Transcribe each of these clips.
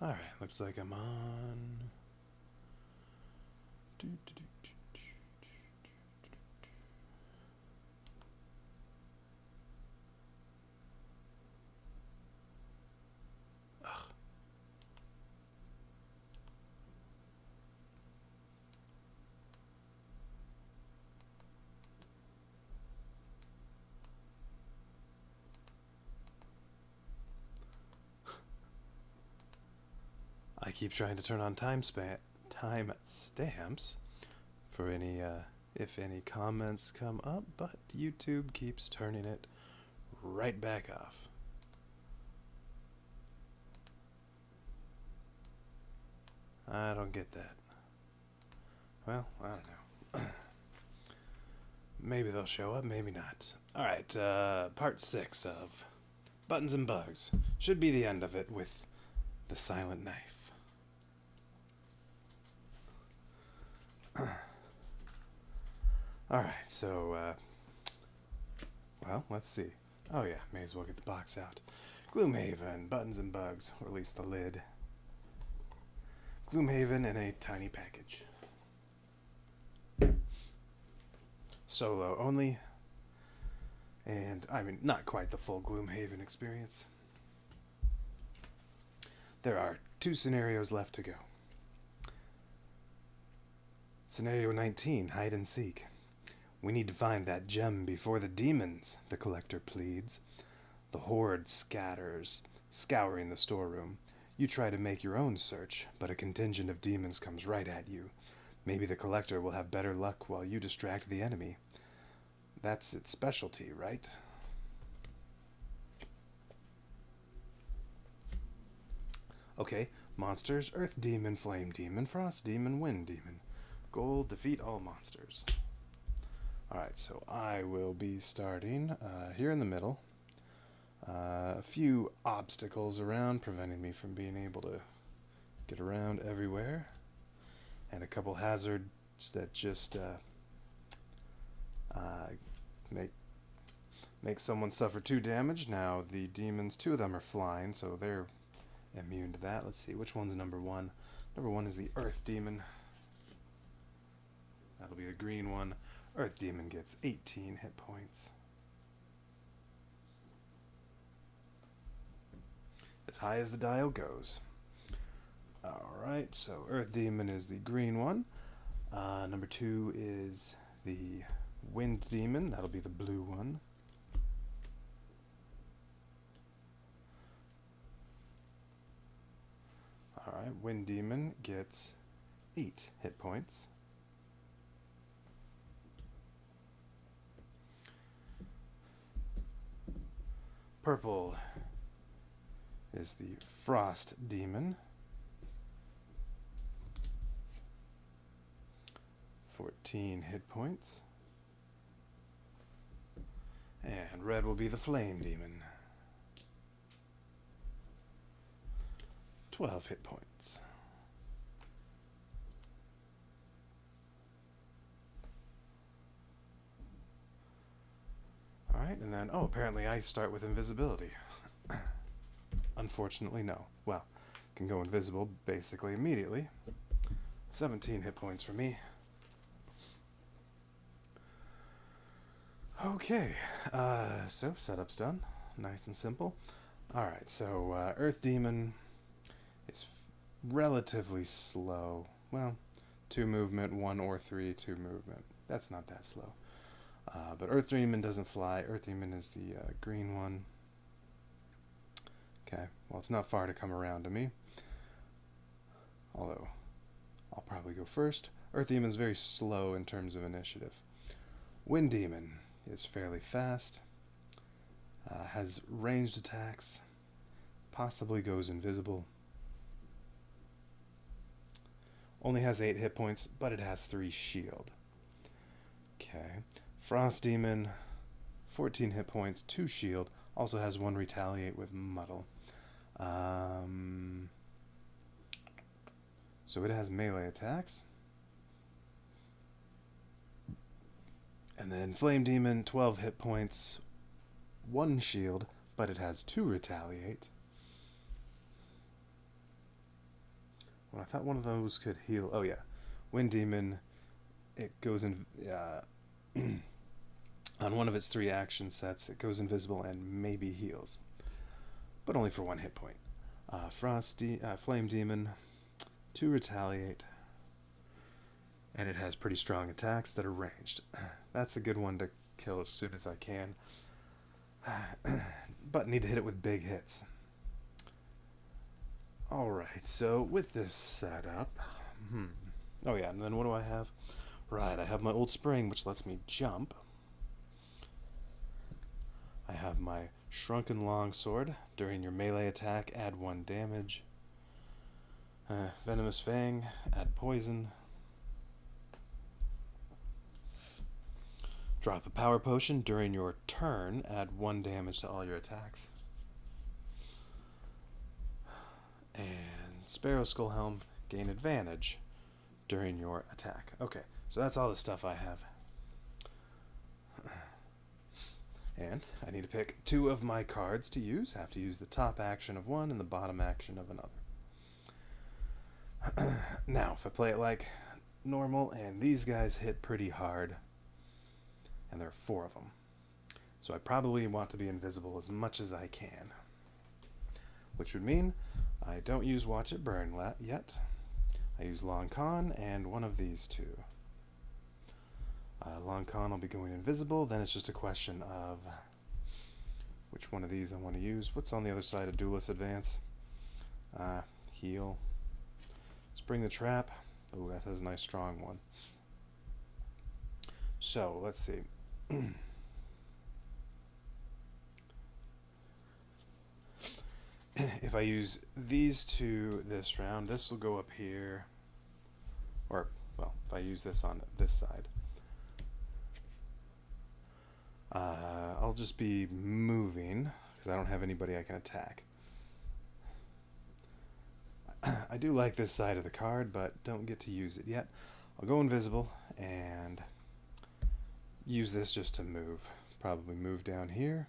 Alright, looks like I'm on. Ugh. I keep trying to turn on time stamps for any if any comments come up, but YouTube keeps turning it right back off. I don't get that. Well, I don't know. Maybe they'll show up, maybe not. Alright, part 6 of Buttons and Bugs. Should be the end of it with the silent knife. Alright, so, well, let's see. Oh yeah, may as well get the box out. Gloomhaven, Buttons and Bugs, or at least the lid. Gloomhaven in a tiny package. Solo only. And, I mean, not quite the full Gloomhaven experience. There are 2 scenarios left to go. Scenario 19, Hide and Seek. We need to find that gem before the demons, the collector pleads. The horde scatters, scouring the storeroom. You try to make your own search, but a contingent of demons comes right at you. Maybe the collector will have better luck while you distract the enemy. That's its specialty, right? Okay, monsters, earth demon, flame demon, frost demon, wind demon. Goal, defeat all monsters. Alright, so I will be starting here in the middle. A few obstacles around, preventing me from being able to get around everywhere. And a couple hazards that just make someone suffer 2 damage. Now, the demons, 2 of them are flying, so they're immune to that. Let's see, which one's number 1? Number 1 is the Earth Demon. That'll be the green one. Earth Demon gets 18 hit points. As high as the dial goes. Alright, so Earth Demon is the green one. Number 2 is the Wind Demon. That'll be the blue one. Alright, Wind Demon gets 8 hit points. Purple is the Frost Demon. 14 hit points. And red will be the Flame Demon. 12 hit points. Alright, and then, oh, apparently I start with invisibility. Unfortunately, no. Well, can go invisible basically immediately. 17 hit points for me. Okay, so setup's done. Nice and simple. Alright, so Earth Demon is relatively slow. Well, 2 movement, 1 or 3, 2 movement. That's not that slow. But Earth Demon doesn't fly. Earth Demon is the green one. Okay, well, it's not far to come around to me. Although, I'll probably go first. Earth Demon is very slow in terms of initiative. Wind Demon is fairly fast. Has ranged attacks. Possibly goes invisible. Only has 8 hit points, but it has 3 shield. Okay. Frost Demon, 14 hit points, 2 shield. Also has 1 retaliate with muddle. So it has melee attacks. And then Flame Demon, 12 hit points, 1 shield, but it has 2 retaliate. Well, I thought one of those could heal. Oh yeah, Wind Demon. It goes in on one of its 3 action sets. It goes invisible and maybe heals, but only for 1 hit point. Flame Demon, 2 retaliate, and it has pretty strong attacks that are ranged. That's a good one to kill as soon as I can, but need to hit it with big hits. Alright, so with this setup, oh yeah, and then what do I have? Right, I have my old spring, which lets me jump. I have my Shrunken Longsword. During your melee attack, add 1 damage. Venomous Fang, add poison. Drop a power potion. During your turn, add 1 damage to all your attacks. And Sparrow Skull Helm, gain advantage during your attack. Okay, so that's all the stuff I have. And I need to pick 2 of my cards to use. I have to use the top action of one and the bottom action of another. Now, if I play it like normal, and these guys hit pretty hard, and there are 4 of them, so I probably want to be invisible as much as I can, which would mean I don't use Watch It Burn yet. I use Long Con and one of these 2. Long Con will be going invisible. Then it's just a question of which one of these I want to use. What's on the other side of Duelist Advance? Heal. Spring the Trap. Oh, that has a nice strong one. So, let's see. If I use these 2 this round, this will go up here. Or, well, if I use this on this side, I'll just be moving because I don't have anybody I can attack. I do like this side of the card, but don't get to use it yet. I'll go invisible and use this just to move. Probably move down here.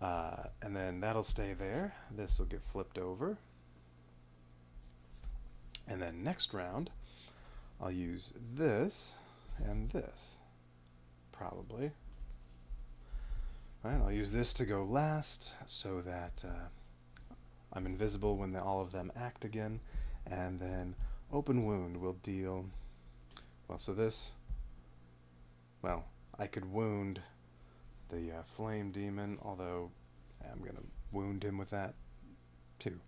And then that'll stay there. This will get flipped over. And then next round, I'll use this and this. Probably. Alright, I'll use this to go last so that I'm invisible when all of them act again. And then Open Wound will deal... Well, so this... Well, I could wound the Flame Demon, although I'm going to wound him with that too.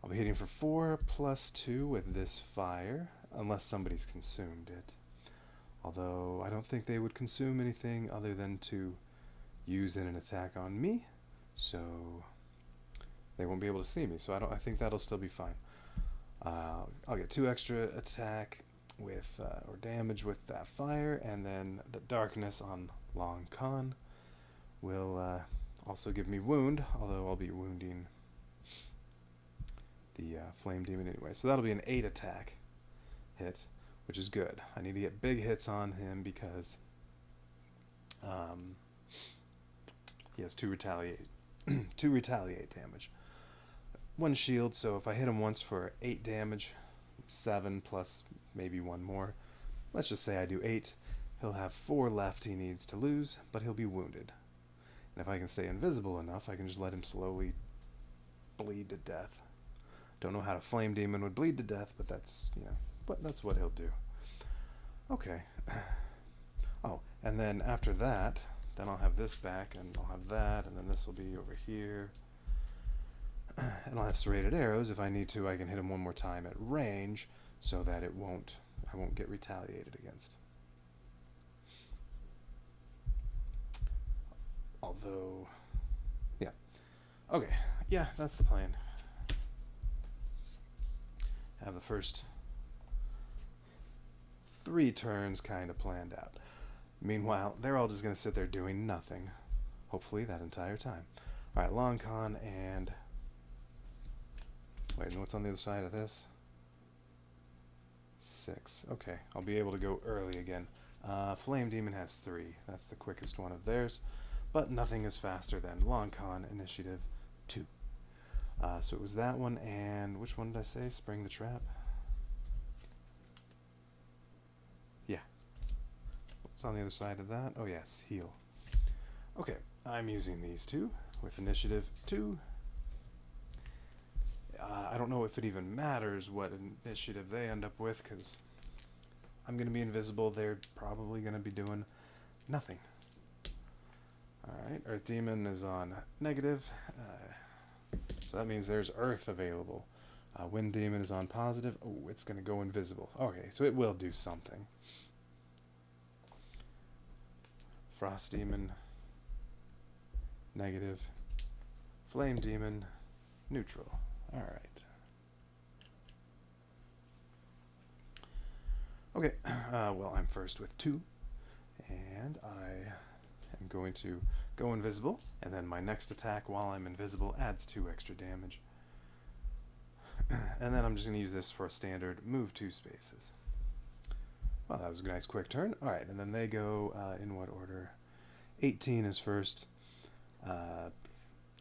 I'll be hitting for 4 plus 2 with this fire, unless somebody's consumed it. Although I don't think they would consume anything other than to use in an attack on me, so they won't be able to see me. So I think that'll still be fine. I'll get 2 extra attack with or damage with that fire, and then the darkness on Long Con will also give me wound, although I'll be wounding the Flame Demon anyway. So that'll be an 8 attack hit, which is good. I need to get big hits on him because he has 2 retaliate 2 retaliate damage. 1 shield, so if I hit him once for 8 damage, 7 plus maybe 1 more, let's just say I do 8, he'll have 4 left he needs to lose, but he'll be wounded. And if I can stay invisible enough, I can just let him slowly bleed to death. Don't know how a Flame Demon would bleed to death, but that's, you know, but that's what he'll do. Okay. Oh, and then after that, then I'll have this back, and I'll have that, and then this will be over here. And I'll have serrated arrows. If I need to, I can hit him 1 more time at range, so that I won't get retaliated against. Although, yeah. Okay, yeah, that's the plan. Have the first 3 turns kind of planned out. Meanwhile, they're all just going to sit there doing nothing, hopefully that entire time. Alright, Long Con and... Wait, and what's on the other side of this? 6. Okay, I'll be able to go early again. Flame Demon has 3. That's the quickest one of theirs. But nothing is faster than Long Con Initiative 2. So it was that one, and which one did I say? Spring the Trap? Yeah. What's on the other side of that? Oh yes, heal. Okay, I'm using these two with initiative 2. I don't know if it even matters what initiative they end up with, because I'm going to be invisible. They're probably going to be doing nothing. Alright, Earth Demon is on negative. So that means there's Earth available. Wind Demon is on positive. Oh, it's going to go invisible. Okay, so it will do something. Frost Demon, negative. Flame Demon, neutral. Alright. Okay, well, I'm first with 2. And I am going to go invisible. And then my next attack while I'm invisible adds 2 extra damage. And then I'm just going to use this for a standard move 2 spaces. Well, that was a nice quick turn. Alright, and then they go in what order? 18 is first.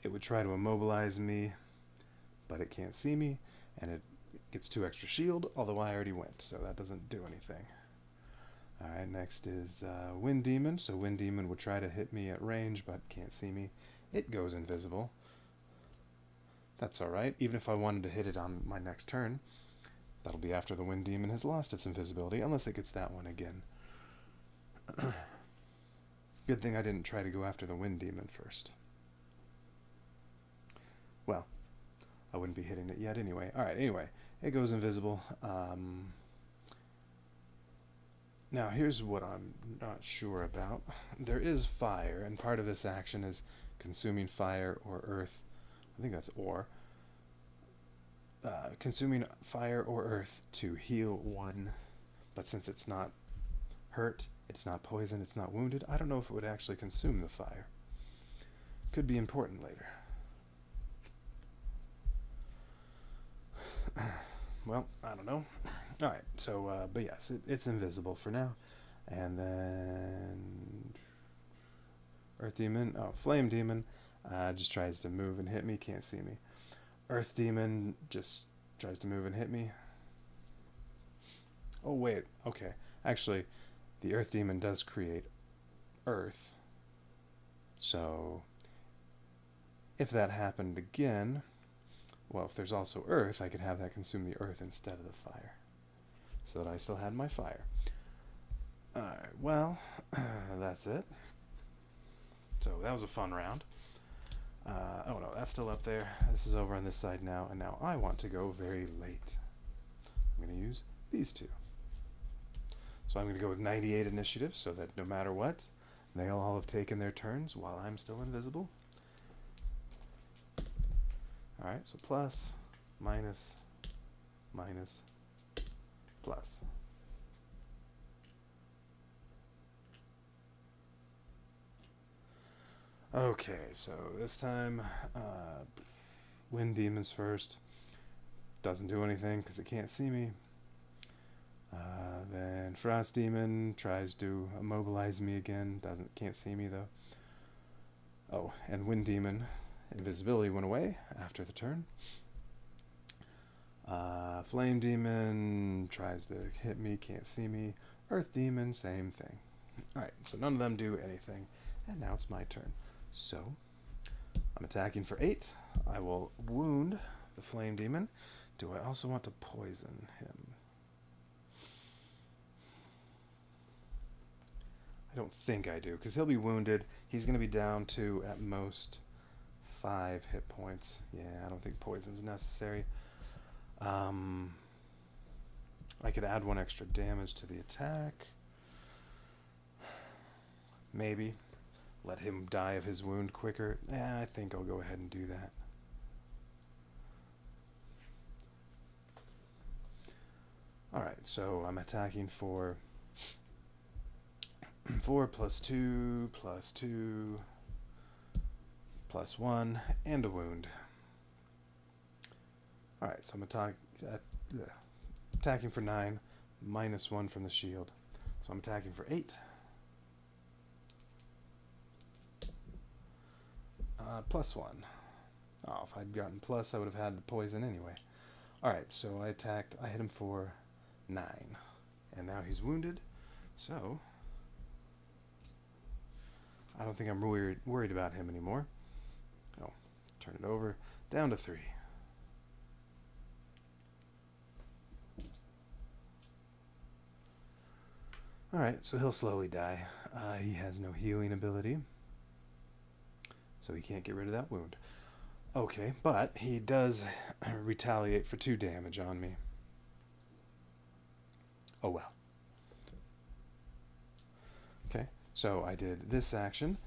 It would try to immobilize me, but it can't see me, and it gets 2 extra shield, although I already went, so that doesn't do anything. Alright, next is Wind Demon. So Wind Demon would try to hit me at range, but can't see me. It goes invisible. That's alright, even if I wanted to hit it on my next turn. That'll be after the Wind Demon has lost its invisibility, unless it gets that one again. Good thing I didn't try to go after the Wind Demon first. Well, I wouldn't be hitting it yet anyway. Alright, anyway, it goes invisible. Now, here's what I'm not sure about. There is fire, and part of this action is consuming fire or earth. I think that's or. Consuming fire or earth to heal 1. But since it's not hurt, it's not poisoned, it's not wounded, I don't know if it would actually consume the fire. Could be important later. Well, I don't know. Alright, so, but yes, it's invisible for now. And then Earth Demon, Flame Demon, just tries to move and hit me, can't see me. Earth Demon just tries to move and hit me. Oh, wait, okay. Actually, the Earth Demon does create Earth. So, if that happened again, well, if there's also Earth, I could have that consume the Earth instead of the fire. So that I still had my fire. Alright, well, that's it. So that was a fun round. Oh no, that's still up there. This is over on this side now, and now I want to go very late. I'm going to use these two. So I'm going to go with 98 initiative, so that no matter what, they'll all have taken their turns while I'm still invisible. Alright, so plus, minus, minus, plus. Okay, so this time, Wind Demon's first. Doesn't do anything because it can't see me. Then Frost Demon tries to immobilize me again. Can't see me though. Oh, and Wind Demon, invisibility went away after the turn. Flame Demon tries to hit me, can't see me. Earth Demon, same thing. Alright, so none of them do anything. And now it's my turn. So, I'm attacking for 8. I will wound the Flame Demon. Do I also want to poison him? I don't think I do, because he'll be wounded. He's going to be down to, at most, 5 hit points. Yeah, I don't think poison's necessary. I could add 1 extra damage to the attack. Maybe. Let him die of his wound quicker. I think I'll go ahead and do that. Alright, so I'm attacking for 4 plus 2 plus 2 plus 1 and a wound. Alright, so I'm attacking for 9 minus 1 from the shield. So I'm attacking for 8. Plus 1. Oh, if I'd gotten plus, I would have had the poison anyway. Alright, so I attacked. I hit him for 9. And now he's wounded. So, I don't think I'm worried about him anymore. Oh, turn it over. Down to 3. Alright, so he'll slowly die. He has no healing ability, so he can't get rid of that wound. Okay, but he does retaliate for 2 damage on me. Oh well. Okay, so I did this action.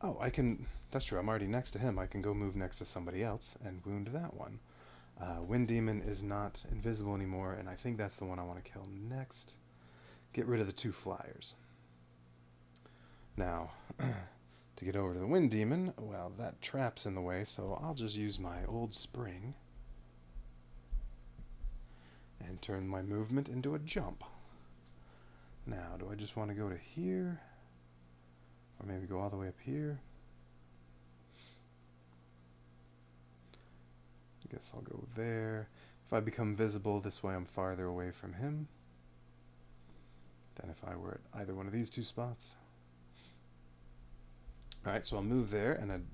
Oh, I can... That's true, I'm already next to him. I can go move next to somebody else and wound that one. Wind Demon is not invisible anymore, and I think that's the one I want to kill next. Get rid of the 2 flyers. Now, to get over to the Wind Demon, well, that trap's in the way, so I'll just use my old spring and turn my movement into a jump. Now, do I just want to go to here? Or maybe go all the way up here? I guess I'll go there. If I become visible, this way I'm farther away from him than if I were at either one of these 2 spots. Alright, so I'll move there and then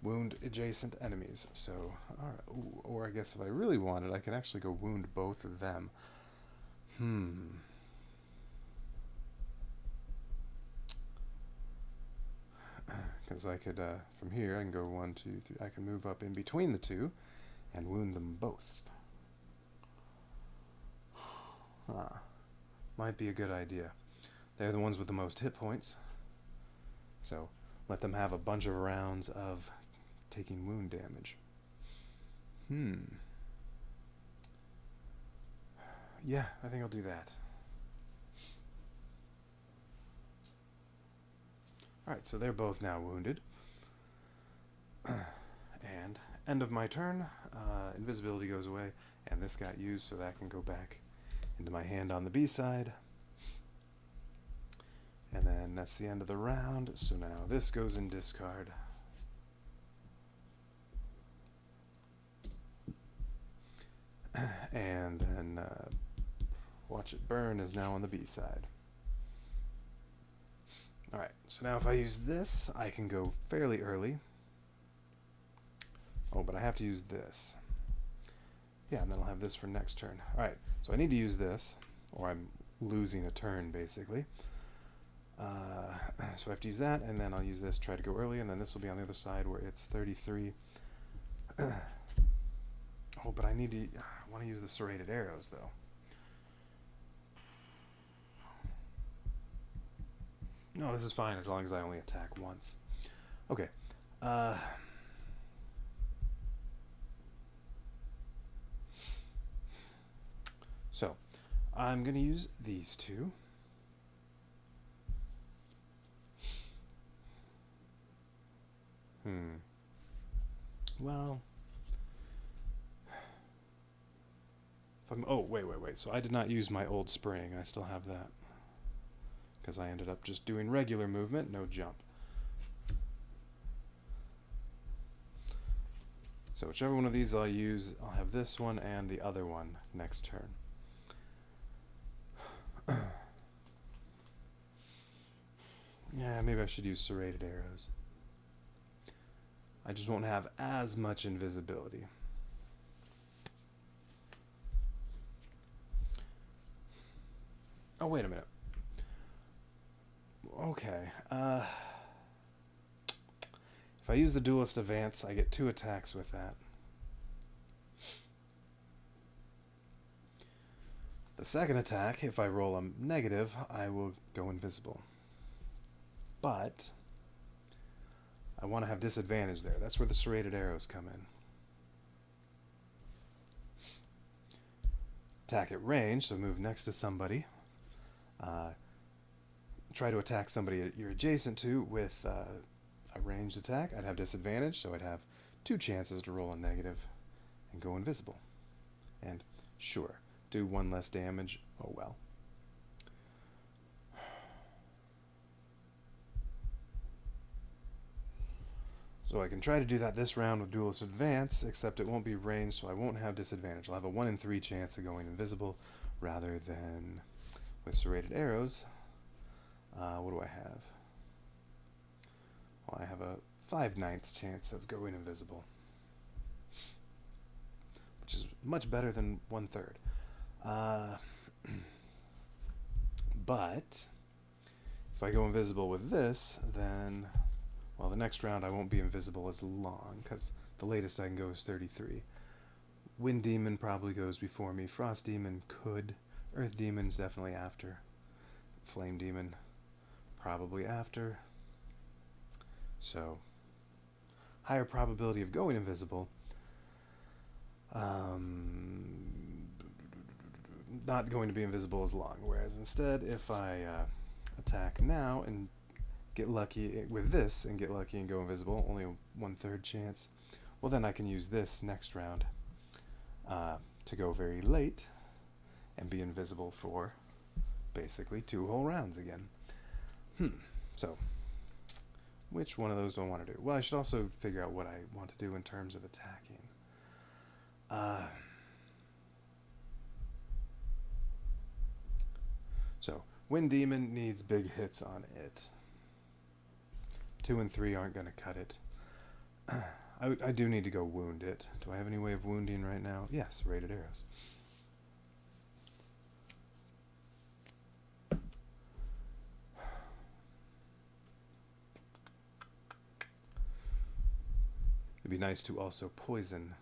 wound adjacent enemies. So, alright, or I guess if I really wanted, I could actually go wound both of them. Because I could, from here, I can go 1, 2, 3, I can move up in between the 2 and wound them both. Might be a good idea. They're the ones with the most hit points. So, let them have a bunch of rounds of taking wound damage. Yeah, I think I'll do that. Alright, so they're both now wounded. And end of my turn, invisibility goes away, and this got used, so that can go back into my hand on the B side. And then that's the end of the round, so now this goes in discard. And then Watch It Burn is now on the B side. Alright, so now if I use this, I can go fairly early. Oh, but I have to use this. Yeah, and then I'll have this for next turn. Alright, so I need to use this, or I'm losing a turn, basically. So I have to use that, and then I'll use this, try to go early, and then this will be on the other side where it's 33. Oh, but I need to... I want to use the serrated arrows, though. No, this is fine as long as I only attack once. Okay. So, I'm going to use these 2. Well... oh, wait. So I did not use my old spring. I still have that. Because I ended up just doing regular movement, no jump. So whichever one of these I'll use, I'll have this one and the other one next turn. Yeah, maybe I should use serrated arrows. I just won't have as much invisibility. Oh, wait a minute. Okay. If I use the Duelist Advance, I get 2 attacks with that. The second attack, if I roll a negative, I will go invisible. But I want to have disadvantage there. That's where the serrated arrows come in. Attack at range, so move next to somebody. Try to attack somebody you're adjacent to with a ranged attack. I'd have disadvantage, so I'd have 2 chances to roll a negative and go invisible. And sure, do 1 less damage. Oh well. So I can try to do that this round with Duelist Advance, except it won't be ranged, so I won't have disadvantage. I'll have a 1 in 3 chance of going invisible, rather than with Serrated Arrows. What do I have? Well, I have a 5/9 chance of going invisible, which is much better than 1/3. But if I go invisible with this, then, well, the next round I won't be invisible as long, because the latest I can go is 33. Wind Demon probably goes before me. Frost Demon could. Earth Demon's definitely after. Flame Demon probably after. So, higher probability of going invisible. Not going to be invisible as long. Whereas instead, if I attack now and get lucky with this and get lucky and go invisible, only a 1/3 chance, well then I can use this next round to go very late and be invisible for basically 2 whole rounds again. So, which one of those do I want to do? Well, I should also figure out what I want to do in terms of attacking. So, Wind Demon needs big hits on it. 2 and 3 aren't going to cut it. I do need to go wound it. Do I have any way of wounding right now? Yes, Serrated Arrows. It'd be nice to also poison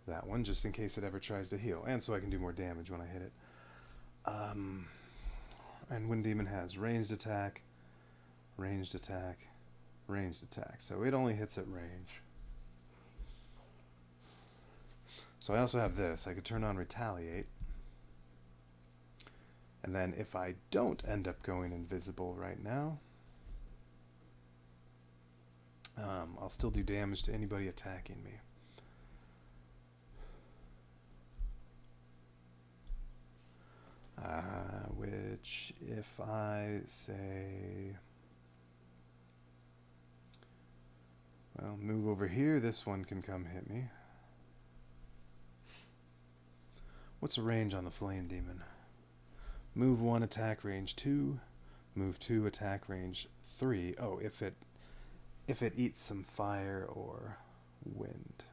that one, just in case it ever tries to heal, and so I can do more damage when I hit it. And Wind Demon has ranged attack, ranged attack, ranged attack, so it only hits at range. So I also have this. I could turn on Retaliate, and then if I don't end up going invisible right now, I'll still do damage to anybody attacking me. Which, if I say, well, move over here, this one can come hit me. What's the range on the Flame Demon? Move 1, attack range 2. Move 2, attack range 3. Oh, if it eats some fire or wind.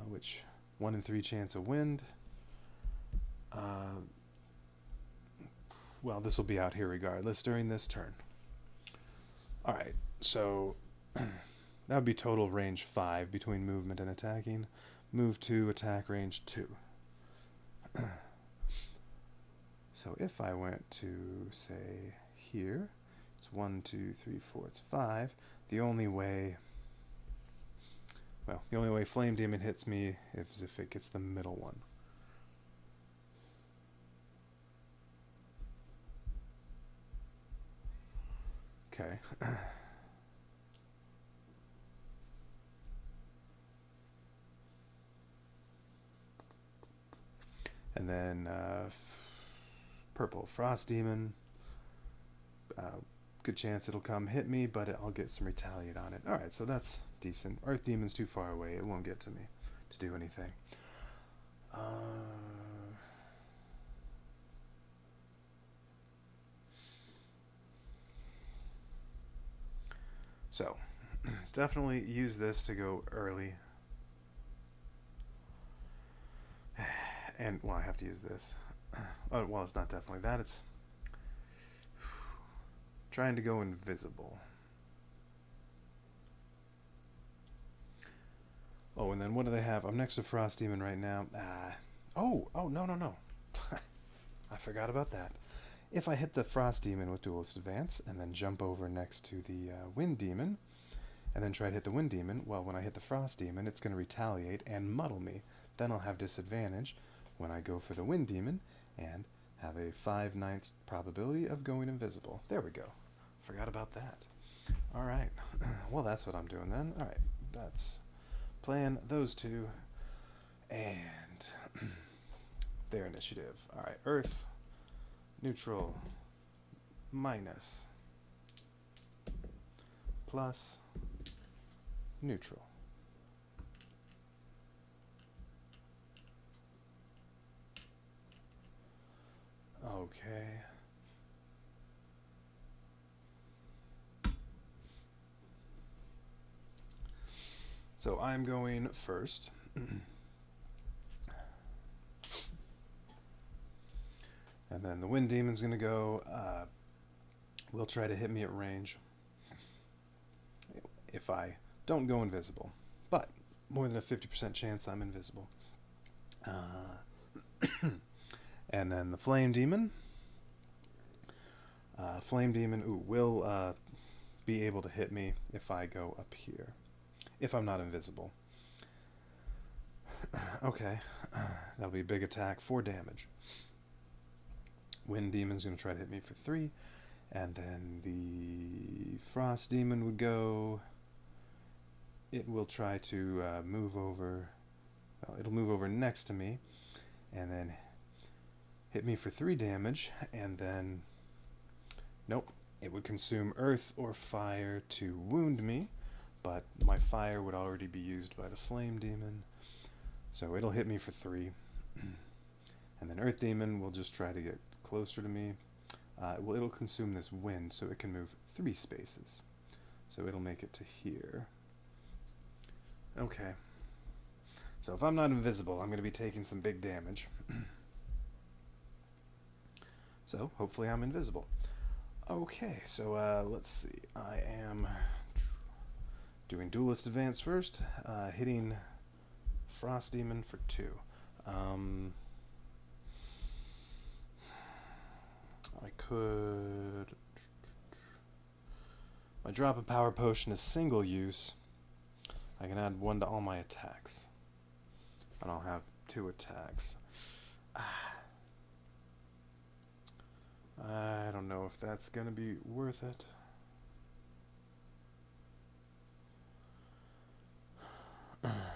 Which, 1 in 3 chance of wind. Well, this will be out here regardless during this turn. Alright, so that would be total range 5 between movement and attacking. Move 2, attack range 2. So if I went to, say, here, it's 1, 2, 3, 4, it's 5. The only way Flame Demon hits me is if it gets the middle one. Okay. And then purple Frost Demon. Good chance it'll come hit me, but I'll get some Retaliate on it. Alright, so that's decent. Earth Demon's too far away. It won't get to me to do anything. So, let's definitely use this to go early. And, well, I have to use this. Oh, well, it's not definitely that. It's trying to go invisible. Oh, and then what do they have? I'm next to Frost Demon right now. No. I forgot about that. If I hit the Frost Demon with Duelist Advance and then jump over next to the Wind Demon and then try to hit the Wind Demon, well, when I hit the Frost Demon, it's going to retaliate and muddle me. Then I'll have disadvantage when I go for the Wind Demon and have a 5/9 probability of going invisible. There we go. Forgot about that. Alright. Well, that's what I'm doing then. Alright. That's playing those two and their initiative. Alright. Earth. Neutral. Minus. plus neutral. Okay. So I'm going first. And then the Wind Demon's going to go. Will try to hit me at range if I don't go invisible. But more than a 50% chance I'm invisible. And then the Flame Demon. Flame Demon will be able to hit me if I go up here. If I'm not invisible. Okay. That'll be a big attack, 4 damage. Wind Demon's going to try to hit me for 3. And then the Frost Demon would go. It will try to move over. Well, it'll move over next to me. And then hit me for 3 damage. And then... Nope. It would consume earth or fire to wound me. But my fire would already be used by the Flame Demon. So it'll hit me for 3. And then Earth Demon will just try to get closer to me. Well, it'll consume this wind, so it can move 3 spaces. So it'll make it to here. Okay. So if I'm not invisible, I'm going to be taking some big damage. So hopefully I'm invisible. Okay, so let's see. I am doing Duelist Advance first, hitting Frost Demon for 2. I could... My drop of Power Potion is single use. I can add 1 to all my attacks. And I'll have 2 attacks. I don't know if that's going to be worth it.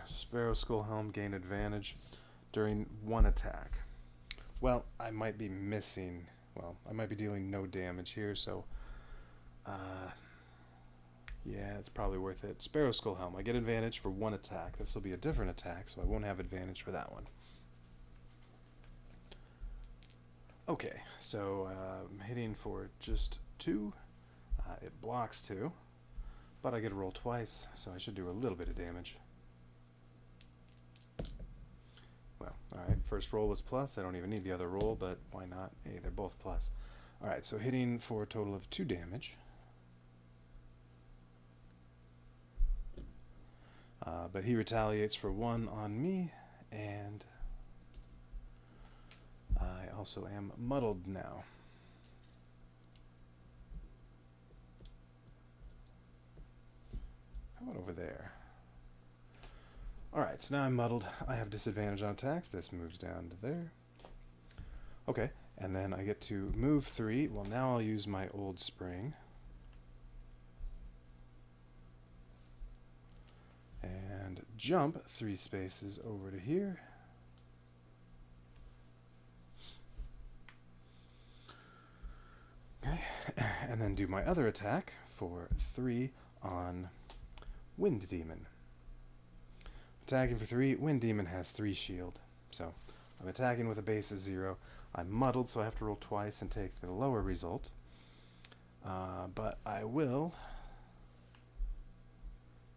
Sparrow Skull Helm gain advantage during 1 attack. Well, I might be missing... Well, I might be dealing no damage here, so... yeah, it's probably worth it. Sparrow Skull Helm. I get advantage for 1 attack. This will be a different attack, so I won't have advantage for that one. Okay, so I'm hitting for just 2. It blocks 2, but I get to roll twice, so I should do a little bit of damage. Well, alright, first roll was plus. I don't even need the other roll, but why not? Hey, they're both plus. Alright, so hitting for a total of 2 damage. But he retaliates for 1 on me, and I also am muddled now. How about over there? Alright, so now I'm muddled. I have disadvantage on attacks. This moves down to there. Okay, and then I get to move 3. Well, now I'll use my old spring. And jump 3 spaces over to here. Okay, and then do my other attack for 3 on Wind Demon. Attacking for 3. Wind Demon has 3 shield. So I'm attacking with a base of 0. I'm muddled, so I have to roll twice and take the lower result. But I will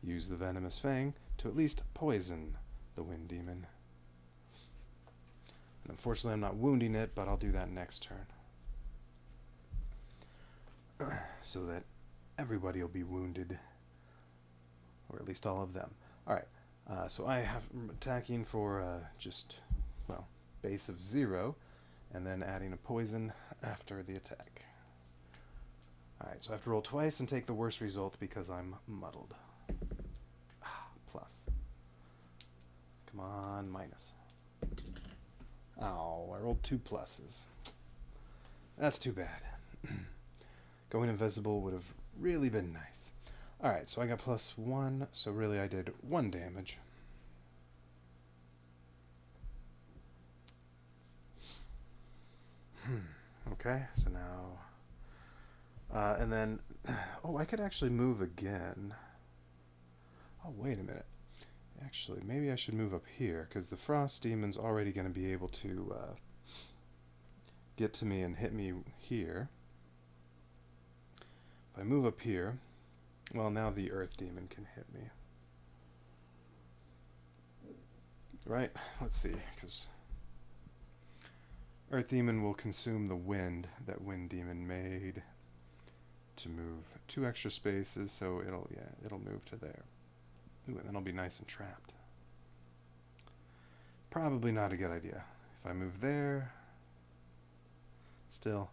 use the Venomous Fang to at least poison the Wind Demon. And unfortunately I'm not wounding it, but I'll do that next turn. So that everybody will be wounded. Or at least all of them. Alright, so I have attacking for just, well, base of 0, and then adding a poison after the attack. Alright, so I have to roll twice and take the worst result because I'm muddled. Plus. Come on, minus. Oh, I rolled 2 pluses. That's too bad. Going invisible would have really been nice. Alright, so I got +1, so really I did 1 damage. Okay, so now And then, oh, I could actually move again. Oh, wait a minute. Actually, maybe I should move up here, because the Frost Demon's already going to be able to get to me and hit me here. If I move up here, well, now the Earth Demon can hit me. Right? Let's see, because Earth Demon will consume the wind that Wind Demon made to move 2 extra spaces, so it'll move to there. Ooh, and then I'll be nice and trapped. Probably not a good idea. If I move there, still,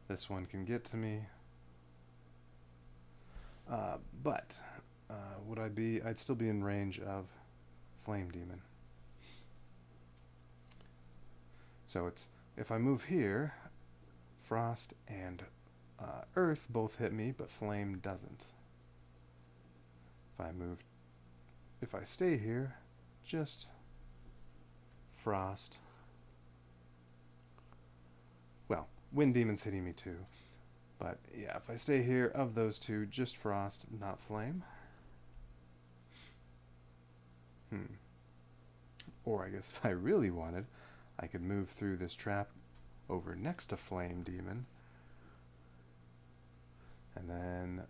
this one can get to me. But would I be? I'd still be in range of Flame Demon. So it's, if I move here, Frost and Earth both hit me, but Flame doesn't. If I stay here, just Frost. Well, Wind Demon's hitting me too. But yeah, if I stay here, of those two, just Frost, not Flame. Or I guess if I really wanted, I could move through this trap over next to Flame Demon. And then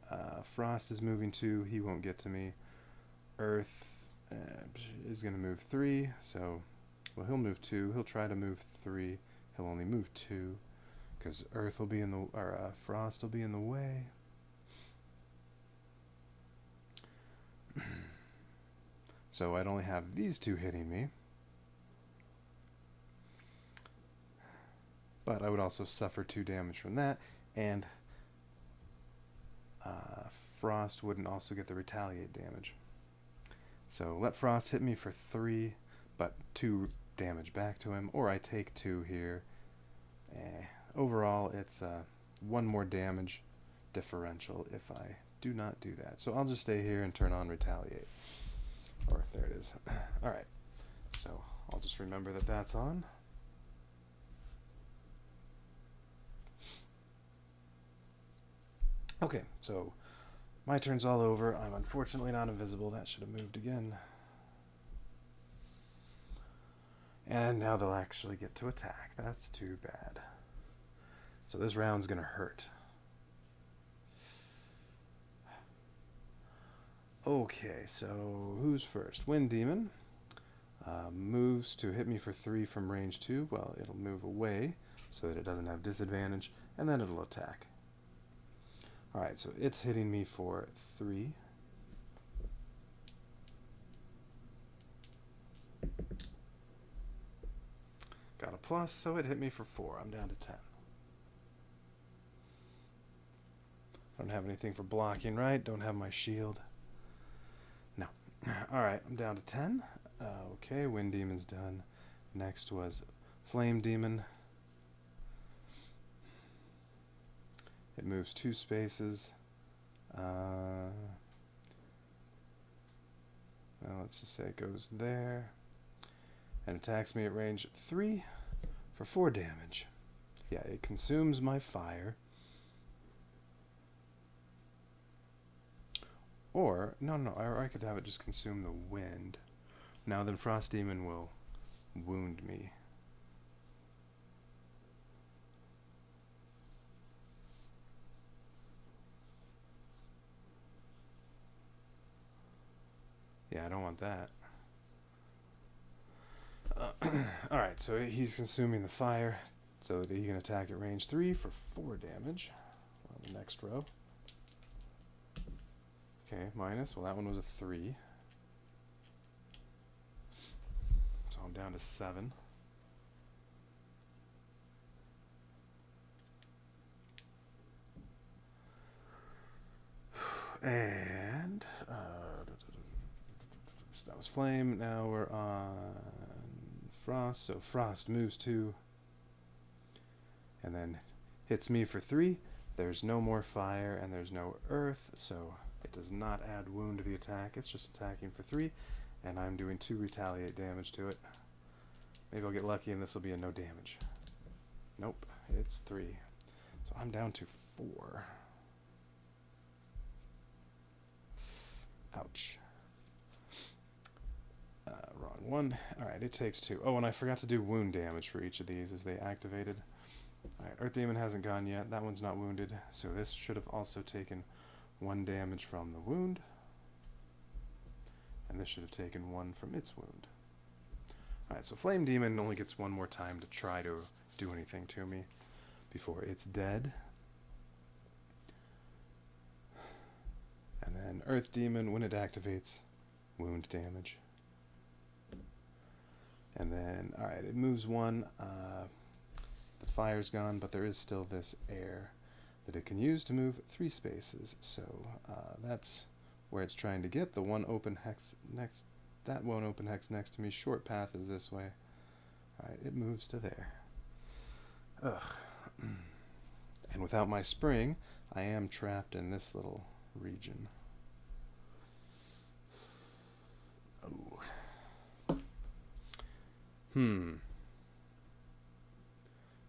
Frost is moving 2, he won't get to me. Earth is going to move 3, so, well, he'll move 2, he'll try to move 3, he'll only move 2, because Earth will be in the, or Frost will be in the way. So I'd only have these 2 hitting me. But I would also suffer 2 damage from that, and Frost wouldn't also get the retaliate damage. So let Frost hit me for 3, but 2 damage back to him, or I take 2 here. Overall, it's 1 more damage differential if I do not do that. So I'll just stay here and turn on retaliate. Or, there it is. Alright, so I'll just remember that that's on. Okay, so my turn's all over. I'm unfortunately not invisible. That should have moved again. And now they'll actually get to attack. That's too bad. So this round's gonna hurt. Okay, so who's first? Wind Demon moves to hit me for 3 from range 2. Well, it'll move away so that it doesn't have disadvantage, and then it'll attack. Alright, so it's hitting me for 3. Got a plus, so it hit me for 4. I'm down to 10. I don't have anything for blocking, right? Don't have my shield. No. Alright, I'm down to 10. Okay, Wind Demon's done. Next was Flame Demon. It moves 2 spaces. Well, let's just say it goes there. And attacks me at range 3 for 4 damage. Yeah, it consumes my fire. Or, or I could have it just consume the wind. Now then Frost Demon will wound me. Yeah, I don't want that. Alright, so he's consuming the fire so that he can attack at range 3 for 4 damage on the next row. Okay, minus. Well, that one was a 3. So I'm down to 7. And so that was Flame. Now we're on Frost. So Frost moves 2 and then hits me for 3. There's no more fire and there's no earth, so it does not add wound to the attack. It's just attacking for 3, and I'm doing 2 retaliate damage to it. Maybe I'll get lucky and this will be a no damage. Nope, it's 3. So I'm down to 4. Ouch. Wrong one. Alright, it takes 2. Oh, and I forgot to do wound damage for each of these as they activated. Alright, Earth Demon hasn't gone yet. That one's not wounded. So this should have also taken 1 damage from the wound. And this should have taken 1 from its wound. Alright, so Flame Demon only gets 1 more time to try to do anything to me before it's dead. And then Earth Demon, when it activates, wound damage. And then, alright, it moves 1. The fire's gone, but there is still this air that it can use to move 3 spaces. So that's where it's trying to get the 1 open hex next. That 1 open hex next to me. Short path is this way. Alright, it moves to there. Ugh. And without my spring, I am trapped in this little region. Oh.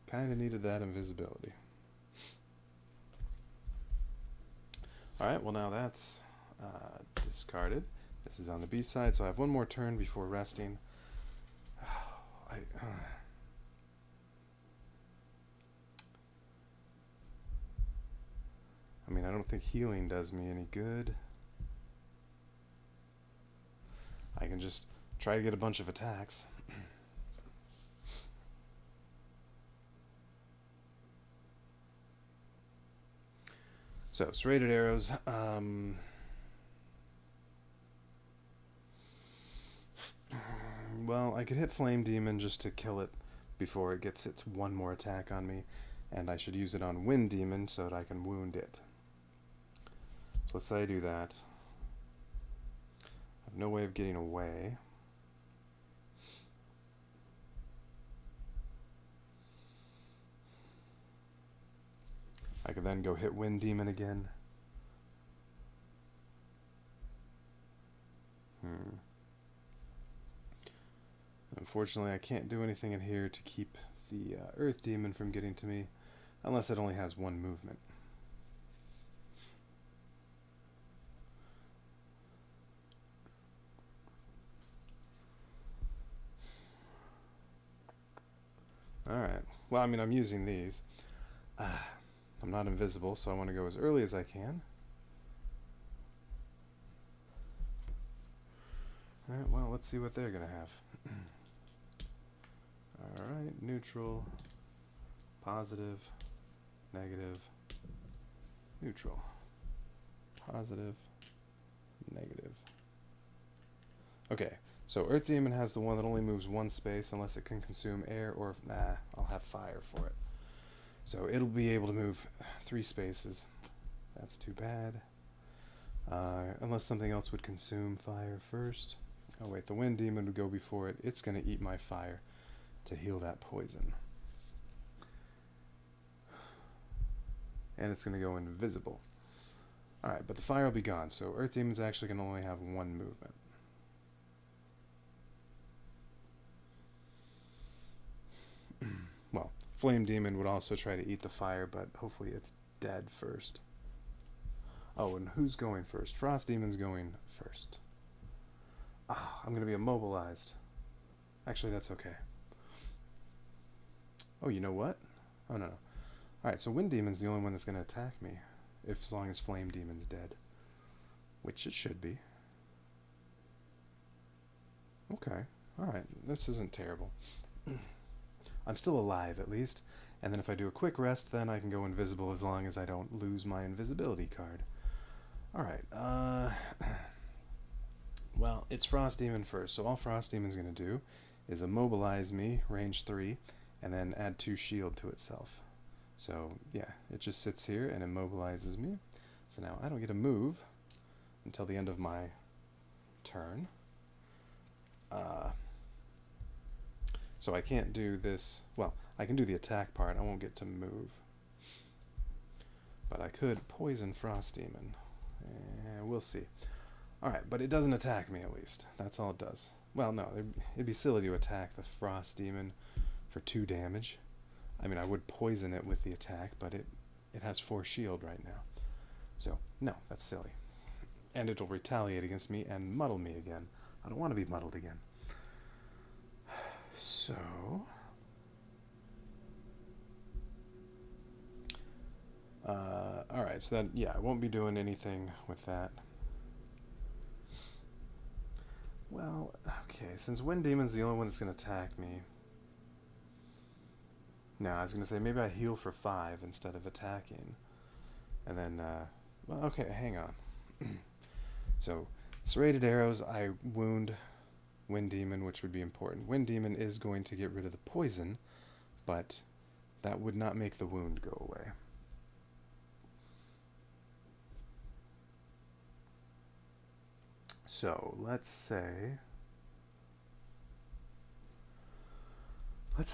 Kinda needed that invisibility. Alright, well now that's discarded. This is on the B side, so I have 1 more turn before resting. I mean, I don't think healing does me any good. I can just try to get a bunch of attacks. So, serrated arrows. Well, I could hit Flame Demon just to kill it before it gets its 1 more attack on me, and I should use it on Wind Demon so that I can wound it. So let's say I do that. I have no way of getting away. I could then go hit Wind Demon again. Unfortunately, I can't do anything in here to keep the Earth Demon from getting to me, unless it only has 1 movement. Alright, well, I mean, I'm using these. I'm not invisible, so I want to go as early as I can. Alright, well, let's see what they're going to have. Alright, neutral, positive, negative, neutral, positive, negative. Okay, so Earth Demon has the one that only moves 1 space unless it can consume air, or I'll have fire for it. So it'll be able to move 3 spaces. That's too bad. Unless something else would consume fire first. Oh wait, the Wind Demon would go before it. It's going to eat my fire to heal that poison. And it's going to go invisible. Alright, but the fire will be gone, so Earth Demon's actually going to only have 1 movement. Well, Flame Demon would also try to eat the fire, but hopefully it's dead first. Oh, and who's going first? Frost Demon's going first. Ah, I'm going to be immobilized. Actually, that's okay. Oh, you know what? Oh, no. Alright, so Wind Demon's the only one that's going to attack me, as long as Flame Demon's dead. Which it should be. Okay, alright, this isn't terrible. I'm still alive, at least. And then if I do a quick rest, then I can go invisible as long as I don't lose my invisibility card. Alright, well, it's Frost Demon first, so all Frost Demon's going to do is immobilize me, range 3, and then add 2 shield to itself. So, yeah, it just sits here and immobilizes me. So now I don't get to move until the end of my turn. So I can't do this, well, I can do the attack part, I won't get to move. But I could poison Frost Demon. We'll see. Alright, but it doesn't attack me at least. That's all it does. Well, no, it'd be silly to attack the Frost Demon for 2 damage. I mean, I would poison it with the attack, but it has 4 shield right now. So, no, that's silly. and it'll retaliate against me and muddle me again. I don't want to be muddled again. So... alright, so then, yeah, I won't be doing anything with that. Well, okay, since Wind Demon's the only one that's going to attack me... No, I was going to say maybe I heal for 5 instead of attacking. And then, well, okay, hang on. So, serrated arrows, I wound Wind Demon, which would be important. Wind Demon is going to get rid of the poison, but that would not make the wound go away. So, let's say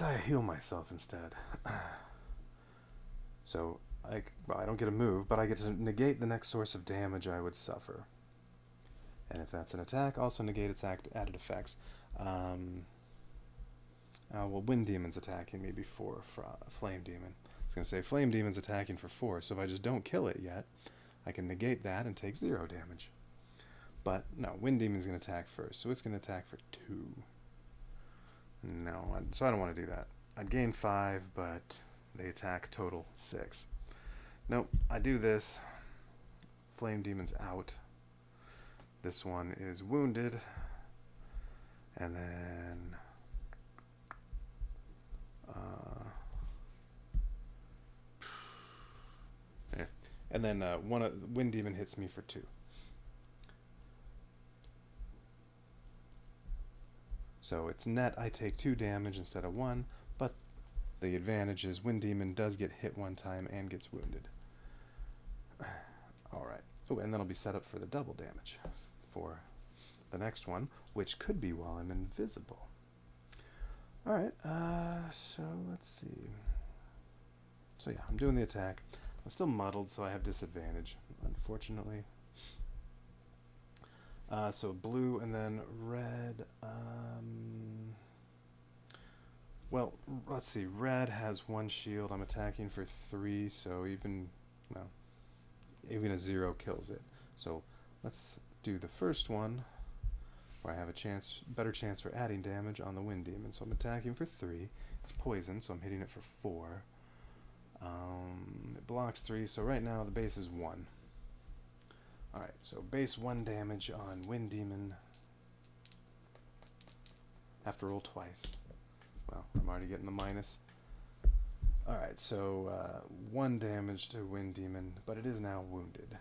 I heal myself instead. So, I don't get a move, but I get to negate the next source of damage I would suffer. And if that's an attack, also negate its added effects. Well, Wind Demon's attacking me before Flame Demon. I was going to say Flame Demon's attacking for 4, so if I just don't kill it yet, I can negate that and take 0 damage. But, no, Wind Demon's going to attack first, so it's going to attack for 2. No, so I don't want to do that. I'd gain 5, but they attack total 6. Nope, I do this. Flame Demon's out. This one is wounded. And then... yeah. And then Wind Demon hits me for 2. So it's net, I take 2 damage instead of 1, but the advantage is Wind Demon does get hit 1 time and gets wounded. Alright. Oh, and then I'll be set up for the double damage for the next one, which could be while I'm invisible. Alright, so let's see. So yeah, I'm doing the attack. I'm still muddled, so I have disadvantage, unfortunately. So blue and then red. Well, let's see. Red has 1 shield. I'm attacking for 3, so even a 0 kills it. So let's do the first one, where I have a better chance for adding damage on the Wind Demon. So I'm attacking for 3. It's poison, so I'm hitting it for 4. It blocks 3, so right now the base is 1. Alright, so base 1 damage on Wind Demon. Have to roll twice. Well, I'm already getting the minus. Alright, so 1 damage to Wind Demon, but it is now wounded.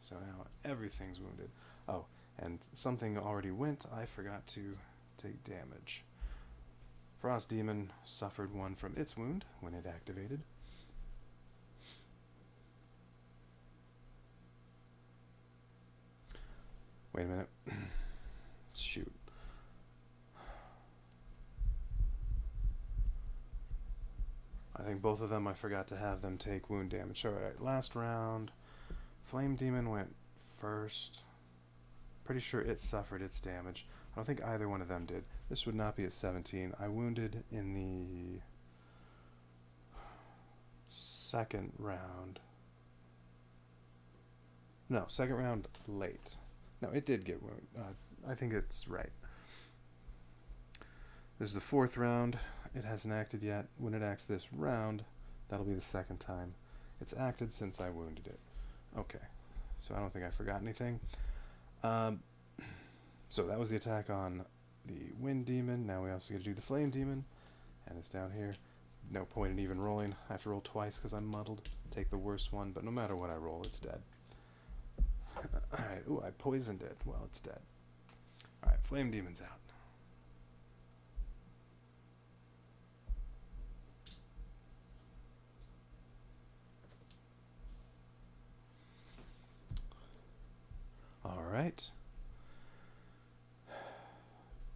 So now everything's wounded. Oh, and something already went. I forgot to take damage. Frost Demon suffered 1 from its wound when it activated. Wait a minute. Shoot. I think both of them, I forgot to have them take wound damage. Alright, last round. Flame Demon went first. Pretty sure it suffered its damage. I don't think either one of them did. This would not be at 17. I wounded in the second round. No, second round late. No, it did get wounded. I think it's right. This is the 4th round. It hasn't acted yet. When it acts this round, that'll be the 2nd time. It's acted since I wounded it. Okay, so I don't think I forgot anything. So that was the attack on the Wind Demon. Now we also get to do the Flame Demon, and it's down here. No point in even rolling. I have to roll twice because I'm muddled. Take the worst one, but no matter what I roll, it's dead. Alright, ooh, I poisoned it. Well, it's dead. Alright, Flame Demon's out. Alright.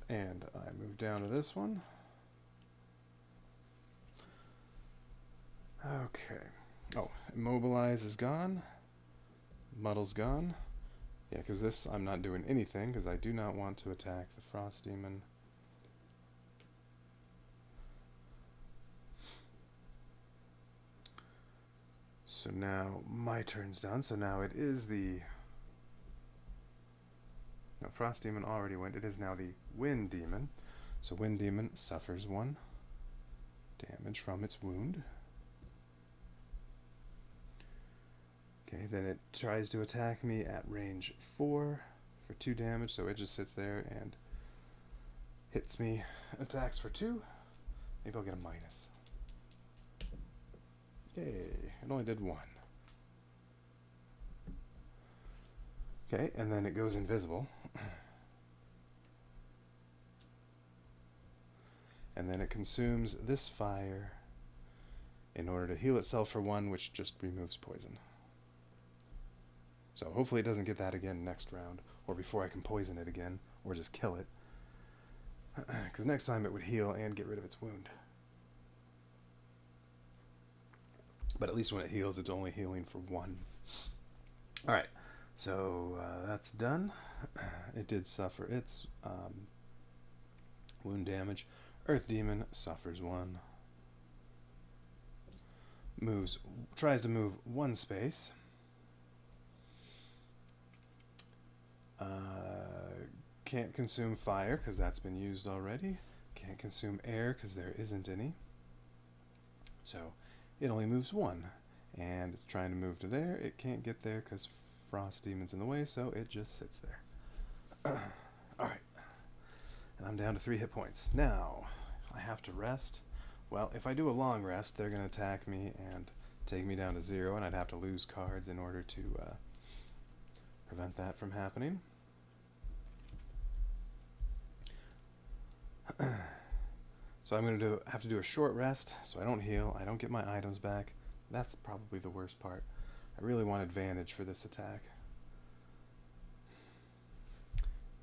And I move down to this one. Okay. Oh, Immobilize is gone. Muddle's gone. Yeah, because this, I'm not doing anything, because I do not want to attack the Frost Demon. So now my turn's done, so now it is the Frost Demon already went. It is now the Wind Demon. So Wind Demon suffers 1 damage from its wound. Okay, then it tries to attack me at range 4 for 2 damage, so it just sits there and hits me, attacks for 2. Maybe I'll get a minus. Yay, it only did 1. Okay, and then it goes invisible. And then it consumes this fire in order to heal itself for 1, which just removes poison. So hopefully it doesn't get that again next round, or before I can poison it again, or just kill it. Because next time it would heal and get rid of its wound. But at least when it heals, it's only healing for 1. Alright, so that's done. It did suffer its wound damage. Earth Demon suffers 1. Tries to move 1 space. Can't consume fire because that's been used already. Can't consume air because there isn't any. So it only moves 1. And it's trying to move to there. It can't get there because Frost Demon's in the way, so it just sits there. Alright. And I'm down to 3 hit points. Now, I have to rest. Well, if I do a long rest, they're going to attack me and take me down to 0, and I'd have to lose cards in order to prevent that from happening. So I'm going to have to do a short rest, so I don't heal, I don't get my items back. That's probably the worst part. I really want advantage for this attack.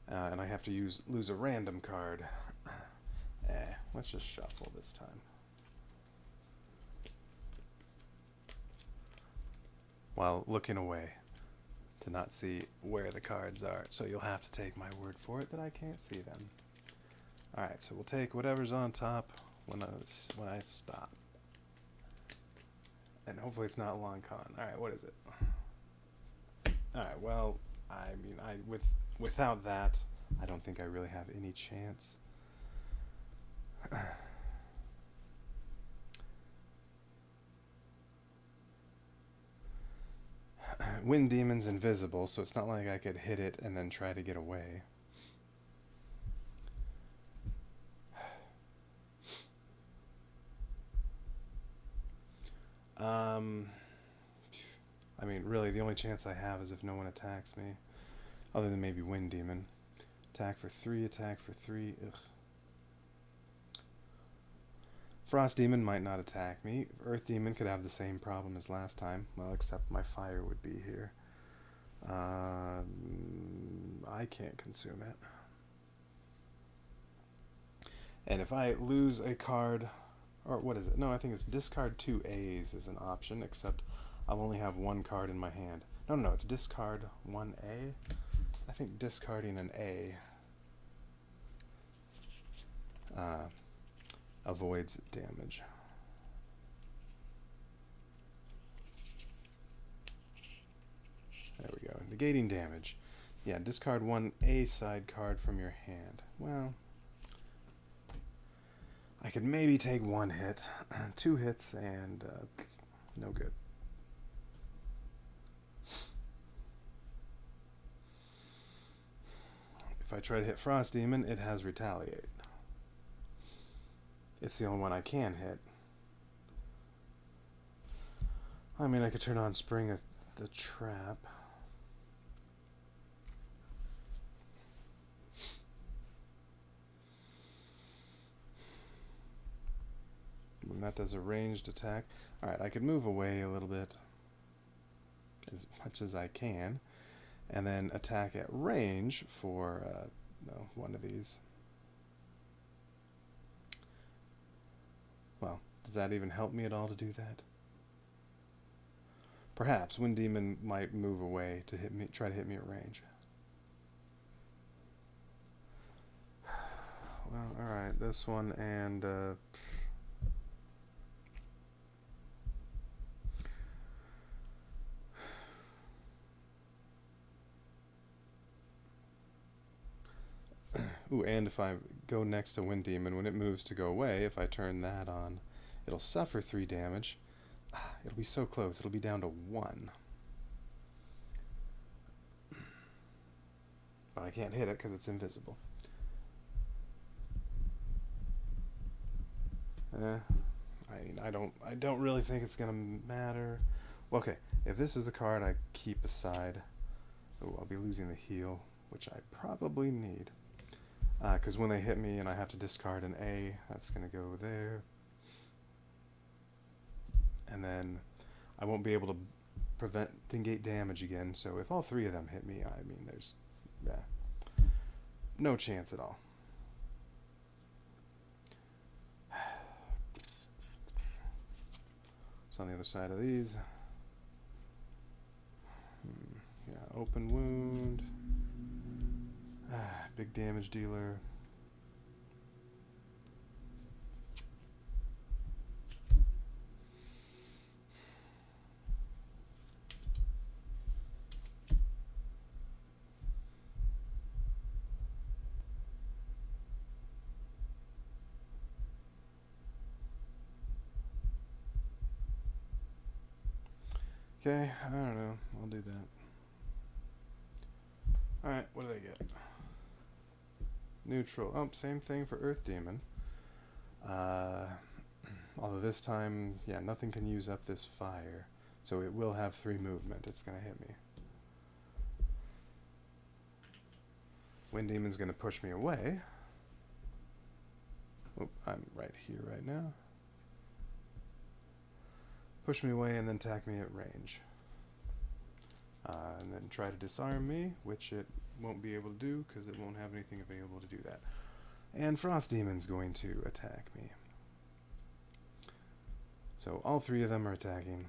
And I have to lose a random card. Let's just shuffle this time. While looking away to not see where the cards are. So you'll have to take my word for it that I can't see them. Alright, so we'll take whatever's on top when I stop. And hopefully it's not a long con. Alright, what is it? Alright, well, I mean, without that, I don't think I really have any chance. Wind Demon's invisible, so it's not like I could hit it and then try to get away. I mean, really, the only chance I have is if no one attacks me. Other than maybe Wind Demon. Attack for 3, attack for 3. Ugh. Frost Demon might not attack me. Earth Demon could have the same problem as last time. Well, except my fire would be here. I can't consume it. And if I lose a card, or what is it? No, I think it's discard 2 A's is an option, except I'll only have 1 card in my hand. No, it's discard 1 A. I think discarding an A avoids damage. There we go. Negating damage. Yeah, discard 1 A side card from your hand. Well, I could maybe take 1 hit, 2 hits, and no good. If I try to hit Frost Demon, it has Retaliate. It's the only one I can hit. I mean, I could turn on Spring at the Trap. And that does a ranged attack. Alright, I could move away a little bit, as much as I can, and then attack at range for one of these. Well, does that even help me at all to do that? Perhaps Wind Demon might move away to hit me, try to hit me at range. Well, alright, this one and Ooh, and if I go next to Wind Demon, when it moves to go away, if I turn that on, it'll suffer 3 damage. It'll be so close. It'll be down to 1. But I can't hit it because it's invisible. I mean, I don't really think it's gonna matter. Well, okay, if this is the card I keep aside, I'll be losing the heal, which I probably need. Because when they hit me and I have to discard an A, that's gonna go there. And then I won't be able to negate damage again, so if all 3 of them hit me, I mean, there's no chance at all. So on the other side of these, yeah, open wound, big damage dealer. Okay, I don't know. I'll do that. Alright, what do they get? Neutral. Oh, same thing for Earth Demon. Although this time, yeah, nothing can use up this fire. So it will have 3 movement. It's going to hit me. Wind Demon's going to push me away. Oh, I'm right here right now. Push me away and then attack me at range. And then try to disarm me, which it won't be able to do because it won't have anything available to do that. And Frost Demon's going to attack me. So all 3 of them are attacking.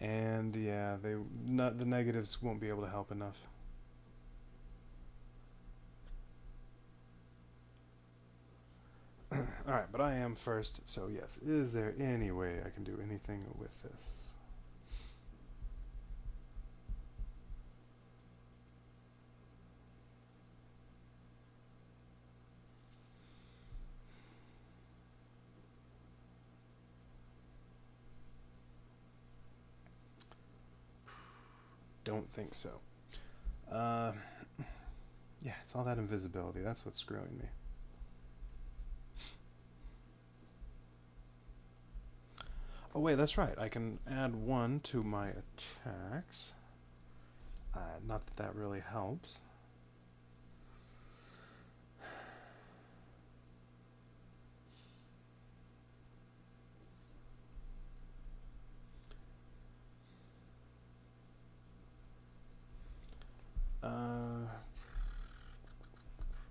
And yeah, the negatives won't be able to help enough. Alright, but I am first, so yes, is there any way I can do anything with this? Don't think so. Yeah, it's all that invisibility. That's what's screwing me. Oh wait, that's right. I can add 1 to my attacks. Not that that really helps.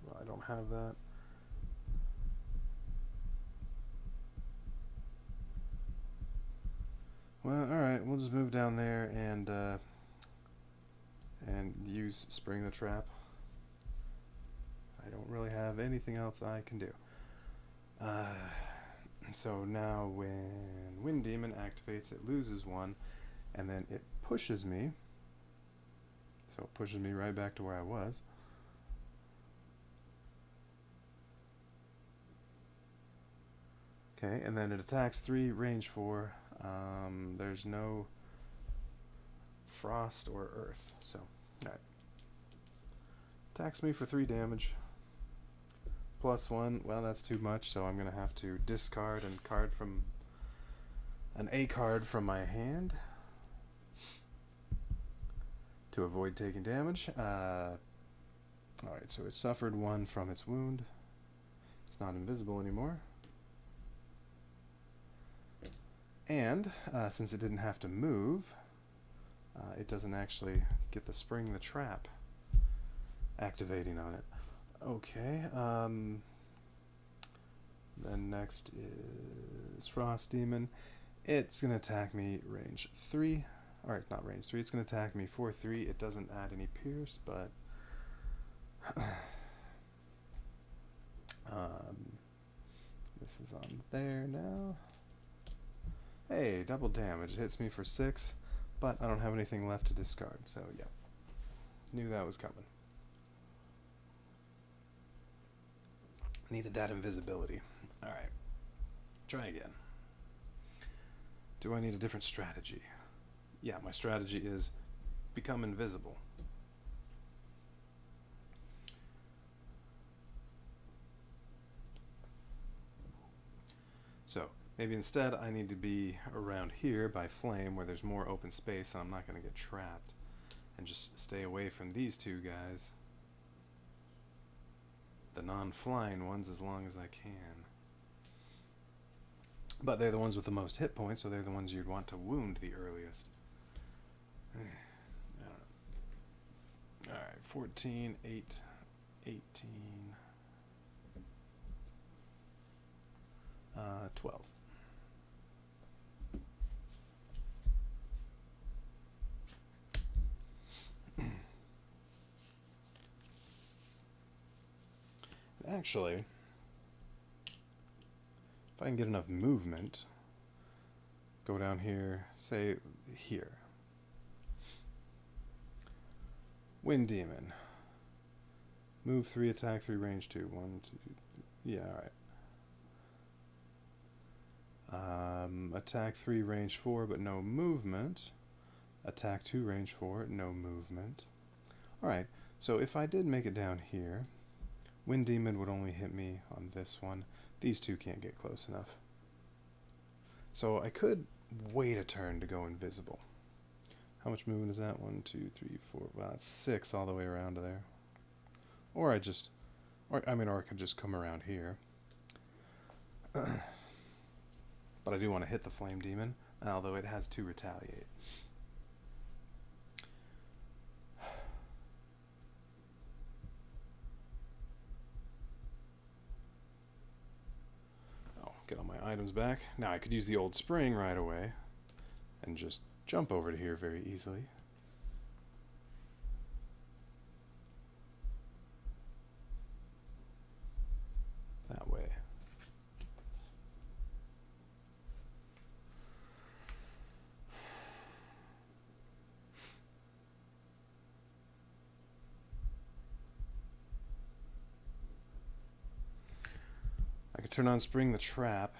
Well, I don't have that. Well, alright, we'll just move down there and use Spring the Trap. I don't really have anything else I can do. So now when Wind Demon activates, it loses 1, and then it pushes me. So it pushes me right back to where I was. Okay, and then it attacks 3, range 4. There's no frost or earth, so alright. Attacks me for 3 damage. +1, well, that's too much, so I'm gonna have to discard an A card from my hand to avoid taking damage. Alright, so it suffered 1 from its wound. It's not invisible anymore. And since it didn't have to move, it doesn't actually get the Spring the Trap activating on it. Okay, then next is Frost Demon. It's going to attack me range 3. Alright, not range 3. It's going to attack me for 3. It doesn't add any pierce, but This is on there now. Hey, double damage. It hits me for 6, but I don't have anything left to discard, so yeah. Knew that was coming. Needed that invisibility. Alright. Try again. Do I need a different strategy? Yeah, my strategy is become invisible. So, maybe instead I need to be around here by flame where there's more open space and I'm not going to get trapped. And just stay away from these two guys. The non-flying ones as long as I can. But they're the ones with the most hit points, so they're the ones you'd want to wound the earliest. I don't know. Alright, 14, 8, 18, 12. Actually, if I can get enough movement, go down here, say here. Wind Demon. Move 3, attack 3, range 2. 1, 2, yeah, alright. Attack 3, range 4, but no movement. Attack 2, range 4, no movement. Alright, so if I did make it down here, Wind Demon would only hit me on this one. These two can't get close enough. So I could wait a turn to go invisible. How much movement is that? 1, 2, 3, 4. Well, that's 6 all the way around to there. Or I could just come around here. But I do want to hit the Flame Demon, although it has to retaliate. Get all my items back. Now I could use the old spring right away and just jump over to here very easily. That way. I could turn on Spring the Trap,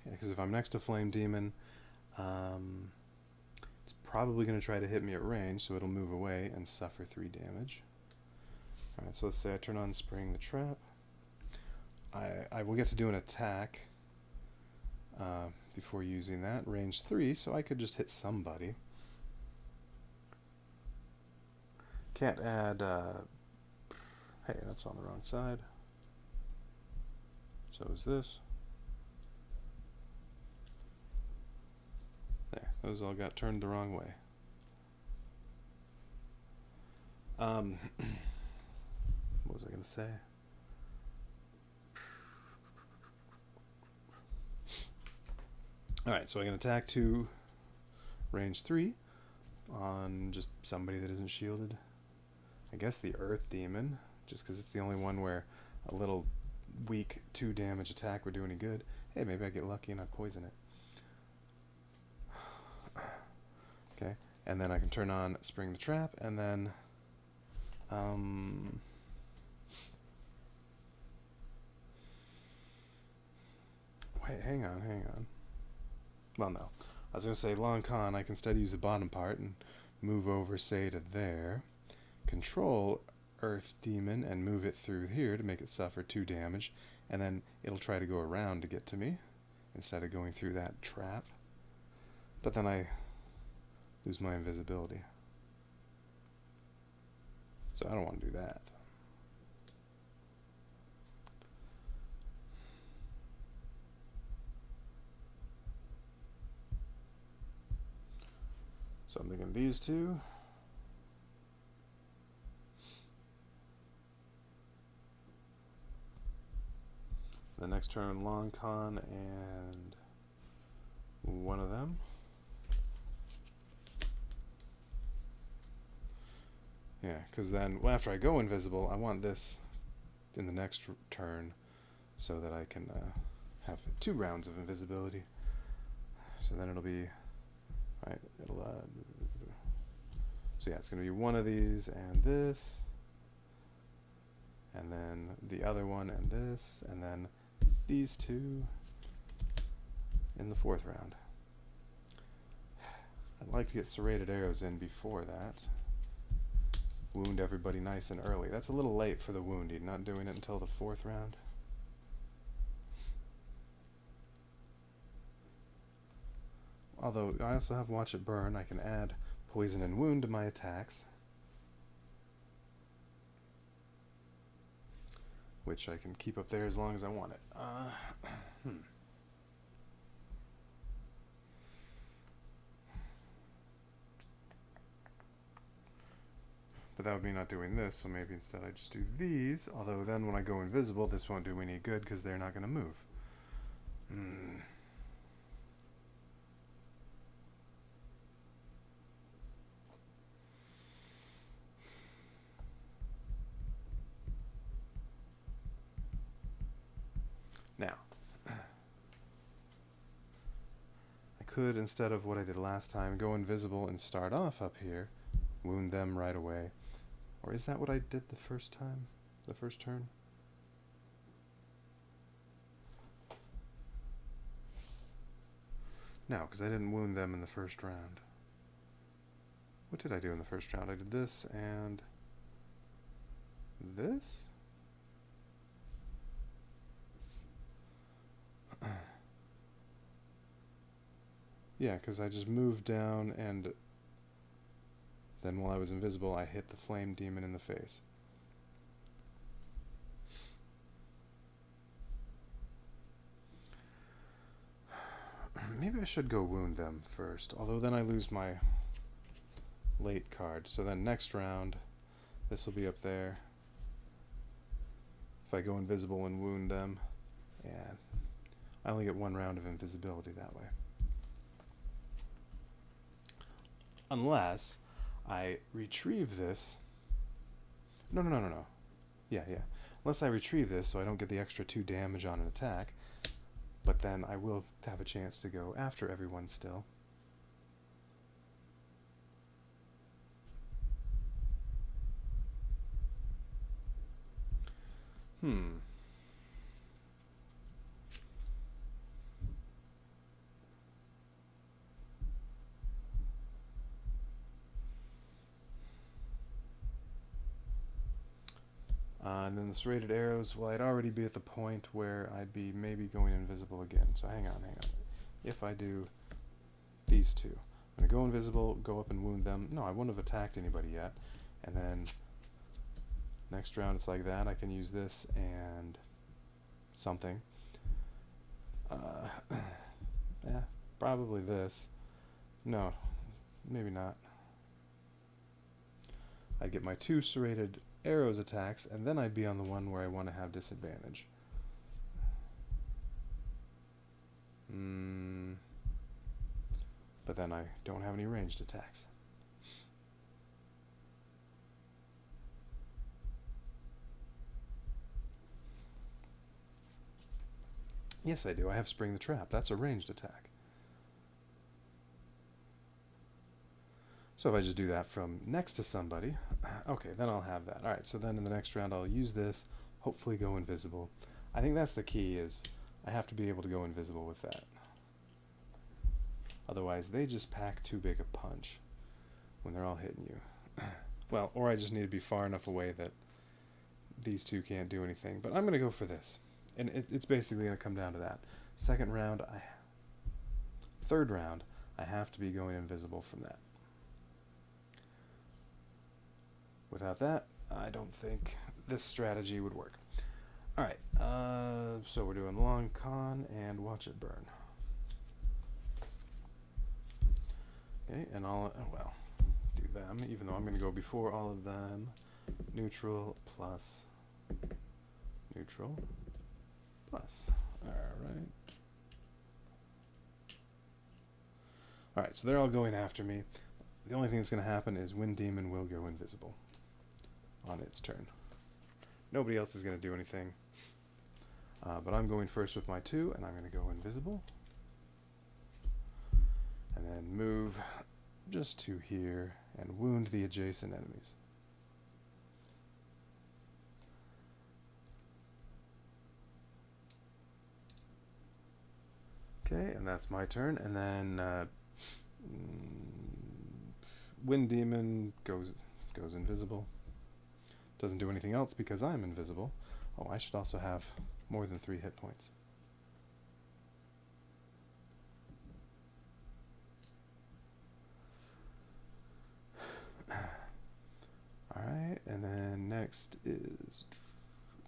because if I'm next to Flame Demon, it's probably going to try to hit me at range, so it'll move away and suffer 3 damage. Alright, so let's say I turn on Spring the Trap. I will get to do an attack before using that, range 3, so I could just hit somebody. Can't add, hey, that's on the wrong side. So is this. There, those all got turned the wrong way. What was I going to say? Alright, so I can attack 2, range 3 on just somebody that isn't shielded. I guess the Earth Demon, just because it's the only one where a little weak 2 damage attack would do any good. Hey, maybe I get lucky and I poison it. Okay, and then I can turn on Spring the Trap, and then wait, hang on. Well, no. I was going to say, Long Con, I can instead use the bottom part and move over, say, to there. Control Earth Demon and move it through here to make it suffer 2 damage, and then it'll try to go around to get to me instead of going through that trap. But then I lose my invisibility. So I don't want to do that. So I'm thinking these two. The next turn, Long Con and one of them. Yeah, because then after I go invisible, I want this in the next turn so that I can have 2 rounds of invisibility. So then it'll be, right, it'll, so yeah, it's going to be one of these and this, and then the other one and this, and then these 2 in the 4th round. I'd like to get serrated arrows in before that. Wound everybody nice and early. That's a little late for the wounding, not doing it until the 4th round. Although I also have Watch It Burn, I can add poison and wound to my attacks, which I can keep up there as long as I want it. But that would be not doing this, so maybe instead I just do these, although then when I go invisible, this won't do me any good because they're not going to move. Now, I could, instead of what I did last time, go invisible and start off up here, wound them right away. Or is that what I did the first time? The first turn? No, because I didn't wound them in the first round. What did I do in the first round? I did this and this? Yeah, because I just moved down and then while I was invisible, I hit the flame demon in the face. Maybe I should go wound them first, although then I lose my late card. So then next round, this will be up there. If I go invisible and wound them, yeah, I only get 1 round of invisibility that way. Unless I retrieve this. No. Yeah. Unless I retrieve this so I don't get the extra 2 damage on an attack. But then I will have a chance to go after everyone still. And then the serrated arrows, well, I'd already be at the point where I'd be maybe going invisible again. So hang on. If I do these 2, I'm going to go invisible, go up and wound them. No, I wouldn't have attacked anybody yet. And then next round it's like that. I can use this and something. Yeah, probably this. No, maybe not. I'd get my 2 serrated arrows attacks, and then I'd be on the one where I want to have disadvantage. But then I don't have any ranged attacks. Yes, I do. I have Spring the Trap. That's a ranged attack. So if I just do that from next to somebody, okay, then I'll have that. Alright, so then in the next round I'll use this, hopefully go invisible. I think that's the key, is I have to be able to go invisible with that. Otherwise, they just pack too big a punch when they're all hitting you. Well, or I just need to be far enough away that these 2 can't do anything. But I'm going to go for this. And it's basically going to come down to that. Second round, third round, I have to be going invisible from that. Without that, I don't think this strategy would work. Alright, so we're doing Long Con and Watch It Burn. Okay, and I'll, well, do them, even though I'm going to go before all of them. Neutral plus neutral plus. Alright. Alright, so they're all going after me. The only thing that's going to happen is Wind Demon will go invisible on its turn. Nobody else is going to do anything. But I'm going first with my 2, and I'm going to go invisible. And then move just to here and wound the adjacent enemies. Okay, and that's my turn. And then Wind Demon goes invisible. Doesn't do anything else because I'm invisible. Oh, I should also have more than 3 hit points. Alright, and then next is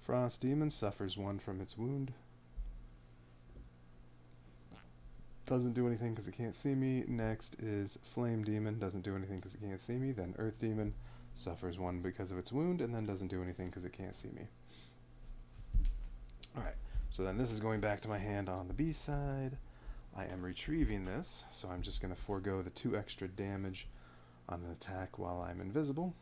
Frost Demon, suffers 1 from its wound. Doesn't do anything because it can't see me. Next is Flame Demon, doesn't do anything because it can't see me. Then Earth Demon, suffers 1 because of its wound, and then doesn't do anything because it can't see me. Alright, so then this is going back to my hand on the B side. I am retrieving this, so I'm just going to forego the 2 extra damage on an attack while I'm invisible.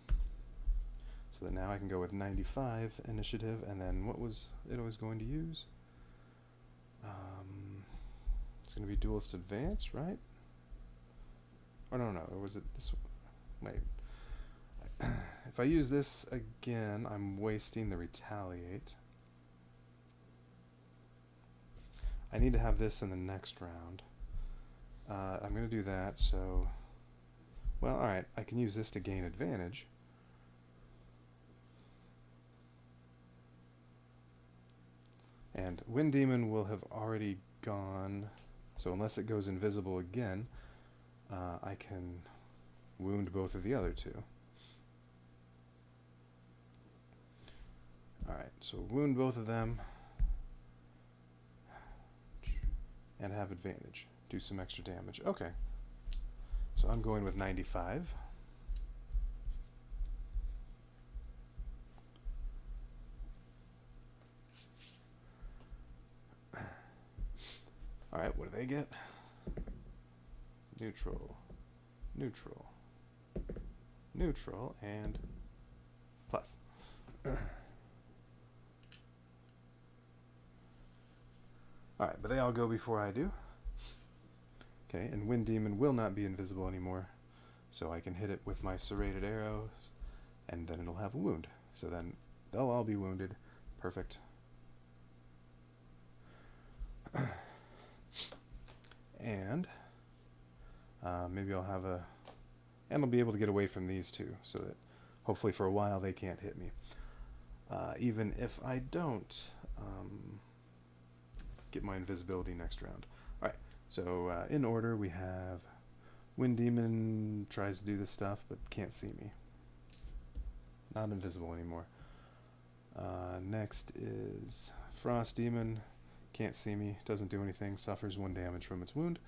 So that now I can go with 95 initiative, and then what was it always going to use? It's going to be Duelist Advance, right? Or no, or was it this one? Wait. If I use this again, I'm wasting the Retaliate. I need to have this in the next round. I'm going to do that, so... Well, alright, I can use this to gain advantage. And Wind Demon will have already gone, so unless it goes invisible again, I can wound both of the other 2. Alright, so wound both of them, and have advantage. Do some extra damage. Okay. So I'm going with 95. Alright, what do they get? Neutral, neutral, neutral, and plus. Alright, but they all go before I do. Okay, and Wind Demon will not be invisible anymore, so I can hit it with my serrated arrows, and then it'll have a wound. So then they'll all be wounded. Perfect. And maybe I'll have a... And I'll be able to get away from these 2, so that hopefully for a while they can't hit me. Even if I don't get my invisibility next round. Alright, so in order we have Wind Demon tries to do this stuff, but can't see me. Not invisible anymore. Next is Frost Demon. Can't see me, doesn't do anything, suffers 1 damage from its wound.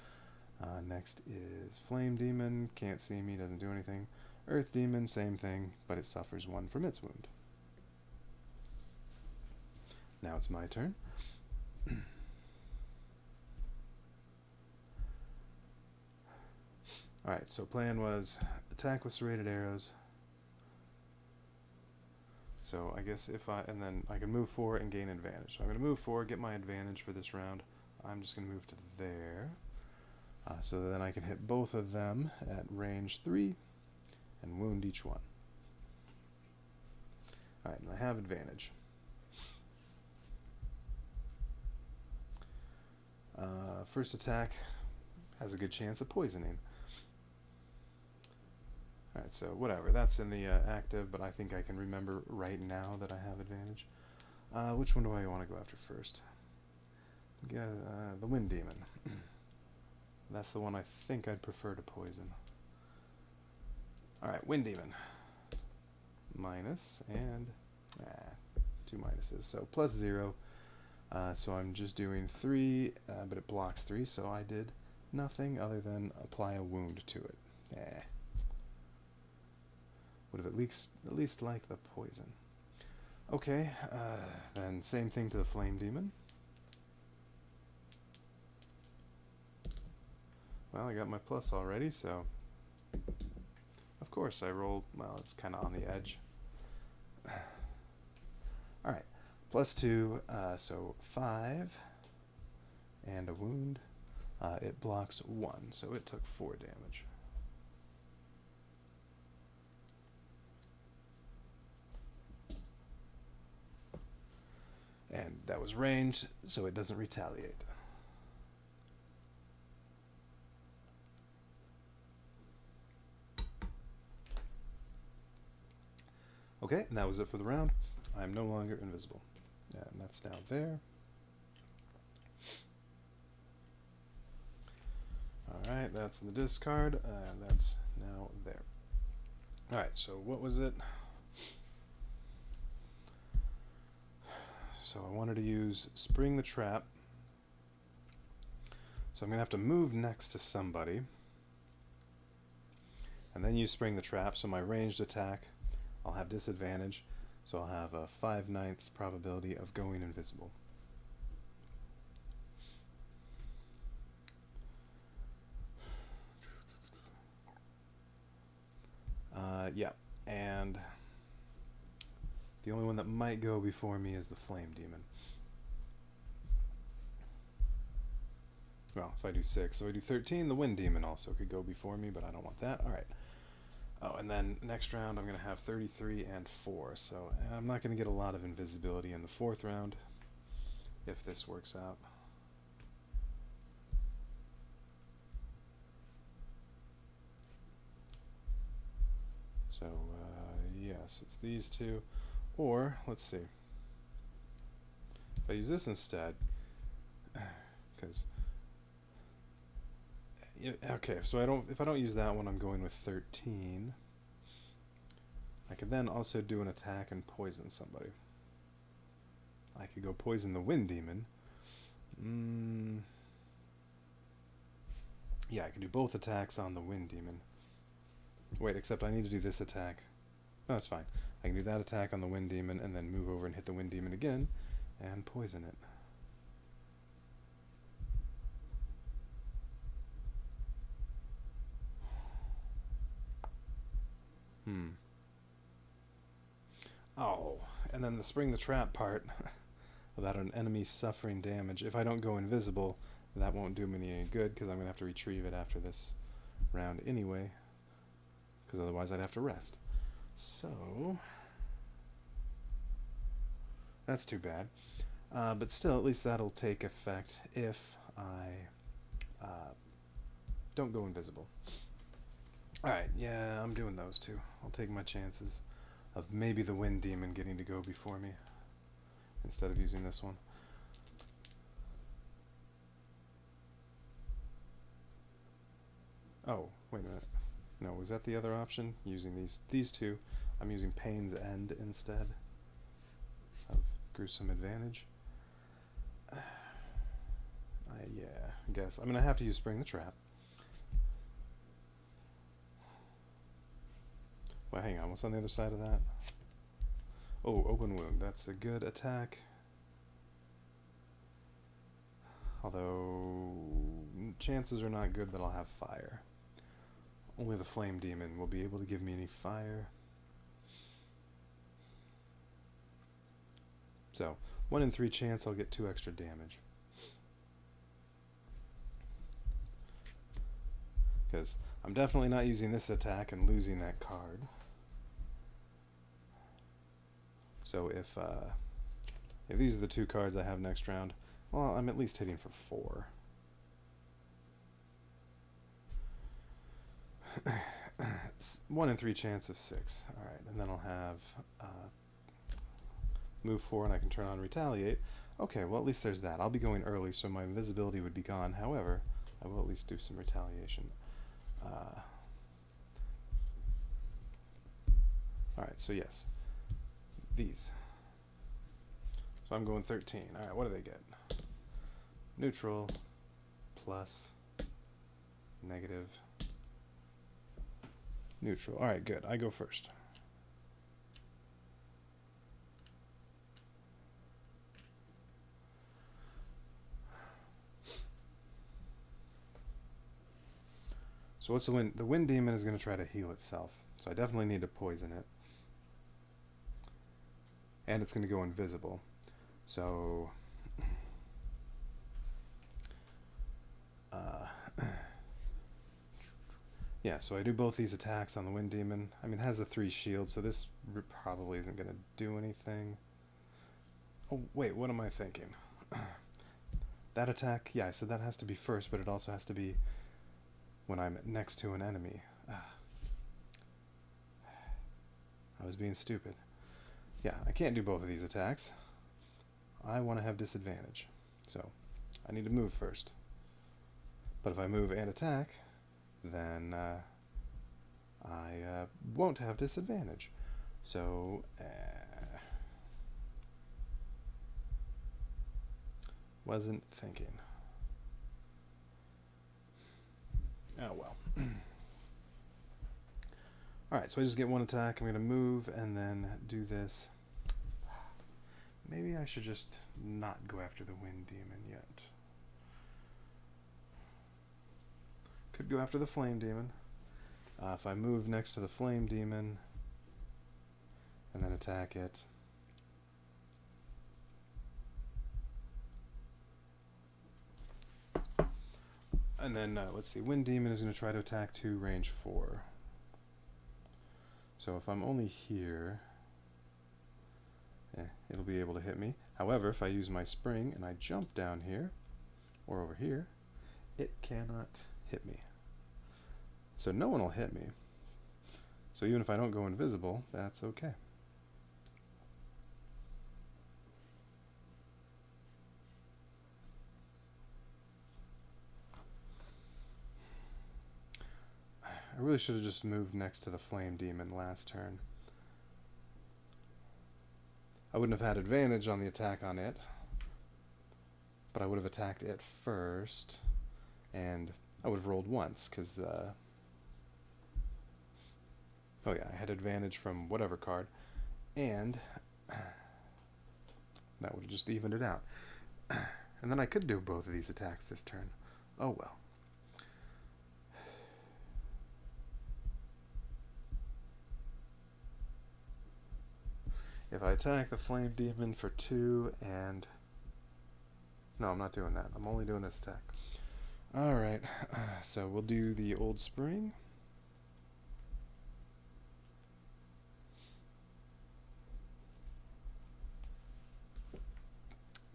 Next is Flame Demon, can't see me, doesn't do anything. Earth Demon, same thing, but it suffers 1 from its wound. Now it's my turn. Alright, so plan was attack with serrated arrows. So I guess if and then I can move 4 and gain advantage. So I'm going to move 4, get my advantage for this round. I'm just going to move to there. So then I can hit both of them at range 3 and wound each one. Alright, and I have advantage. First attack has a good chance of poisoning. Alright, so whatever, that's in the active, but I think I can remember right now that I have advantage. Which one do I want to go after first? Yeah, the Wind Demon. That's the one I think I'd prefer to poison. Alright, Wind Demon. Minus, and 2 minuses, so plus 0. So I'm just doing 3, but it blocks 3, so I did nothing other than apply a wound to it. Would have at least liked the poison. Okay, then same thing to the Flame Demon. Well, I got my plus already, so of course I rolled, well, it's kind of on the edge. Alright, +2, so 5, and a wound. It blocks 1, so it took 4 damage. And that was ranged, so it doesn't retaliate. Okay, and that was it for the round. I'm no longer invisible. And that's now there. Alright, that's in the discard, and that's now there. Alright, so what was it? So I wanted to use Spring the Trap. So I'm going to have to move next to somebody. And then use Spring the Trap, so my ranged attack, I'll have disadvantage. So I'll have a 5/9 probability of going invisible. Yeah, and the only one that might go before me is the Flame Demon. Well, if I do 6, so I do 13, the Wind Demon also could go before me, but I don't want that. Alright. Oh, and then next round I'm going to have 33 and 4, so I'm not going to get a lot of invisibility in the 4th round, if this works out. So, yes, it's these two. Or, let's see. If I use this instead, because... Okay, so if I don't use that one, I'm going with 13. I could then also do an attack and poison somebody. I could go poison the Wind Demon. Yeah, I can do both attacks on the Wind Demon. Wait, except I need to do this attack. No, that's fine. I can do that attack on the Wind Demon and then move over and hit the Wind Demon again and poison it. Oh, and then the Spring the Trap part about an enemy suffering damage. If I don't go invisible, that won't do me any good because I'm going to have to retrieve it after this round anyway, because otherwise I'd have to rest. So, that's too bad. But still, at least that'll take effect if I don't go invisible. Alright, yeah, I'm doing those two. I'll take my chances of maybe the Wind Demon getting to go before me instead of using this one. Oh, wait a minute. No, was that the other option? Using these two. I'm using Pain's End instead of Gruesome Advantage. Yeah, I guess. I'm going to have to use Spring the Trap. Well, hang on, what's on the other side of that? Oh, Open Wound. That's a good attack. Although, chances are not good that I'll have fire. Only the Flame Demon will be able to give me any fire. So, 1 in 3 chance I'll get 2 extra damage. Because I'm definitely not using this attack and losing that card. So if these are the 2 cards I have next round, well, I'm at least hitting for 4. One in 3 chance of 6. Alright, and then I'll have move 4 and I can turn on Retaliate. Okay, well at least there's that. I'll be going early, so my invisibility would be gone. However, I will at least do some retaliation. Alright, so yes. These. So I'm going 13. Alright, what do they get? Neutral, plus, negative, neutral. Alright, good. I go first. So what's the Wind? The Wind Demon is going to try to heal itself. So I definitely need to poison it. And it's going to go invisible. So, yeah, so I do both these attacks on the Wind Demon. I mean, it has the 3 shields, so this probably isn't going to do anything. Oh, wait, what am I thinking? That attack, yeah, I said that has to be first, but it also has to be when I'm next to an enemy. I was being stupid. Yeah, I can't do both of these attacks. I want to have disadvantage. So, I need to move first. But if I move and attack, then I won't have disadvantage. So, wasn't thinking. Oh well. Alright, so I just get 1 attack. I'm going to move and then do this. Maybe I should just not go after the Wind Demon yet. Could go after the Flame Demon. If I move next to the Flame Demon and then attack it. And then, let's see, Wind Demon is going to try to attack to range 4. So if I'm only here, it'll be able to hit me. However, if I use my spring and I jump down here, or over here, it cannot hit me. So no one will hit me. So even if I don't go invisible, that's okay. I really should have just moved next to the Flame Demon last turn. I wouldn't have had advantage on the attack on it, but I would have attacked it first, and I would have rolled once, because the... Oh yeah, I had advantage from whatever card, and that would have just evened it out. And then I could do both of these attacks this turn. Oh well. If I attack the Flame Demon for 2 and... No, I'm not doing that. I'm only doing this attack. Alright, so we'll do the Old Spring.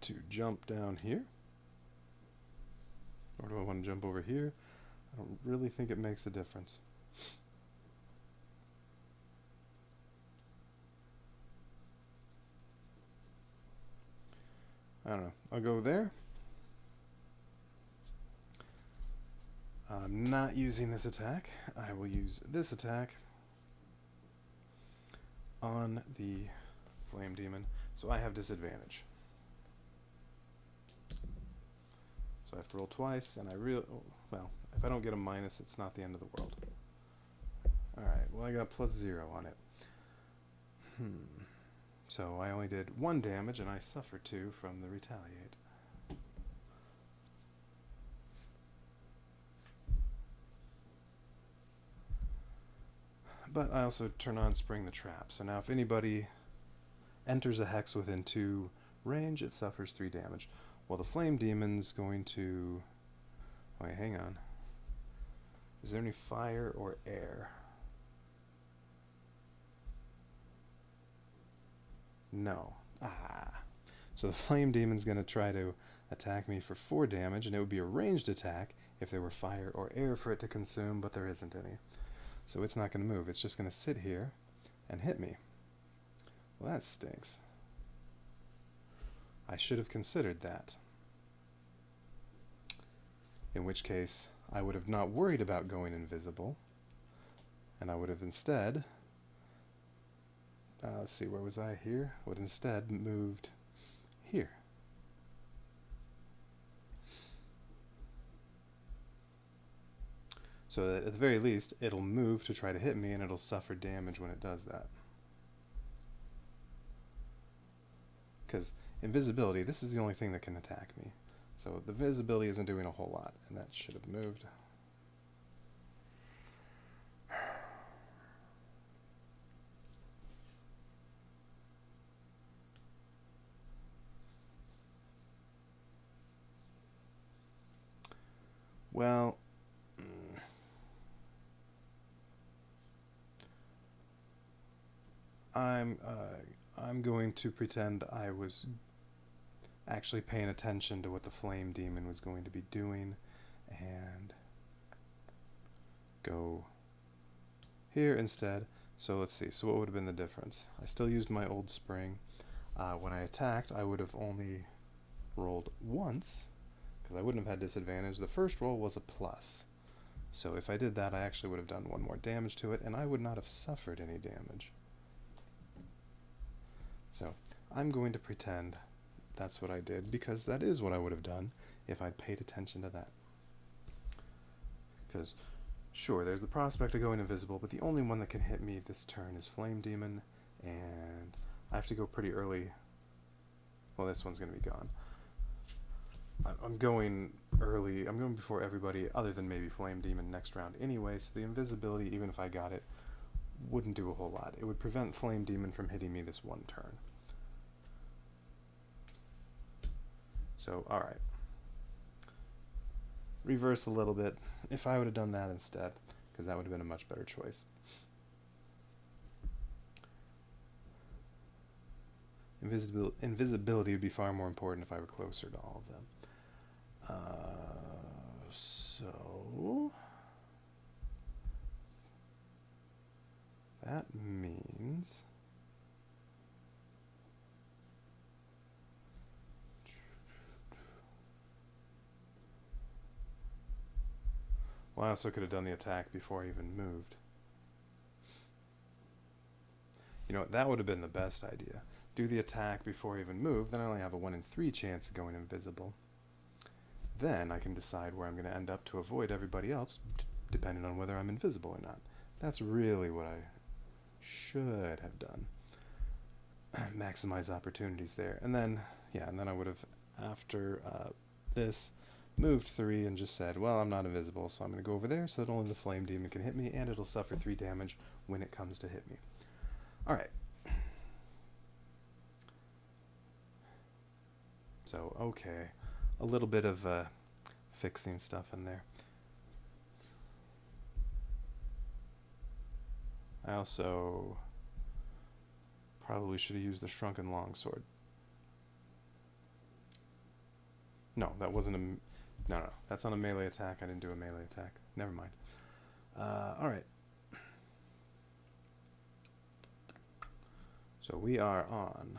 To jump down here. Or do I want to jump over here? I don't really think it makes a difference. I don't know. I'll go there. I'm not using this attack. I will use this attack on the Flame Demon, so I have disadvantage. So I have to roll twice, and well, if I don't get a minus, it's not the end of the world. Alright, well I got +0 on it. So I only did 1 damage, and I suffer 2 from the Retaliate. But I also turn on Spring the Trap. So now if anybody enters a hex within 2 range, it suffers 3 damage. Well, the Flame Demon's going to... Wait, hang on. Is there any fire or air? No. So the Flame Demon's going to try to attack me for 4 damage, and it would be a ranged attack if there were fire or air for it to consume, but there isn't any. So it's not going to move. It's just going to sit here and hit me. Well, that stinks. I should have considered that. In which case, I would have not worried about going invisible, and I would have instead... let's see, where was I here? I would instead moved here. So that at the very least, it'll move to try to hit me, and it'll suffer damage when it does that. Because invisibility, this is the only thing that can attack me. So the visibility isn't doing a whole lot, and that should have moved. Well, I'm going to pretend I was actually paying attention to what the flame demon was going to be doing, and go here instead. So let's see. So what would have been the difference? I still used my old spring. When I attacked, I would have only rolled once, because I wouldn't have had disadvantage. The first roll was a plus. So if I did that, I actually would have done 1 more damage to it, and I would not have suffered any damage. So I'm going to pretend that's what I did, because that is what I would have done if I'd paid attention to that. Because, sure, there's the prospect of going invisible, but the only one that can hit me this turn is Flame Demon, and I have to go pretty early. Well, this one's going to be gone. I'm going early. I'm going before everybody other than maybe Flame Demon next round anyway, so the invisibility, even if I got it, wouldn't do a whole lot. It would prevent Flame Demon from hitting me this one turn. So, alright. Reverse a little bit, if I would have done that instead, because that would have been a much better choice. Invisibility would be far more important if I were closer to all of them. So that means well, I also could have done the attack before I even moved. You know what, that would have been the best idea. Do the attack before I even move, then I only have a 1 in 3 chance of going invisible. Then I can decide where I'm going to end up to avoid everybody else, depending on whether I'm invisible or not. That's really what I should have done. Maximize opportunities there. And then, yeah, and then I would have, after this, moved 3 and just said, well, I'm not invisible, so I'm going to go over there so that only the Flame Demon can hit me, and it'll suffer 3 damage when it comes to hit me. Alright. So, okay. A little bit of fixing stuff in there. I also probably should have used the Shrunken Longsword. No, that wasn't a... No, that's not a melee attack. I didn't do a melee attack. Never mind. Alright. So we are on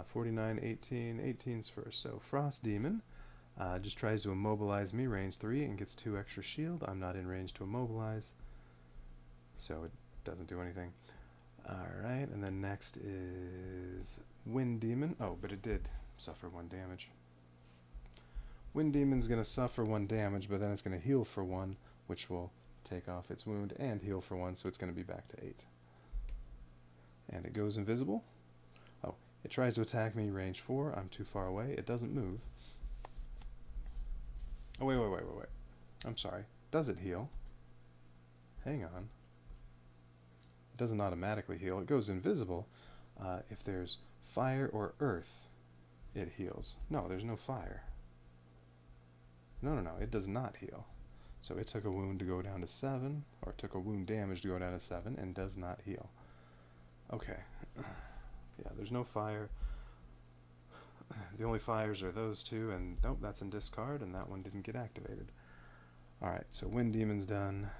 49, 18. 18's first. So Frost Demon just tries to immobilize me, range 3, and gets 2 extra shield. I'm not in range to immobilize, so it doesn't do anything. Alright, and then next is Wind Demon. Oh, but it did suffer 1 damage. Wind Demon's going to suffer 1 damage, but then it's going to heal for 1, which will take off its wound and heal for 1, so it's going to be back to 8. And it goes invisible. Oh, it tries to attack me, range 4. I'm too far away. It doesn't move. Oh, wait. I'm sorry. Does it heal? Hang on. It doesn't automatically heal. It goes invisible. If there's fire or earth, it heals. No, there's no fire. No. It does not heal. So it took a wound to go down to 7, or it took a wound damage to go down to 7, and does not heal. Okay. Yeah, there's no fire. The only fires are those 2, and nope, that's in discard, and that one didn't get activated. Alright, so Wind Demon's done.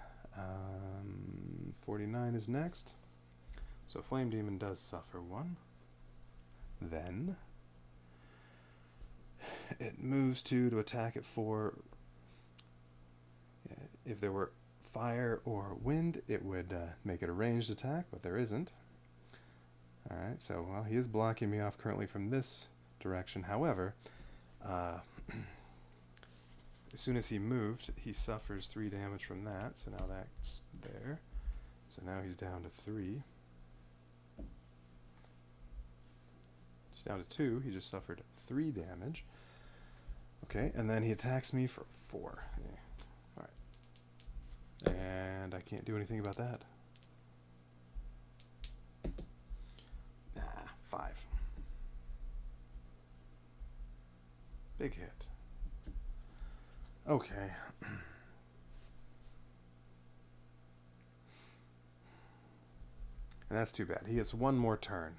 49 is next. So Flame Demon does suffer 1. Then it moves 2 to attack at 4. If there were fire or wind, it would make it a ranged attack, but there isn't. Alright, so, well, he is blocking me off currently from this direction. However, as soon as he moved, he suffers 3 damage from that, so now that's there. So now he's down to 3. He's down to 2. He just suffered 3 damage. Okay, and then he attacks me for 4. Yeah. Alright. And I can't do anything about that. 5. Big hit. Okay. And that's too bad. He gets one more turn.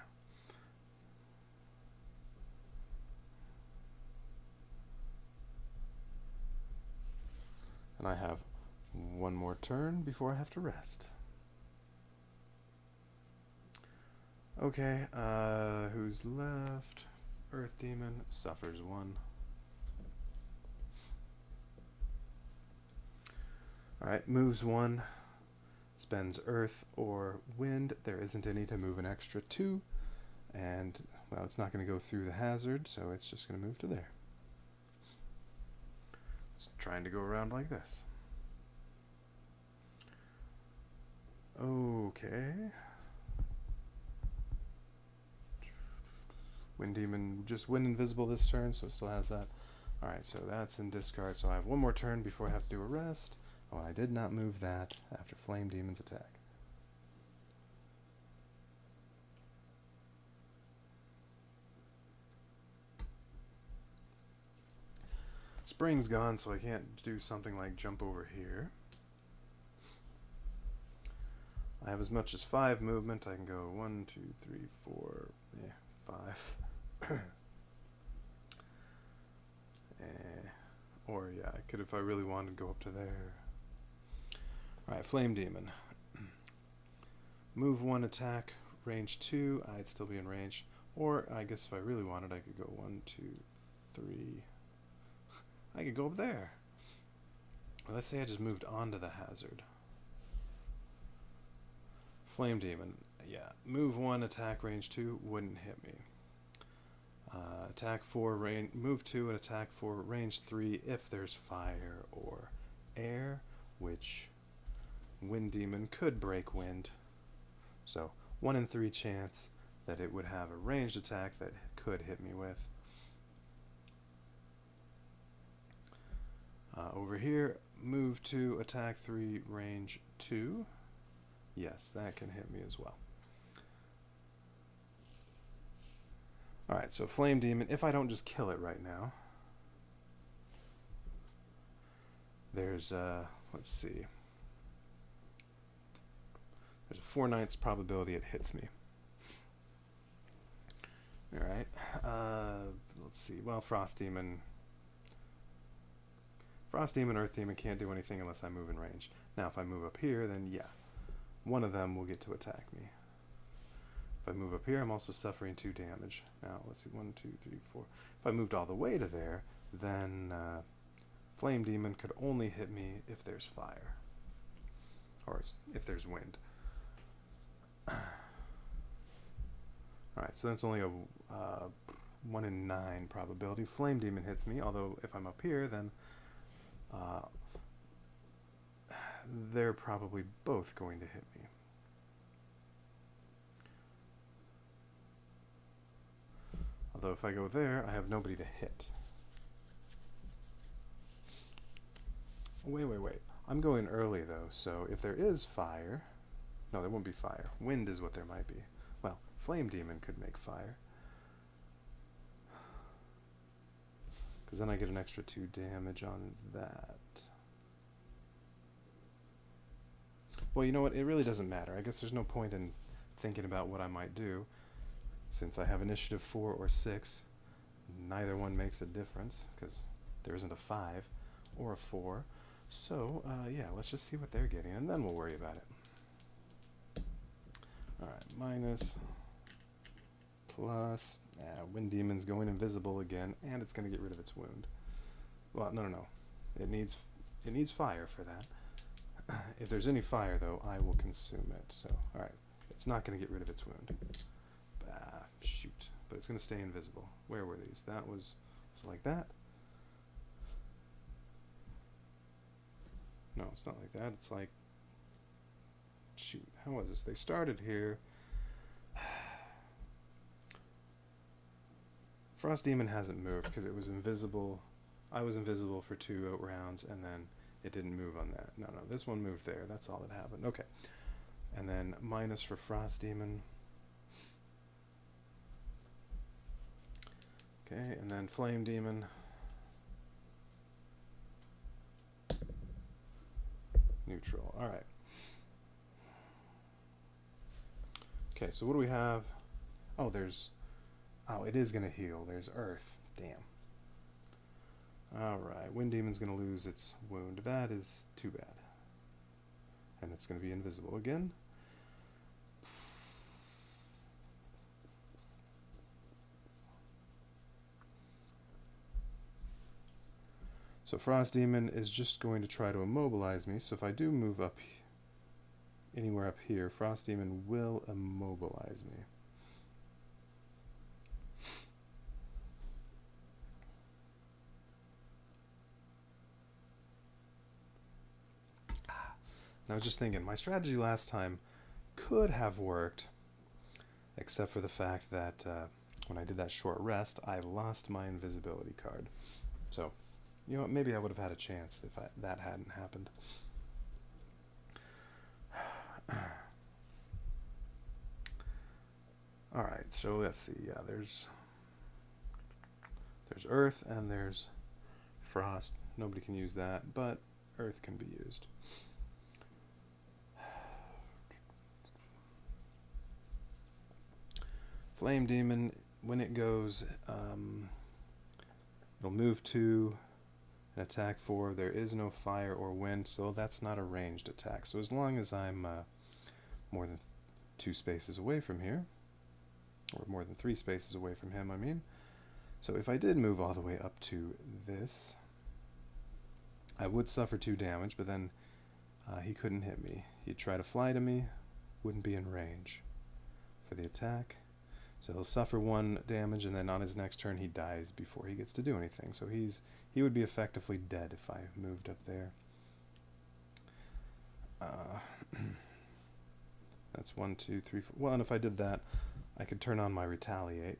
And I have one more turn before I have to rest. Okay, who's left? Earth Demon suffers 1. Alright, moves 1. Spends Earth or Wind. There isn't any to move an extra 2. And, well, it's not going to go through the hazard, so it's just going to move to there. It's trying to go around like this. Okay. Wind Demon just went invisible this turn, so it still has that. Alright, so that's in discard, so I have one more turn before I have to do a rest. Oh, I did not move that after Flame Demon's attack. Spring's gone, so I can't do something like jump over here. I have as much as 5 movement. I can go 1, 2, 3, 4, 5. Or, yeah, I could, if I really wanted, go up to there. Alright, Flame Demon. Move 1 attack, range 2, I'd still be in range. Or, I guess if I really wanted, I could go 1, 2, 3. I could go up there. Well, let's say I just moved onto the hazard. Flame Demon, yeah. Move 1, attack, range 2, wouldn't hit me. Attack 4, move 2 and attack 4, range 3 if there's fire or air, which Wind Demon could break wind. So 1 in 3 chance that it would have a ranged attack that could hit me with. Over here, move 2, attack 3, range 2. Yes, that can hit me as well. Alright, so Flame Demon, if I don't just kill it right now, there's, let's see, there's a 4/9 probability it hits me. Alright, let's see, well, Frost Demon, Earth Demon can't do anything unless I move in range. Now, if I move up here, then yeah, one of them will get to attack me. If I move up here, I'm also suffering 2 damage. Now, let's see, 1, 2, 3, 4. If I moved all the way to there, then Flame Demon could only hit me if there's fire. Or if there's wind. Alright, so that's only a 1 in 9 probability. Flame Demon hits me, although if I'm up here, then they're probably both going to hit me. Although if I go there, I have nobody to hit. Wait. I'm going early though, so if there is fire... No, there won't be fire. Wind is what there might be. Well, Flame Demon could make fire. Because then I get an extra 2 damage on that. Well, you know what? It really doesn't matter. I guess there's no point in thinking about what I might do. Since I have initiative 4 or 6, neither one makes a difference, because there isn't a 5 or a 4. So, yeah, let's just see what they're getting, and then we'll worry about it. Alright, minus, plus, Wind Demon's going invisible again, and it's going to get rid of its wound. Well, no. It needs fire for that. If there's any fire, though, I will consume it. So, alright, it's not going to get rid of its wound. Shoot. But it's going to stay invisible. Where were these? That was like that. No, it's not like that. It's like... Shoot. How was this? They started here. Frost Demon hasn't moved because it was invisible. I was invisible for 2 rounds, and then it didn't move on that. No, this one moved there. That's all that happened. Okay. And then minus for Frost Demon. Okay, and then Flame Demon. neutral. All right. Okay, so what do we have? Oh, it is going to heal. There's Earth. Damn. Alright, Wind Demon's going to lose its wound. That is too bad. And it's going to be invisible again. So Frost Demon is just going to try to immobilize me. So if I do move up anywhere up here, Frost Demon will immobilize me. And I was just thinking, my strategy last time could have worked, except for the fact that when I did that short rest, I lost my invisibility card. So, you know what, maybe I would have had a chance if that hadn't happened. Alright, so let's see. Yeah, there's Earth and there's Frost. Nobody can use that, but Earth can be used. Flame Demon, when it goes, it'll move to and attack 4. There is no fire or wind, so that's not a ranged attack. So as long as I'm more than 2 spaces away from here, or more than 3 spaces away from him, I mean. So if I did move all the way up to this, I would suffer 2 damage, but then he couldn't hit me. He'd try to fly to me, wouldn't be in range for the attack. So he'll suffer 1 damage, and then on his next turn he dies before he gets to do anything. So he would be effectively dead if I moved up there. That's 1, 2, 3, 4. Well, and if I did that, I could turn on my retaliate,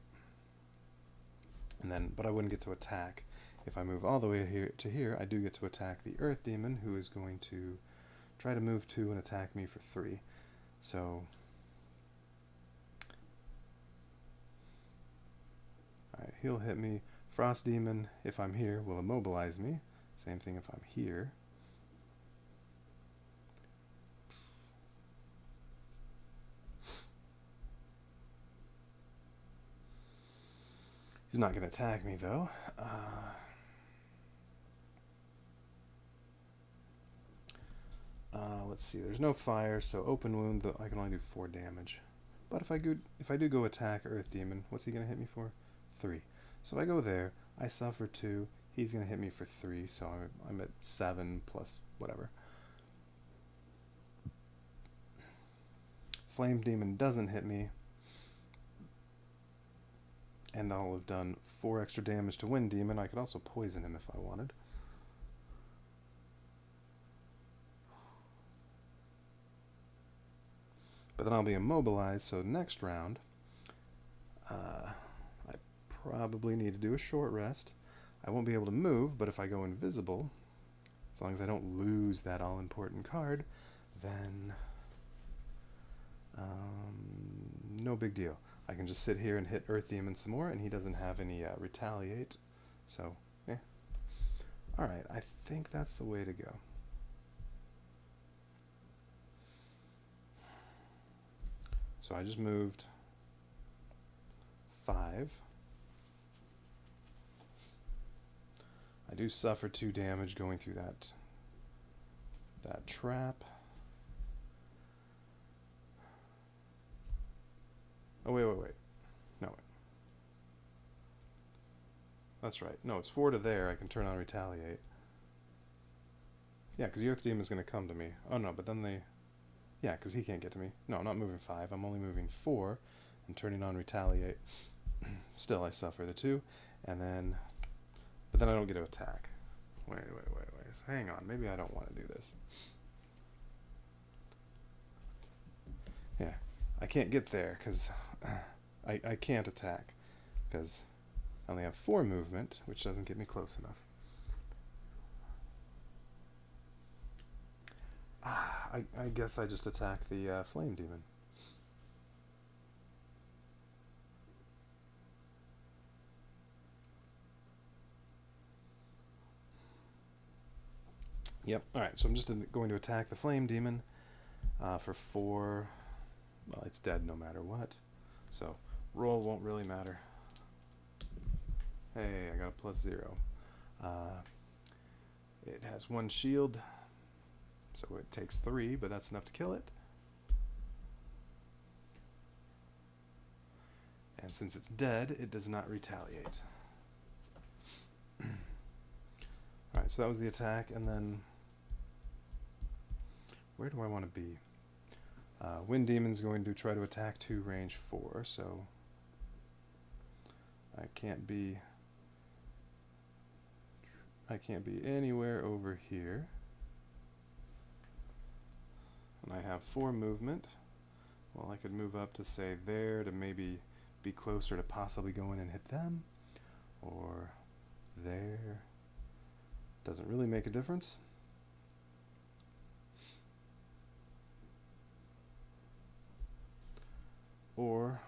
and then, but I wouldn't get to attack. If I move all the way here to here, I do get to attack the Earth Demon, who is going to try to move 2 and attack me for 3. So, alright, he'll hit me. Frost Demon, if I'm here, will immobilize me. Same thing if I'm here. He's not going to attack me, though. Let's see. There's no fire, so open wound. I can only do 4 damage. But if I do go attack Earth Demon, what's he going to hit me for? 3. So if I go there, I suffer 2. He's going to hit me for 3, so I'm at 7 plus whatever. Flame Demon doesn't hit me. And I'll have done 4 extra damage to Wind Demon. I could also poison him if I wanted. But then I'll be immobilized, so next round, I probably need to do a short rest. I won't be able to move, but if I go invisible, as long as I don't lose that all-important card, then no big deal. I can just sit here and hit Earth Demon some more, and he doesn't have any retaliate. So, yeah. Alright, I think that's the way to go. So I just moved 5. I do suffer 2 damage going through that trap. Oh, wait. No, wait. That's right. No, it's 4 to there. I can turn on retaliate. Yeah, because the Earth Demon is going to come to me. Oh, no, but then they... Yeah, because he can't get to me. No, I'm not moving 5. I'm only moving 4 and turning on retaliate. Still, I suffer the 2. And then... But then I don't get to attack. Wait. Hang on. Maybe I don't want to do this. Yeah. I can't get there because I can't attack because I only have 4 movement, which doesn't get me close enough. I guess I just attack the Flame Demon. Yep. Alright, so I'm just going to attack the Flame Demon for 4. Well, it's dead no matter what. So, roll won't really matter. Hey, I got a +0. It has 1 shield, so it takes 3, but that's enough to kill it. And since it's dead, it does not retaliate. Alright, so that was the attack, and then where do I want to be? Wind Demon's going to try to attack to range 4, so I can't be anywhere over here. And I have 4 movement. Well, I could move up to, say, there to maybe be closer to possibly go in and hit them. Or there. Doesn't really make a difference. Or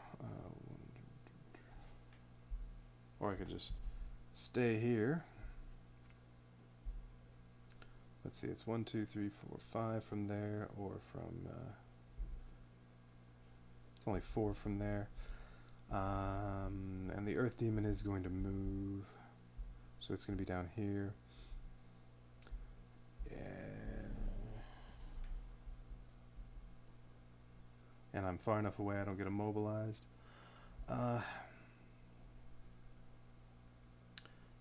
I could just stay here. Let's see, it's 1, 2, 3, 4, 5 from there, or from, it's only 4 from there. And the Earth Demon is going to move, so it's going to be down here. And I'm far enough away I don't get immobilized.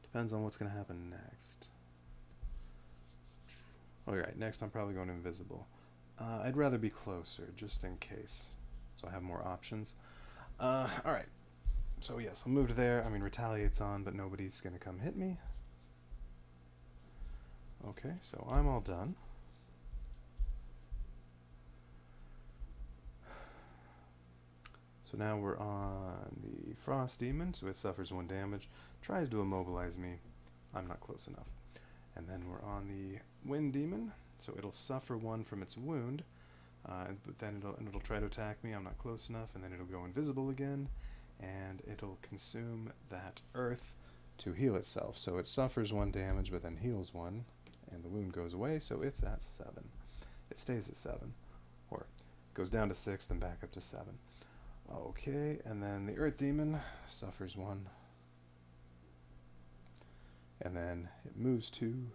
Depends on what's going to happen next. Alright, next I'm probably going invisible. I'd rather be closer, just in case, so I have more options. Alright, so yes, I'll move to there. I mean, retaliate's on, but nobody's going to come hit me. Okay, so I'm all done. So now we're on the Frost Demon, so it suffers 1 damage, tries to immobilize me. I'm not close enough. And then we're on the Wind Demon, so it'll suffer 1 from its wound, but then it'll try to attack me. I'm not close enough, and then it'll go invisible again, and it'll consume that earth to heal itself. So it suffers 1 damage, but then heals 1, and the wound goes away, so it's at 7. It stays at 7, or goes down to 6, then back up to 7. Okay, and then the Earth Demon suffers 1. And then it moves 2.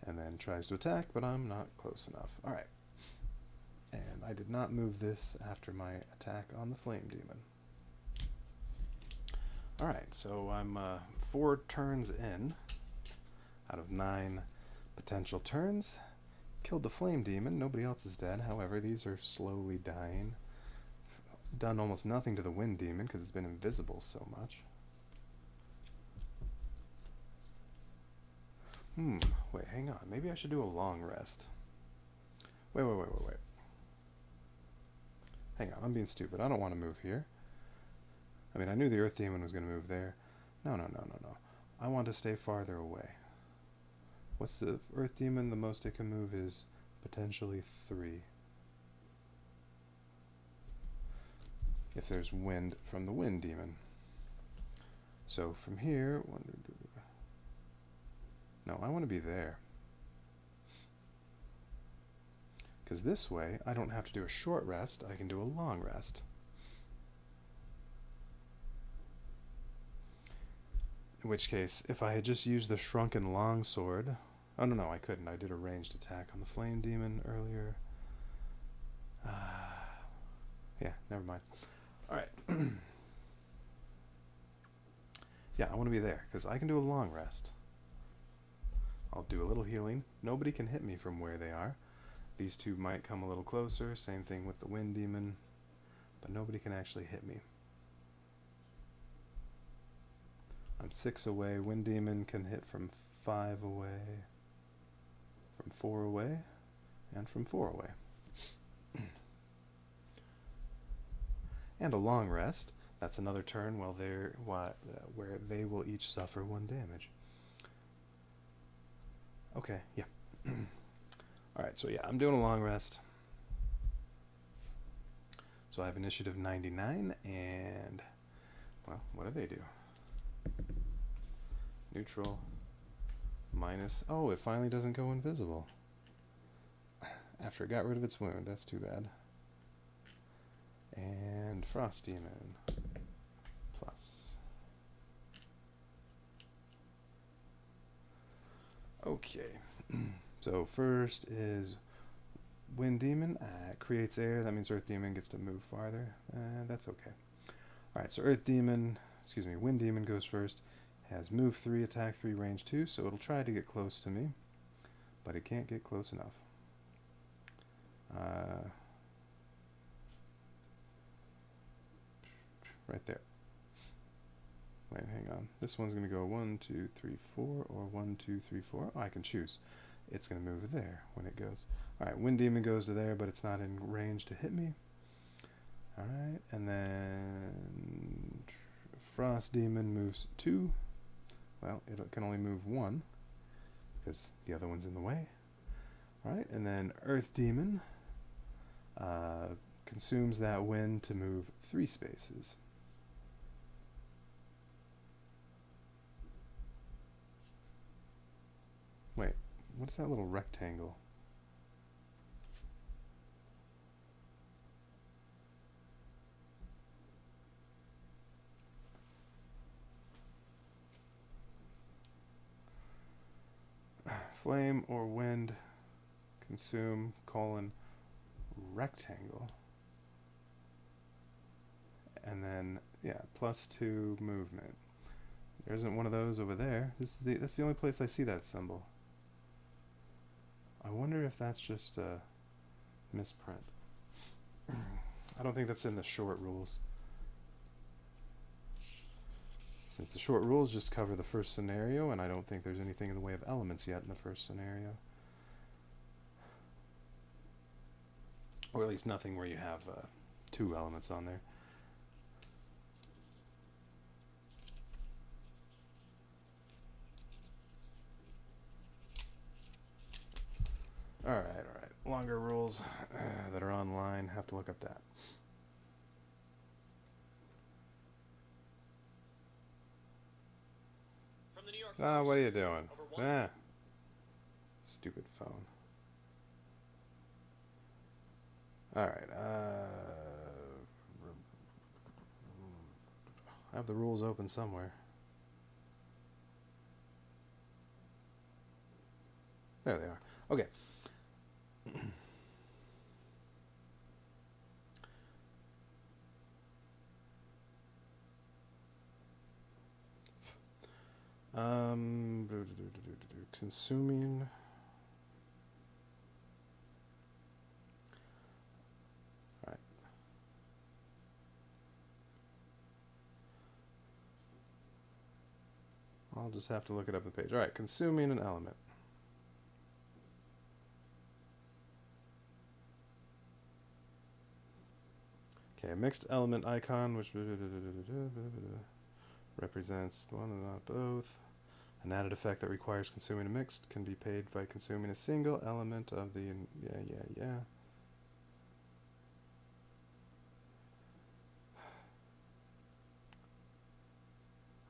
And then tries to attack, but I'm not close enough. Alright. And I did not move this after my attack on the Flame Demon. Alright, so I'm 4 turns in out of 9 potential turns. Killed the Flame Demon. Nobody else is dead. However, these are slowly dying. Done almost nothing to the Wind Demon because it's been invisible so much. Wait, hang on. Maybe I should do a long rest. Wait. Hang on, I'm being stupid. I don't want to move here. I mean, I knew the Earth Demon was going to move there. No. I want to stay farther away. What's the Earth Demon? The most it can move is potentially 3. If there's wind from the Wind Demon. So from here, no, I want to be there. Because this way, I don't have to do a short rest, I can do a long rest. In which case, if I had just used the Shrunken Longsword... Oh, no, I couldn't. I did a ranged attack on the Flame Demon earlier. Yeah, never mind. Alright. Yeah, I want to be there, because I can do a long rest. I'll do a little healing. Nobody can hit me from where they are. These two might come a little closer. Same thing with the Wind Demon. But nobody can actually hit me. I'm 6 away. Wind Demon can hit from 5 away, from 4 away, and from 4 away. And a long rest. That's another turn where they will each suffer 1 damage. Okay, yeah. Alright, so yeah, I'm doing a long rest. So I have initiative 99, and, well, what do they do? Neutral, minus... Oh, it finally doesn't go invisible. After it got rid of its wound. That's too bad. And Frost Demon. Plus. Okay. So first is Wind Demon. Creates air. That means Earth Demon gets to move farther. That's okay. Alright, so Wind Demon goes first. Has move 3, attack 3, range 2, so it'll try to get close to me. But it can't get close enough. Right there. Wait, hang on. This one's going to go 1, 2, 3, 4, or 1, 2, 3, 4. Oh, I can choose. It's going to move there when it goes. Alright, Wind Demon goes to there, but it's not in range to hit me. Alright, and then Frost Demon moves 2. Well, it can only move 1, because the other one's in the way. Alright, and then Earth Demon consumes that wind to move 3 spaces. Wait, what is that little rectangle? Flame or wind consume, rectangle. And then, yeah, +2 movement. There isn't one of those over there. That's the only place I see that symbol. I wonder if that's just a misprint. I don't think that's in the short rules. Since the short rules just cover the first scenario, and I don't think there's anything in the way of elements yet in the first scenario. Or at least nothing where you have 2 elements on there. Alright. Longer rules that are online, have to look up that. From the New York Ah, Post, what are you doing? over Stupid phone. Alright, I have the rules open somewhere. There they are. Okay. Consuming. Right. I'll just have to look it up on the page. Alright, consuming an element. Okay, a mixed element icon, which represents one and not both. An added effect that requires consuming a mixed can be paid by consuming a single element of the... Yeah.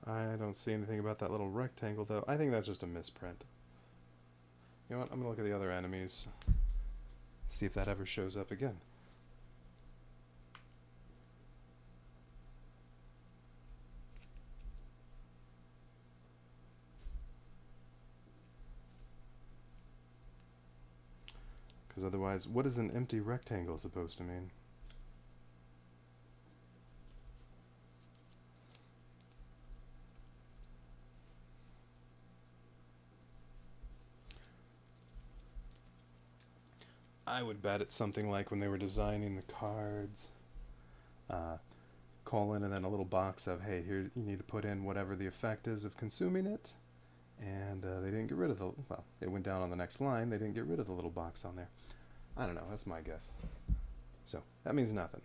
I don't see anything about that little rectangle, though. I think that's just a misprint. You know what? I'm going to look at the other enemies. See if that ever shows up again. Because otherwise, what is an empty rectangle supposed to mean? I would bet it's something like when they were designing the cards, colon and then a little box of, hey, here you need to put in whatever the effect is of consuming it. And they didn't get rid of the, well, it went down on the next line, they didn't get rid of the little box on there. I don't know, that's my guess. So, that means nothing.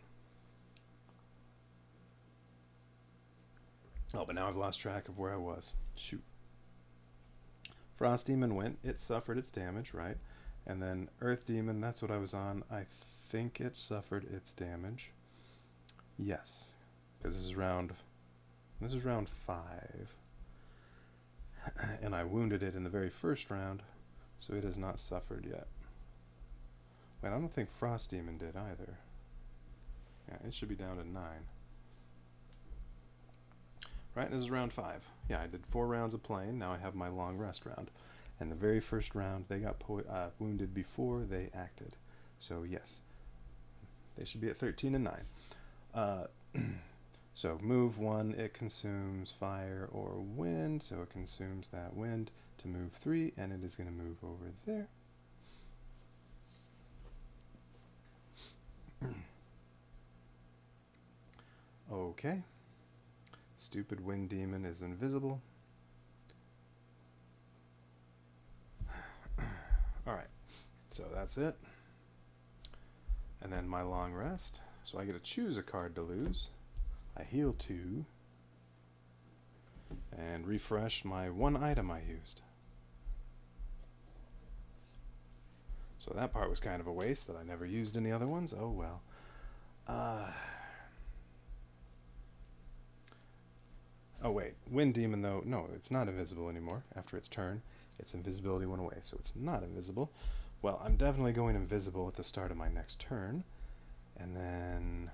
Oh, but now I've lost track of where I was. Shoot. Frost Demon went, it suffered its damage, right? And then Earth Demon, that's what I was on. I think it suffered its damage. Yes. Because this is round 5. And I wounded it in the very first round, so it has not suffered yet. Wait, I don't think Frost Demon did either. Yeah, it should be down to 9. Right, this is round 5. Yeah, I did 4 rounds of playing. Now I have my long rest round. And the very first round, they got wounded before they acted. So yes, they should be at 13 and 9. So move 1, it consumes fire or wind, so it consumes that wind to move 3, and it is going to move over there. Okay. Stupid wind demon is invisible. Alright, so that's it. And then my long rest. So I get to choose a card to lose. I heal 2. And refresh my 1 item I used. So that part was kind of a waste that I never used any other ones. Oh well. Oh wait, Wind Demon though, no, it's not invisible anymore. After its turn, its invisibility went away, so it's not invisible. Well, I'm definitely going invisible at the start of my next turn. And then...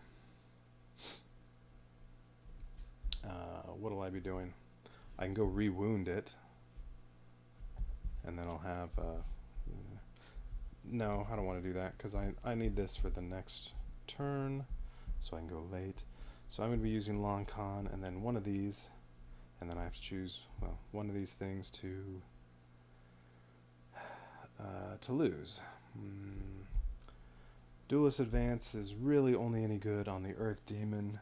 what'll I be doing? I can go re-wound it. And then I'll have... no, I don't want to do that, because I need this for the next turn, so I can go late. So I'm going to be using Long Con, and then one of these, and then I have to choose, well, one of these things to lose. Duelist Advance is really only any good on the Earth Demon,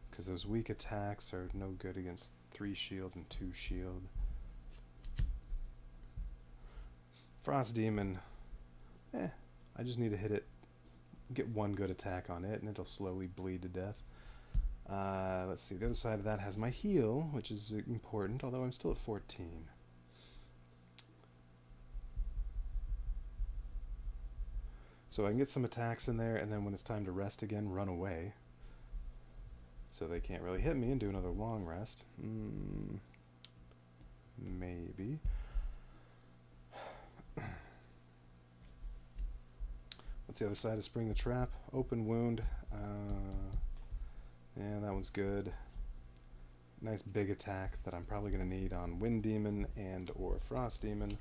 because those weak attacks are no good against 3 shield and 2 shield. Frost Demon, I just need to hit it, get 1 good attack on it, and it'll slowly bleed to death. Let's see, the other side of that has my heal, which is important, although I'm still at 14. So I can get some attacks in there, and then when it's time to rest again, run away. So they can't really hit me and do another long rest. Maybe. What's the other side of Spring the Trap? Open Wound. Yeah, that one's good. Nice big attack that I'm probably going to need on Wind Demon and or Frost Demon.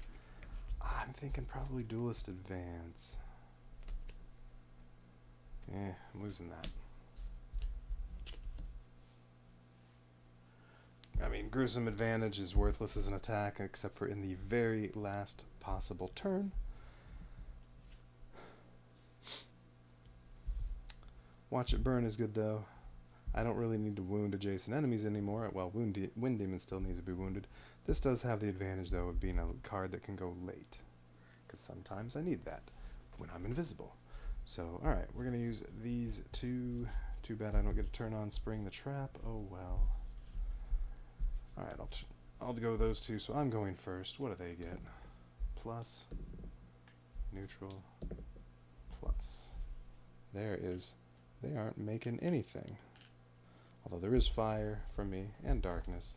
I'm thinking probably Duelist Advance. I'm losing that. I mean, Gruesome Advantage is worthless as an attack, except for in the very last possible turn. Watch It Burn is good, though. I don't really need to wound adjacent enemies anymore. Well, Wind Demon still needs to be wounded. This does have the advantage, though, of being a card that can go late, because sometimes I need that when I'm invisible. So, alright, we're going to use these 2. Too bad I don't get to turn on Spring the Trap. Oh, well. Alright, I'll go those 2, so I'm going first. What do they get? Plus, neutral, plus. There is... They aren't making anything. Although there is fire from me, and darkness.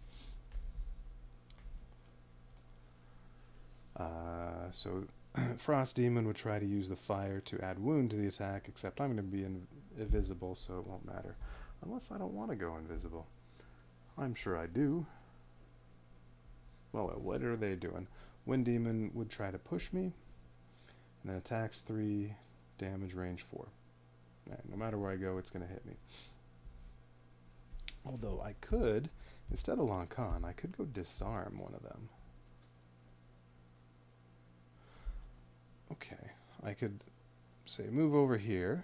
So Frost Demon would try to use the fire to add wound to the attack, except I'm going to be invisible, so it won't matter. Unless I don't want to go invisible. I'm sure I do. Well, what are they doing? Wind Demon would try to push me, and then attacks 3, damage range 4. No matter where I go, it's going to hit me. Although I could, instead of Long Con, I could go disarm one of them. Okay, I could say move over here,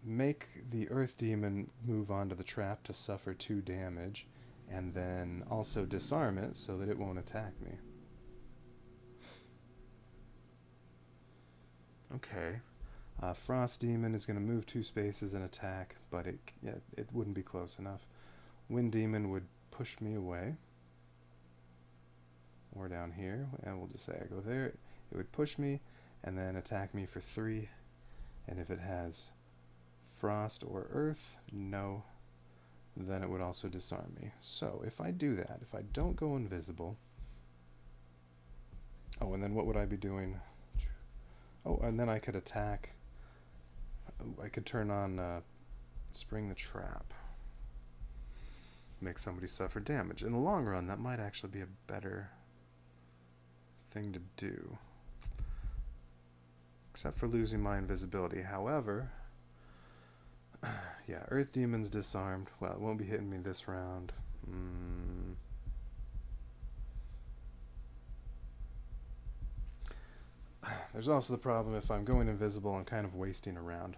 make the Earth Demon move onto the trap to suffer 2 damage, and then also disarm it so that it won't attack me. Okay. Frost Demon is going to move 2 spaces and attack, but it wouldn't be close enough. Wind Demon would push me away. Or down here, and we'll just say I go there. It would push me, and then attack me for 3. And if it has Frost or Earth, no. then it would also disarm me. So if I do that, if I don't go invisible, oh, and then what would I be doing? Oh, and then I could attack. Oh, I could turn on Spring the Trap. Make somebody suffer damage. In the long run, that might actually be a better thing to do. Except for losing my invisibility. However, yeah, Earth Demon's disarmed. Well, it won't be hitting me this round. There's also the problem if I'm going invisible, I'm kind of wasting a round.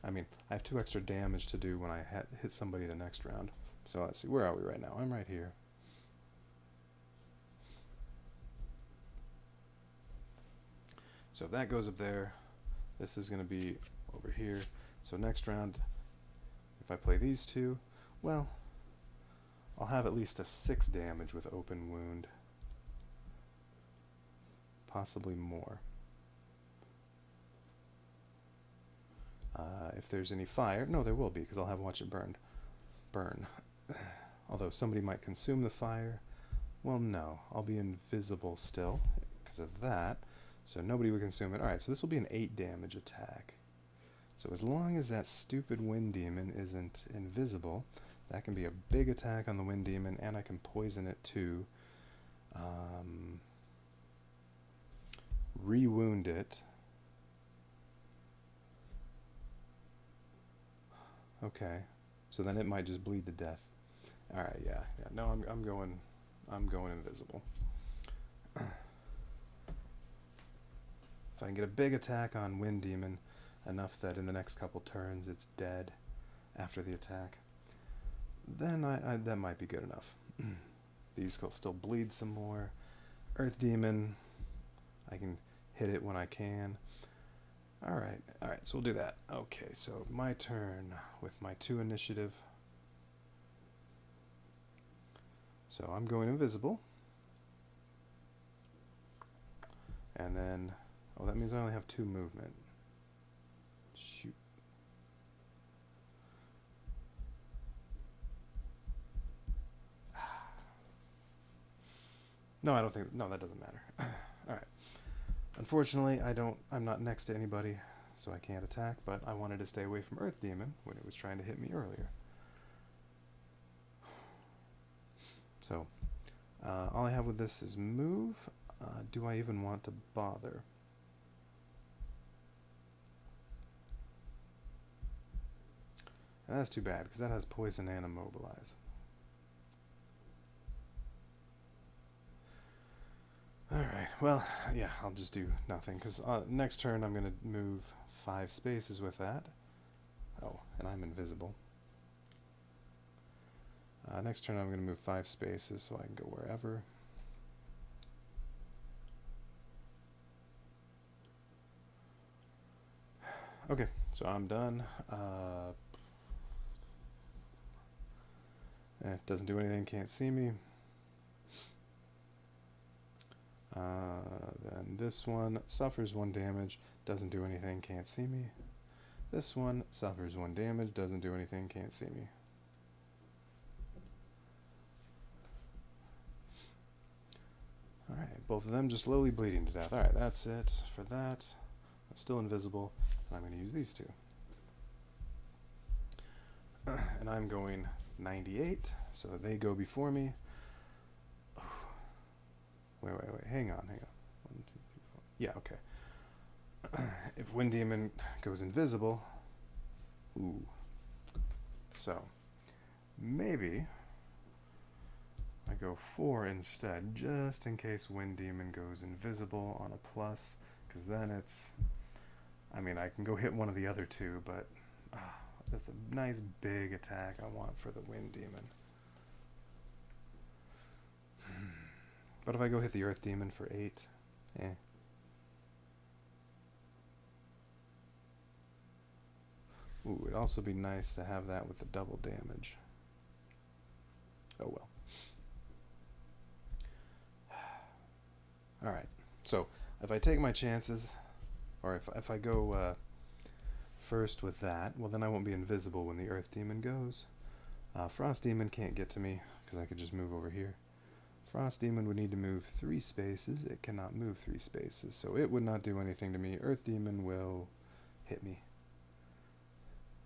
I mean, I have 2 extra damage to do when I hit somebody the next round. So let's see, where are we right now? I'm right here. So if that goes up there, this is going to be over here. So next round, if I play these 2, well, I'll have at least a 6 damage with open wound. Possibly more. If there's any fire, no, there will be, because I'll have Watch It burn. Although somebody might consume the fire. Well, no, I'll be invisible still because of that, so nobody would consume it. Alright, so this will be an 8 damage attack. So as long as that stupid Wind Demon isn't invisible, that can be a big attack on the Wind Demon, and I can poison it too. Re-wound it. Okay, so then it might just bleed to death. All right, yeah. No, I'm going invisible. If I can get a big attack on Wind Demon, enough that in the next couple turns it's dead after the attack, then that might be good enough. These will still bleed some more. Earth Demon, I can hit it when I can. Alright, so we'll do that. Okay, so my turn with my 2 initiative. So I'm going invisible. And then, oh, that means I only have 2 movement. Shoot. No, I don't think, no, that doesn't matter. Alright. Unfortunately, I'm not next to anybody, so I can't attack, but I wanted to stay away from Earth Demon when it was trying to hit me earlier. So, all I have with this is move. Do I even want to bother? And that's too bad, because that has poison and immobilize. Alright, well, yeah, I'll just do nothing, because next turn I'm going to move 5 spaces with that. Oh, and I'm invisible. Next turn I'm going to move 5 spaces so I can go wherever. Okay, so I'm done. It doesn't do anything, can't see me. Then this one suffers 1 damage, doesn't do anything, can't see me. This one suffers 1 damage, doesn't do anything, can't see me. Alright, both of them just slowly bleeding to death. Alright, that's it for that. I'm still invisible, and I'm going to use these 2. And I'm going 98, so they go before me. Wait, hang on. 1, 2, 3, 4. Yeah, okay. If Wind Demon goes invisible, ooh. So, maybe I go 4 instead, just in case Wind Demon goes invisible on a plus, because then it's, I mean, I can go hit one of the other 2, but that's a nice big attack I want for the Wind Demon. But if I go hit the Earth Demon for 8, Ooh, it'd also be nice to have that with the double damage. Oh well. Alright, so if I take my chances, or if I go first with that, well then I won't be invisible when the Earth Demon goes. Frost Demon can't get to me because I could just move over here. Frost Demon would need to move 3 spaces. It cannot move 3 spaces, so it would not do anything to me. Earth Demon will hit me.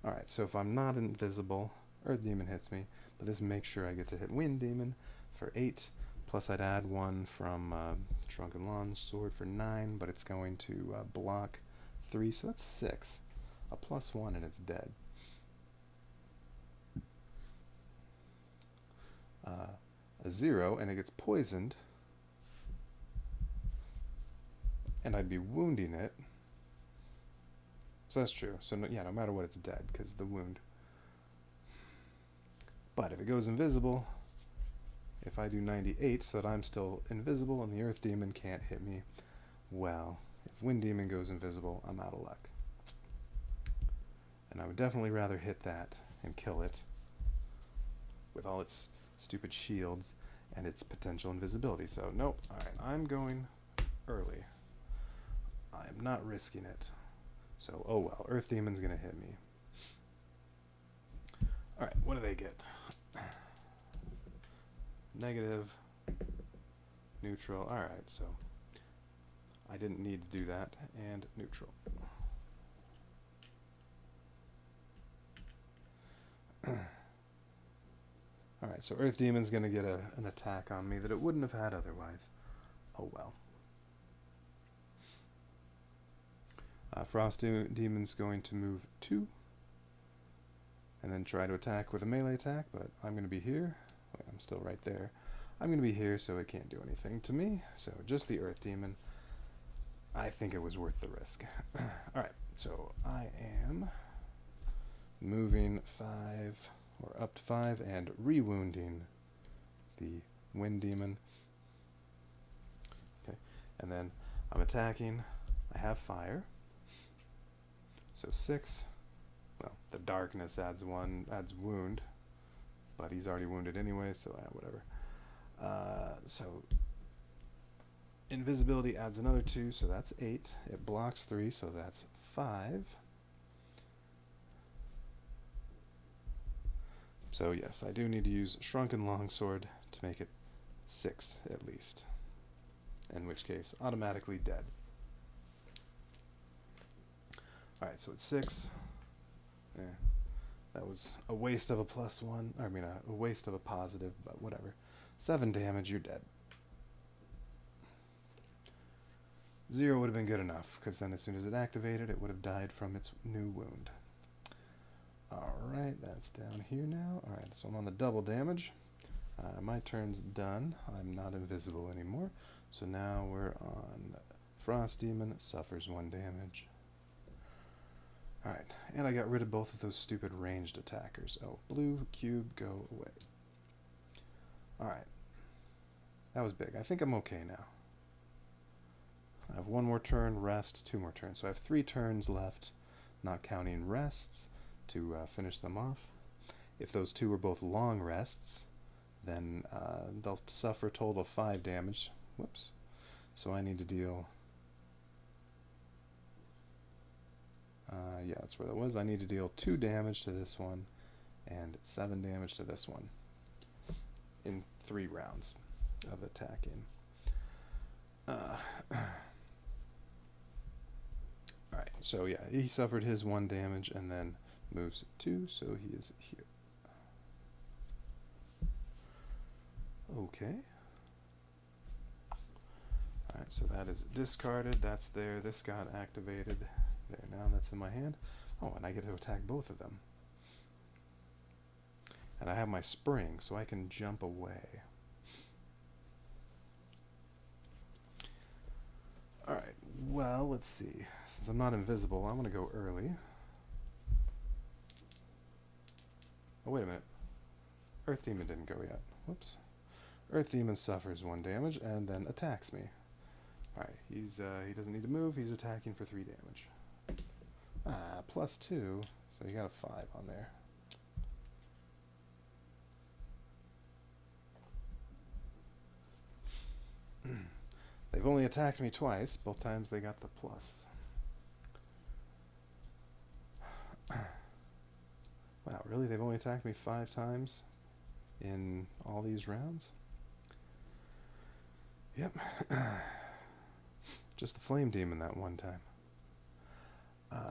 Alright, so if I'm not invisible, Earth Demon hits me, but this makes sure I get to hit Wind Demon for 8, plus I'd add 1 from Shrunken Longsword for 9, but it's going to block 3, so that's 6. A +1 and it's dead. A 0 and it gets poisoned, and I'd be wounding it. So that's true. So no, yeah, no matter what, it's dead because of the wound. But if it goes invisible, if I do 98 so that I'm still invisible and the Earth Demon can't hit me, well, if Wind Demon goes invisible, I'm out of luck. And I would definitely rather hit that and kill it with all its stupid shields and its potential invisibility. So nope. Alright, I'm going early. I'm not risking it. So, oh well, Earth Demon's gonna hit me. Alright, what do they get? Negative, neutral. Alright, so I didn't need to do that, and neutral. Alright, so Earth Demon's going to get an attack on me that it wouldn't have had otherwise. Oh well. Frost Demon's going to move 2. And then try to attack with a melee attack, but I'm going to be here. Wait, I'm still right there. I'm going to be here, so it can't do anything to me. So just the Earth Demon. I think it was worth the risk. Alright, so I am moving 5... or up to 5, and re-wounding the Wind Demon. Okay, and then I'm attacking. I have fire. So 6. Well, the darkness adds wound, but he's already wounded anyway, so whatever. So invisibility adds another 2, so that's 8. It blocks 3, so that's 5. So yes, I do need to use Shrunken Longsword to make it 6 at least. In which case, automatically dead. Alright, so it's 6. That was a waste of a +1. I mean, a waste of a positive, but whatever. 7 damage, you're dead. 0 would have been good enough, because then as soon as it activated, it would have died from its new wound. Alright, that's down here now. Alright, so I'm on the double damage. My turn's done. I'm not invisible anymore. So now we're on Frost Demon, suffers 1 damage. Alright, and I got rid of both of those stupid ranged attackers. Oh, blue cube, go away. Alright. That was big. I think I'm okay now. I have 1 more turn, rest, 2 more turns. So I have 3 turns left, not counting rests, to finish them off. If those 2 were both long rests, then they'll suffer a total of 5 damage. Whoops. So I need to deal... yeah, that's where that was. I need to deal 2 damage to this one and 7 damage to this one in 3 rounds of attacking. Alright, so yeah, he suffered his 1 damage and then moves 2, so he is here. Okay. Alright, so that is discarded. That's there. This got activated. There, now that's in my hand. Oh, and I get to attack both of them. And I have my spring, so I can jump away. Alright, well, let's see. Since I'm not invisible, I'm going to go early. Oh, wait a minute. Earth Demon didn't go yet. Whoops. Earth Demon suffers 1 damage and then attacks me. Alright, he doesn't need to move. He's attacking for 3 damage. +2, so you got a 5 on there. They've only attacked me twice. Both times they got the plus. Wow, really? They've only attacked me 5 times in all these rounds? Yep. Just the Flame Demon that one time.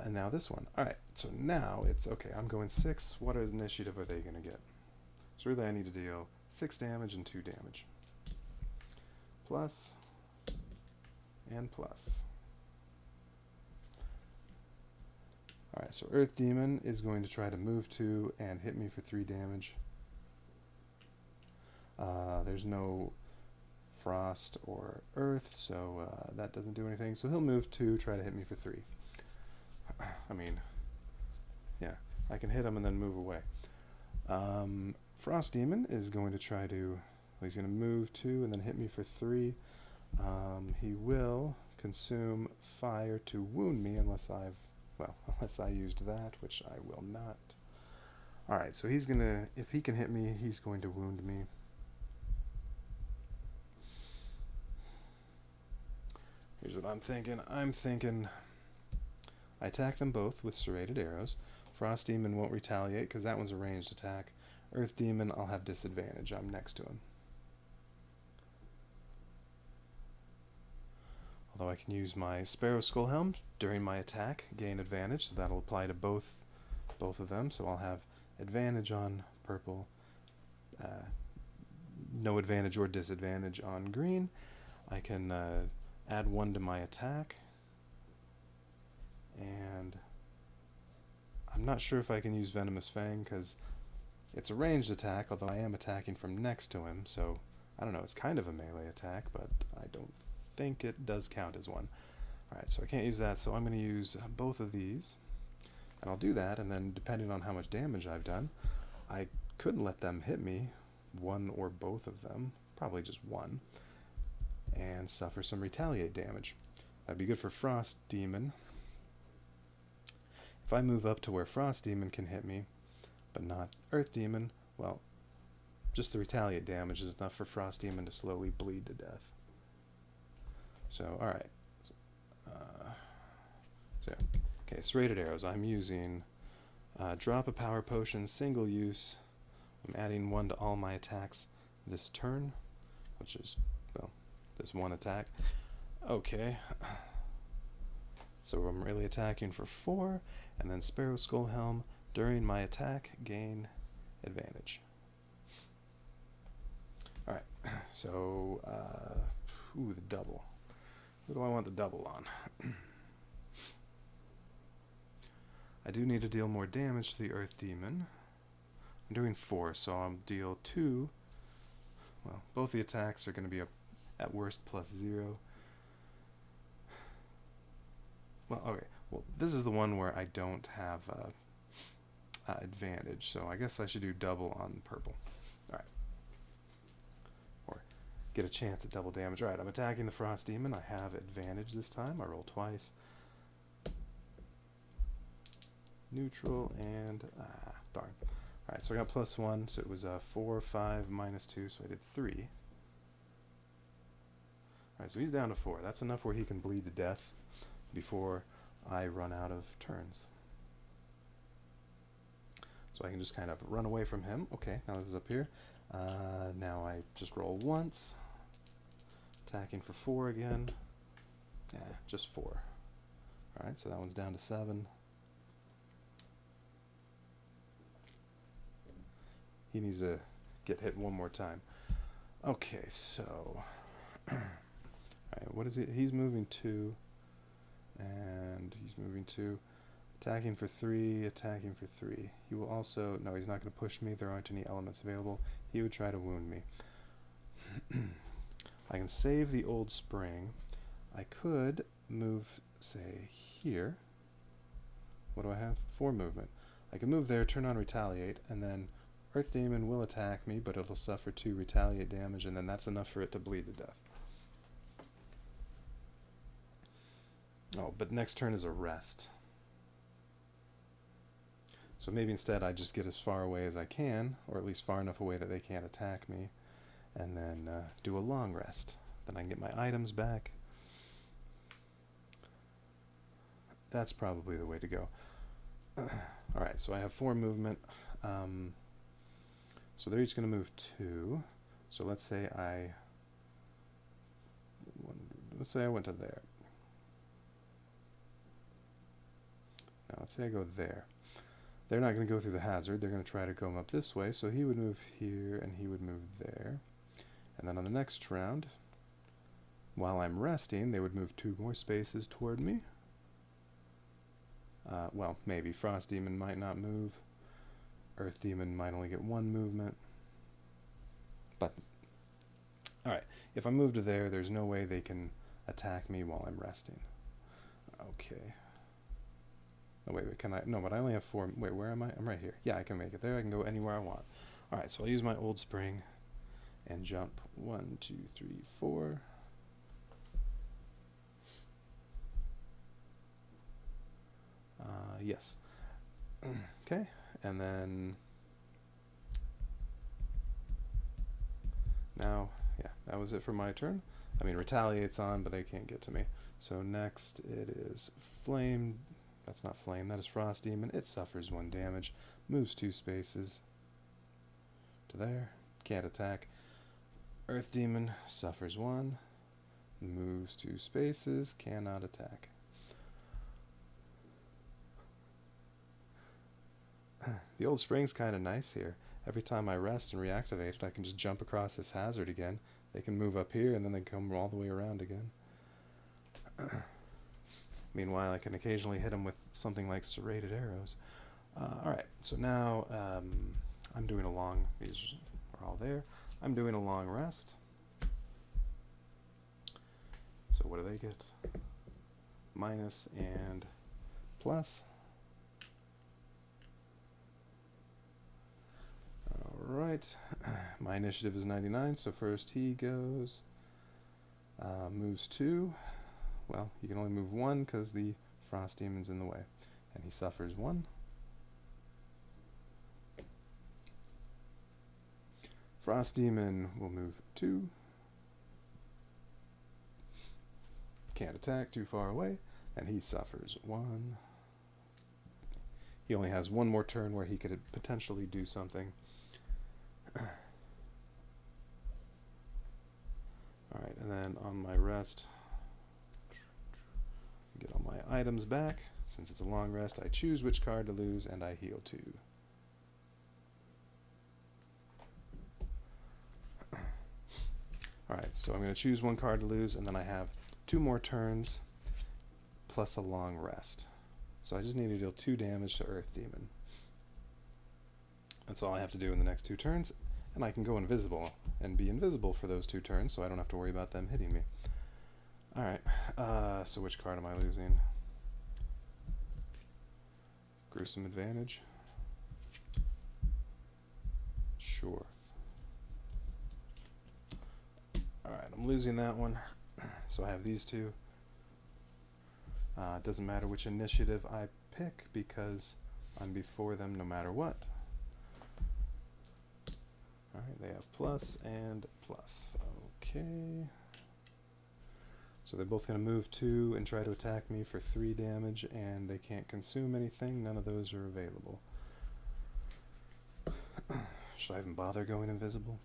And now this one. Alright, so now it's, okay, I'm going 6. What initiative are they going to get? So really I need to deal 6 damage and 2 damage. Plus, and plus. Alright, so Earth Demon is going to try to move 2 and hit me for 3 damage. There's no Frost or Earth, so that doesn't do anything. So he'll move 2, try to hit me for 3. I mean, yeah, I can hit him and then move away. Frost Demon is going to try to, well, he's going to move 2 and then hit me for 3. He will consume fire to wound me unless unless I used that, which I will not. Alright, so he's going to, if he can hit me, he's going to wound me. Here's what I'm thinking. I'm thinking I attack them both with serrated arrows. Frost Demon won't retaliate because that one's a ranged attack. Earth Demon, I'll have disadvantage. I'm next to him. Although I can use my Sparrow Skull Helm during my attack, gain advantage, so that'll apply to both of them. So I'll have advantage on purple, no advantage or disadvantage on green. I can add 1 to my attack, and I'm not sure if I can use Venomous Fang because it's a ranged attack, although I am attacking from next to him, so I don't know, it's kind of a melee attack, but I don't think it does count as one. Alright, so I can't use that, so I'm going to use both of these, and I'll do that, and then depending on how much damage I've done, I could let them hit me, 1 or both of them, probably just 1, and suffer some retaliate damage. That'd be good for Frost Demon. If I move up to where Frost Demon can hit me, but not Earth Demon, well, just the retaliate damage is enough for Frost Demon to slowly bleed to death. So, alright. Okay, serrated arrows. I'm using drop a power potion, single use. I'm adding 1 to all my attacks this turn, which is, well, this one attack. Okay. So I'm really attacking for 4, and then Sparrow Skull Helm during my attack gain advantage. Alright, so the double. What do I want the double on? I do need to deal more damage to the Earth Demon. I'm doing 4, so I'll deal 2. Well, both the attacks are going to be at worst +0. Well, okay. Well, this is the one where I don't have advantage, so I guess I should do double on purple. Alright. Or get a chance at double damage. Alright, I'm attacking the Frost Demon. I have advantage this time. I roll twice. Neutral and... darn. Alright, so I got +1, so it was 4, 5, -2, so I did 3. Alright, so he's down to 4. That's enough where he can bleed to death before I run out of turns. So I can just kind of run away from him. Okay, now this is up here. Now I just roll once. Attacking for 4 again. Yeah, just 4. Alright, so that one's down to 7. He needs to get hit 1 more time. Okay, so... Alright, what is it? He's moving 2. And he's moving 2. Attacking for 3, attacking for 3. He will also... No, he's not going to push me. There aren't any elements available. He would try to wound me. I can save the Old Spring. I could move, say, here. What do I have? 4 movement. I can move there, turn on Retaliate, and then Earth Demon will attack me, but it'll suffer 2 Retaliate damage, and then that's enough for it to bleed to death. Oh, but next turn is a rest. So maybe instead I just get as far away as I can, or at least far enough away that they can't attack me, and then do a long rest. Then I can get my items back. That's probably the way to go. Alright, so I have 4 movement. So they're each going to move 2. So let's say I went to there. Now let's say I go there. They're not going to go through the hazard. They're going to try to come up this way. So he would move here and he would move there. And then on the next round, while I'm resting, they would move 2 more spaces toward me. Well, maybe. Frost Demon might not move. Earth Demon might only get 1 movement. But, alright, if I move to there, there's no way they can attack me while I'm resting. Okay. Oh, wait, can I? No, but I only have 4. Wait, where am I? I'm right here. Yeah, I can make it there. I can go anywhere I want. Alright, so I'll use my old spring and jump 1, 2, 3, 4. Yes. Okay, and then now, yeah, that was it for my turn. I mean, Retaliate's on, but they can't get to me. So next it is Flame. That's not Flame, that is Frost Demon. It suffers 1 damage, moves 2 spaces to there, can't attack. Earth Demon suffers 1, moves 2 spaces, cannot attack. The old spring's kind of nice here. Every time I rest and reactivate it, I can just jump across this hazard again. They can move up here, and then they come all the way around again. Meanwhile, I can occasionally hit them with something like serrated arrows. Alright, so now I'm doing a long... These are all there. I'm doing a long rest. So what do they get? Minus and plus. Alright, my initiative is 99, so first he goes, moves 2. Well, you can only move 1 because the Frost Demon's in the way, and he suffers 1. Frost Demon will move 2. Can't attack, too far away, and he suffers 1. He only has 1 more turn where he could potentially do something. Alright, and then on my rest, get all my items back. Since it's a long rest, I choose which card to lose, and I heal 2. Alright, so I'm going to choose 1 card to lose, and then I have 2 more turns, plus a long rest. So I just need to deal 2 damage to Earth Demon. That's all I have to do in the next 2 turns, and I can go invisible and be invisible for those 2 turns, so I don't have to worry about them hitting me. Alright, so which card am I losing? Gruesome Advantage? Sure. Alright, I'm losing that one, so I have these 2. It doesn't matter which initiative I pick because I'm before them no matter what. Alright, they have plus and plus. Okay. So they're both going to move 2 and try to attack me for 3 damage, and they can't consume anything. None of those are available. Should I even bother going invisible?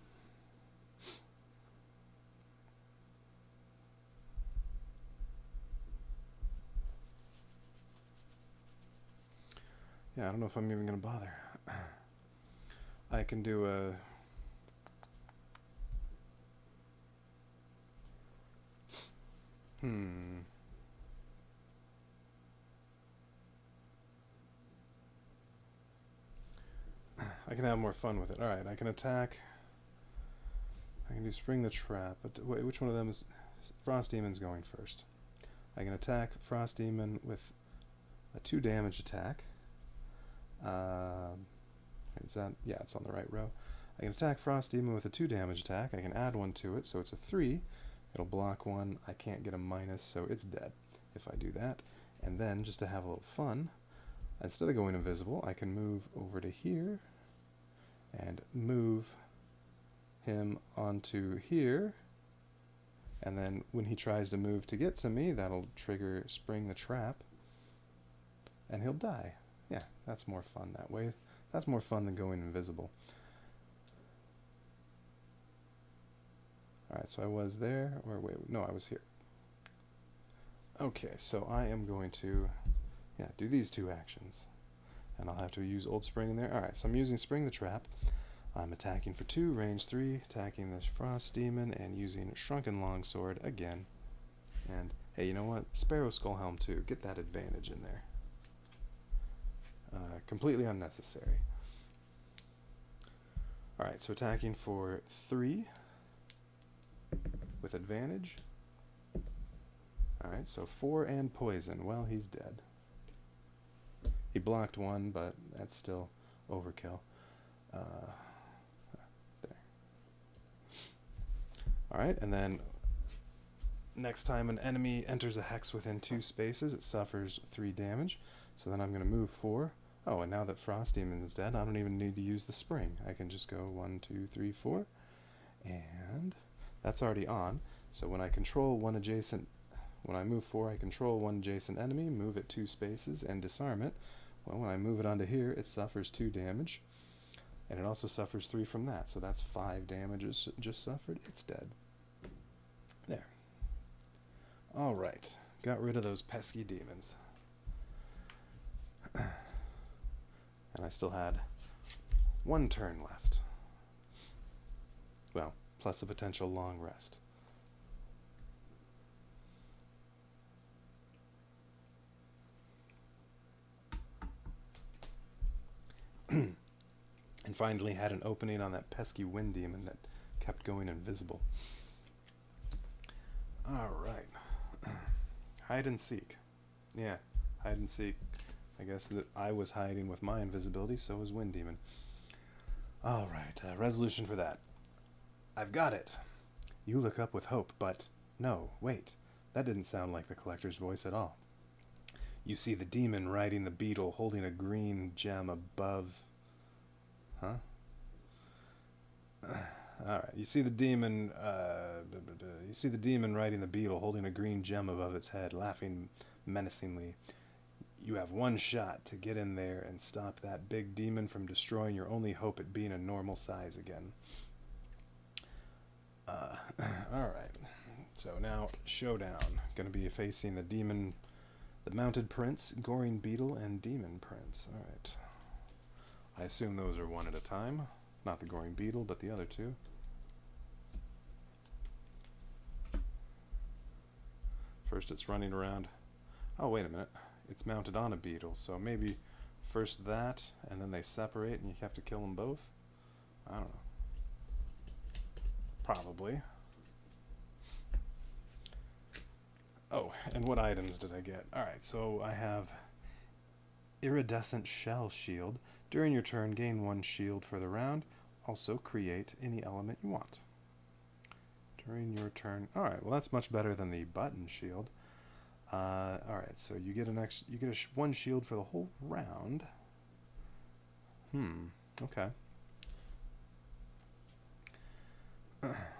Yeah, I don't know if I'm even going to bother. I can do a... I can have more fun with it. Alright, I can attack. I can do Spring the Trap, but wait, which one of them is... Frost Demon's going first. I can attack Frost Demon with a 2 damage attack. Is that... Yeah, it's on the right row. I can attack Frost Demon with a 2 damage attack. I can add 1 to it, so it's a 3. It'll block 1. I can't get a minus, so it's dead if I do that. And then, just to have a little fun, instead of going invisible, I can move over to here and move him onto here. And then when he tries to move to get to me, that'll trigger Spring the Trap, and he'll die. Yeah, that's more fun that way. That's more fun than going invisible. Alright, so I was there, or wait, no, I was here. Okay, so I am going to, do these two actions. And I'll have to use Old Spring in there. Alright, so I'm using Spring the Trap. I'm attacking for 2, range 3, attacking the Frost Demon, and using Shrunken Longsword again. And, hey, you know what? Sparrow Skullhelm too. Get that advantage in there. Completely unnecessary. Alright, so attacking for 3 with advantage. Alright, so 4 and poison. Well, he's dead. He blocked 1, but that's still overkill. There. Alright, and then next time an enemy enters a hex within 2 spaces, it suffers 3 damage. So then I'm going to move 4. Oh, and now that Frost Demon is dead, I don't even need to use the spring. I can just go 1, 2, 3, 4. And that's already on. So when I control one adjacent, when I move 4, I control one adjacent enemy, move it 2 spaces, and disarm it. Well, when I move it onto here, it suffers 2 damage. And it also suffers 3 from that. So that's 5 damages just suffered. It's dead. There. Alright. Got rid of those pesky demons. And I still had 1 turn left. Well, plus a potential long rest. And finally had an opening on that pesky wind demon that kept going invisible. Alright. Hide and seek. Yeah, hide and seek. I guess that I was hiding with my invisibility, so was Wind Demon. Alright, resolution for that. I've got it. You look up with hope, but no, wait. That didn't sound like the collector's voice at all. You see the demon riding the beetle, holding a green gem above... Huh? Alright, you see the demon, riding the beetle, holding a green gem above its head, laughing menacingly. You have 1 shot to get in there and stop that big demon from destroying your only hope at being a normal size again. Alright, so now showdown. Gonna be facing the demon, the mounted prince, goring beetle, and demon prince. Alright. I assume those are 1 at a time. Not the goring beetle, but the other 2. First it's running around. Oh, wait a minute. It's mounted on a beetle, so maybe first that, and then they separate and you have to kill them both? I don't know. Probably. Oh, and what items did I get? Alright, so I have Iridescent Shell Shield. During your turn, gain 1 shield for the round. Also, create any element you want. During your turn. Alright, well that's much better than the button shield. Alright, so you get 1 shield for the whole round. Okay.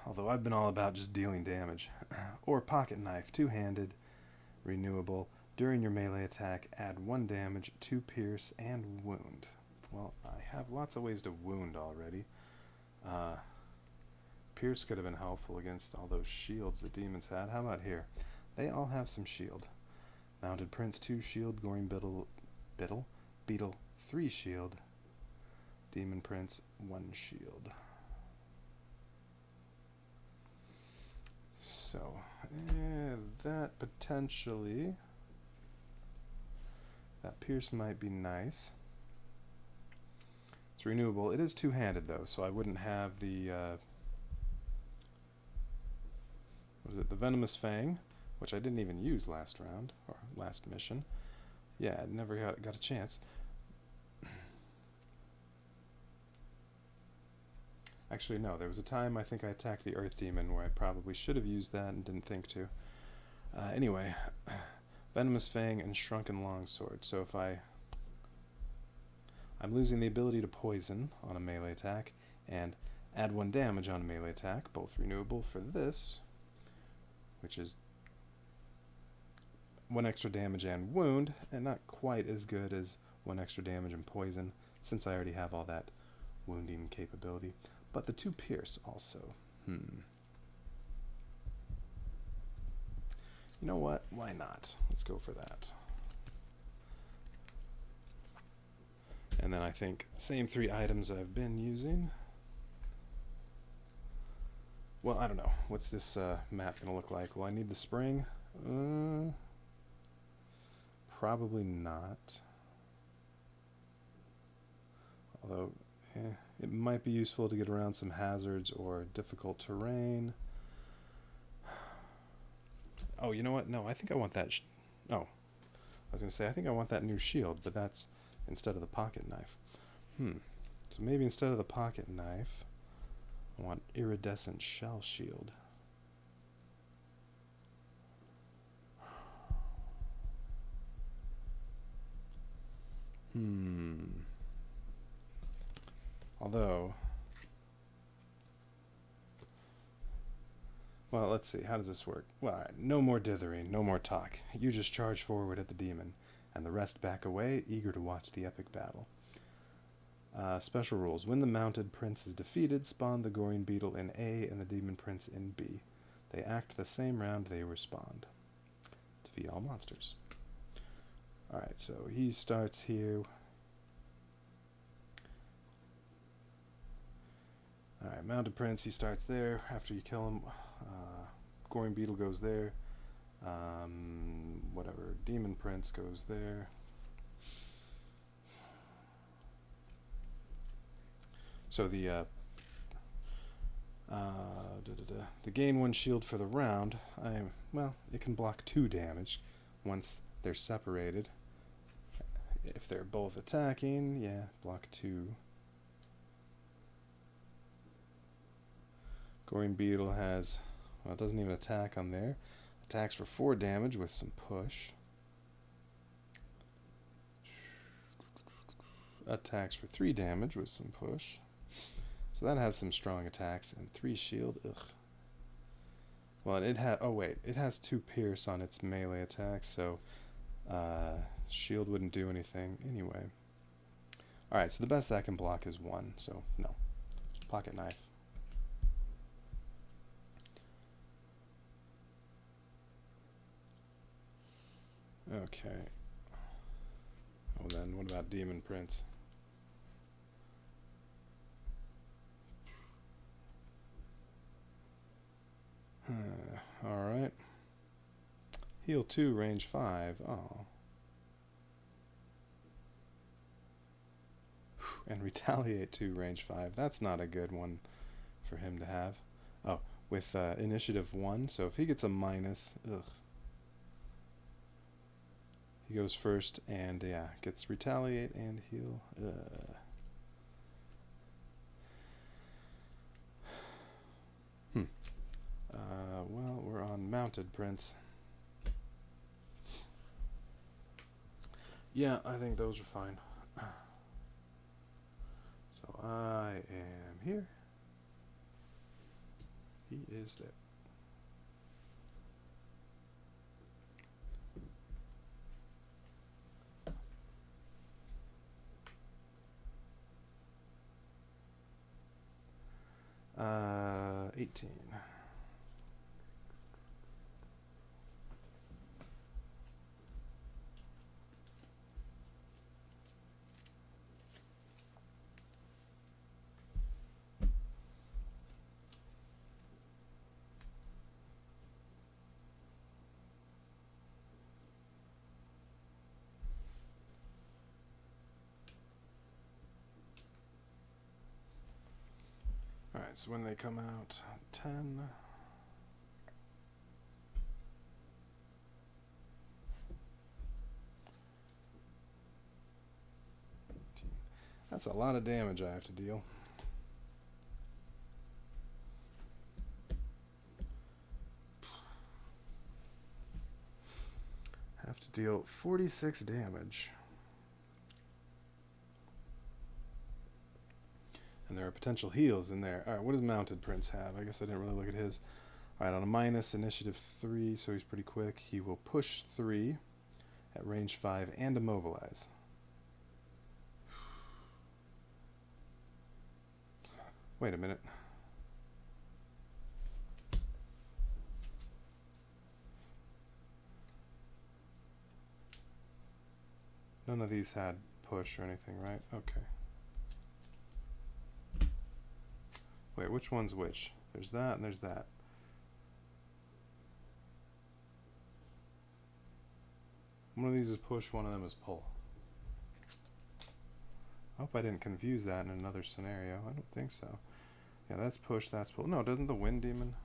Although I've been all about just dealing damage. Or pocket knife, 2-handed, renewable. During your melee attack, add 1 damage, 2 pierce, and wound. Well, I have lots of ways to wound already. Pierce could have been helpful against all those shields the demons had. How about here? They all have some shield. Mounted Prince, 2 shield. Goring Beetle, 3 shield. Demon Prince, 1 shield. So, that potentially... That pierce might be nice. It's renewable. It is 2-handed though, so I wouldn't have the... was it the Venomous Fang? Which I didn't even use last round, or last mission. Yeah, I never got a chance. Actually, no, there was a time I think I attacked the Earth Demon where I probably should have used that and didn't think to. Anyway, Venomous Fang and Shrunken Longsword. So if I'm losing the ability to poison on a melee attack, and add 1 damage on a melee attack, both renewable for this, which is 1 extra damage and wound, and not quite as good as 1 extra damage and poison, since I already have all that wounding capability. But the 2 pierce also. You know what? Why not? Let's go for that. And then I think same 3 items I've been using. Well, I don't know. What's this map going to look like? Will I need the spring? Probably not. Although, it might be useful to get around some hazards or difficult terrain. Oh, you know what? No, I think I want that. Oh, I was going to say, I think I want that new shield, but that's instead of the pocket knife. So maybe instead of the pocket knife, I want iridescent shell shield. Although, well, let's see. How does this work? Well, all right, no more dithering, no more talk. You just charge forward at the demon, and the rest back away, eager to watch the epic battle. Special rules. When the mounted prince is defeated, spawn the goring beetle in A and the demon prince in B. They act the same round they respond. Defeat all monsters. Alright, so he starts here. Alright, mounted prince, he starts there. After you kill him, goring beetle goes there. Whatever, demon prince goes there. So the gain 1 shield for the round, well, it can block 2 damage once they're separated. If they're both attacking, yeah, block 2. Goring beetle has, well, it doesn't even attack on there. Attacks for 4 damage with some push. Attacks for 3 damage with some push. So that has some strong attacks and 3 shield. Ugh. Well, it has. Oh wait, it has 2 pierce on its melee attacks, so shield wouldn't do anything anyway. All right, so the best that can block is 1. So no, pocket knife. Okay. Oh, then what about demon prince? Alright. Heal 2, range 5. Oh. And retaliate 2, range 5. That's not a good one for him to have. Oh, with initiative 1, so if he gets a minus, ugh. He goes first and, yeah, gets retaliate and heal. Well, we're on mounted prince. Yeah, I think those are fine. So I am here. He is there. Uh, 18. Alright, so when they come out, 10. That's a lot of damage I have to deal. Have to deal 46 damage. And there are potential heals in there. Alright, what does Mounted Prince have? I guess I didn't really look at his. Alright, on a minus, initiative 3, so he's pretty quick. He will push 3 at range 5 and immobilize. Wait a minute. None of these had push or anything, right? Okay. Wait, which one's which? There's that and there's that. One of these is push, one of them is pull. I hope I didn't confuse that in another scenario. I don't think so. Yeah, that's push, that's pull. No, doesn't the Wind Demon?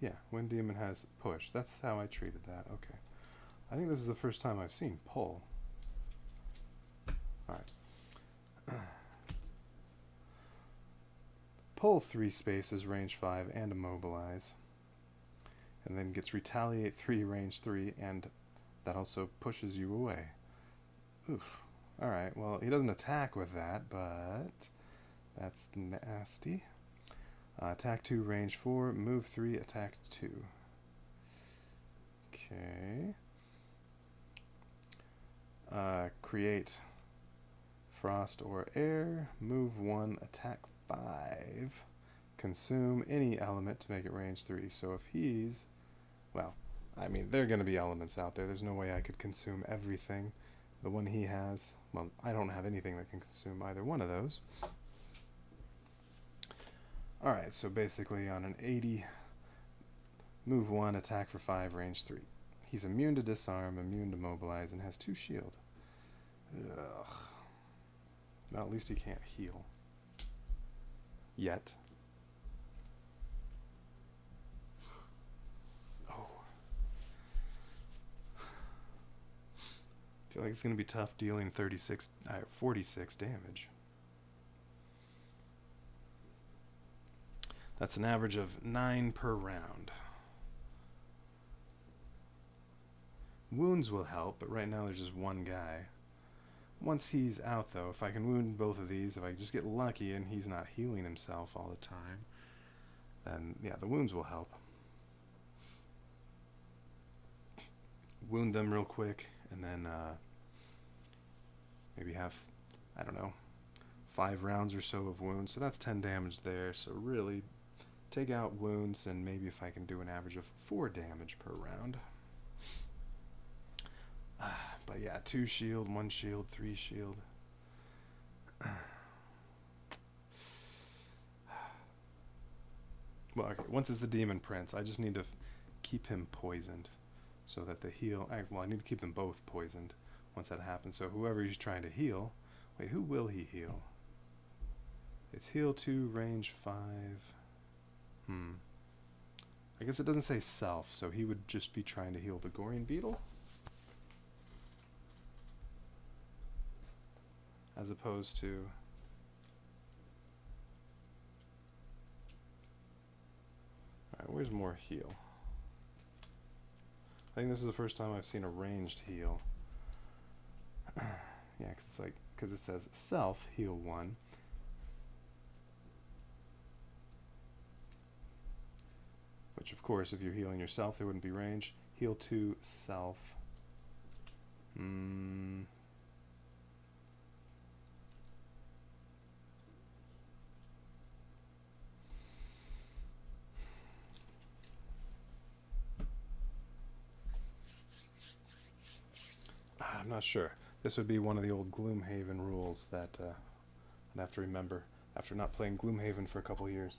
Yeah, Wind Demon has push. That's how I treated that. Okay. I think this is the first time I've seen pull. Alright. Pull 3 spaces, range 5, and immobilize. And then gets retaliate 3, range 3, and that also pushes you away. Oof. Alright, well, he doesn't attack with that, but that's nasty. Attack 2, range 4, move 3, attack 2. Okay. Create frost or air, move 1, attack 5. Consume any element to make it range 3. So if he's, well, I mean, there are going to be elements out there. There's no way I could consume everything. The one he has, well, I don't have anything that can consume either one of those. Alright, so basically on an 80, move 1, attack for 5, range 3. He's immune to disarm, immune to mobilize, and has 2 shield. Ugh. Well, at least he can't heal. Yet. Oh. I feel like it's going to be tough dealing 46 damage. That's an average of 9 per round. Wounds will help, but right now there's just one guy. Once he's out, though, if I can wound both of these, if I just get lucky and he's not healing himself all the time, then, yeah, the wounds will help. Wound them real quick, and then maybe have, I don't know, 5 rounds or so of wounds. So that's 10 damage there, so really take out wounds, and maybe if I can do an average of 4 damage per round. But yeah, 2 shield, 1 shield, 3 shield. Well, okay, once it's the Demon Prince, I just need to keep him poisoned so that the heal... Well, I need to keep them both poisoned once that happens. So whoever he's trying to heal... Wait, who will he heal? It's heal 2, range 5... I guess it doesn't say self, so he would just be trying to heal the Gorian Beetle? As opposed to... Alright, where's more heal? I think this is the first time I've seen a ranged heal. Yeah, because it says self, heal 1. Which, of course, if you're healing yourself, there wouldn't be range. Heal 2, self. I'm not sure. This would be one of the old Gloomhaven rules that I'd have to remember after not playing Gloomhaven for a couple of years.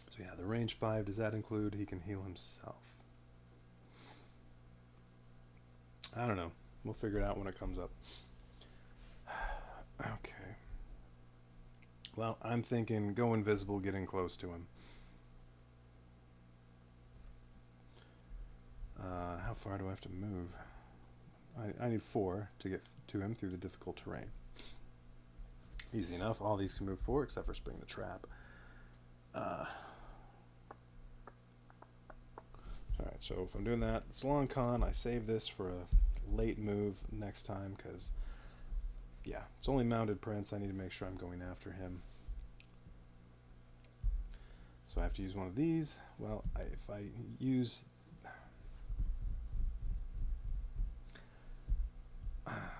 So yeah, the range 5, does that include he can heal himself? I don't know. We'll figure it out when it comes up. Okay. Well, I'm thinking go invisible, getting close to him. How far do I have to move? I need 4 to get to him through the difficult terrain. Easy enough. All these can move 4 except for Spring the Trap. Alright, so if I'm doing that, it's a long con. I save this for a late move next time because, yeah, it's only mounted Prince. I need to make sure I'm going after him. So I have to use one of these. Well, if I use...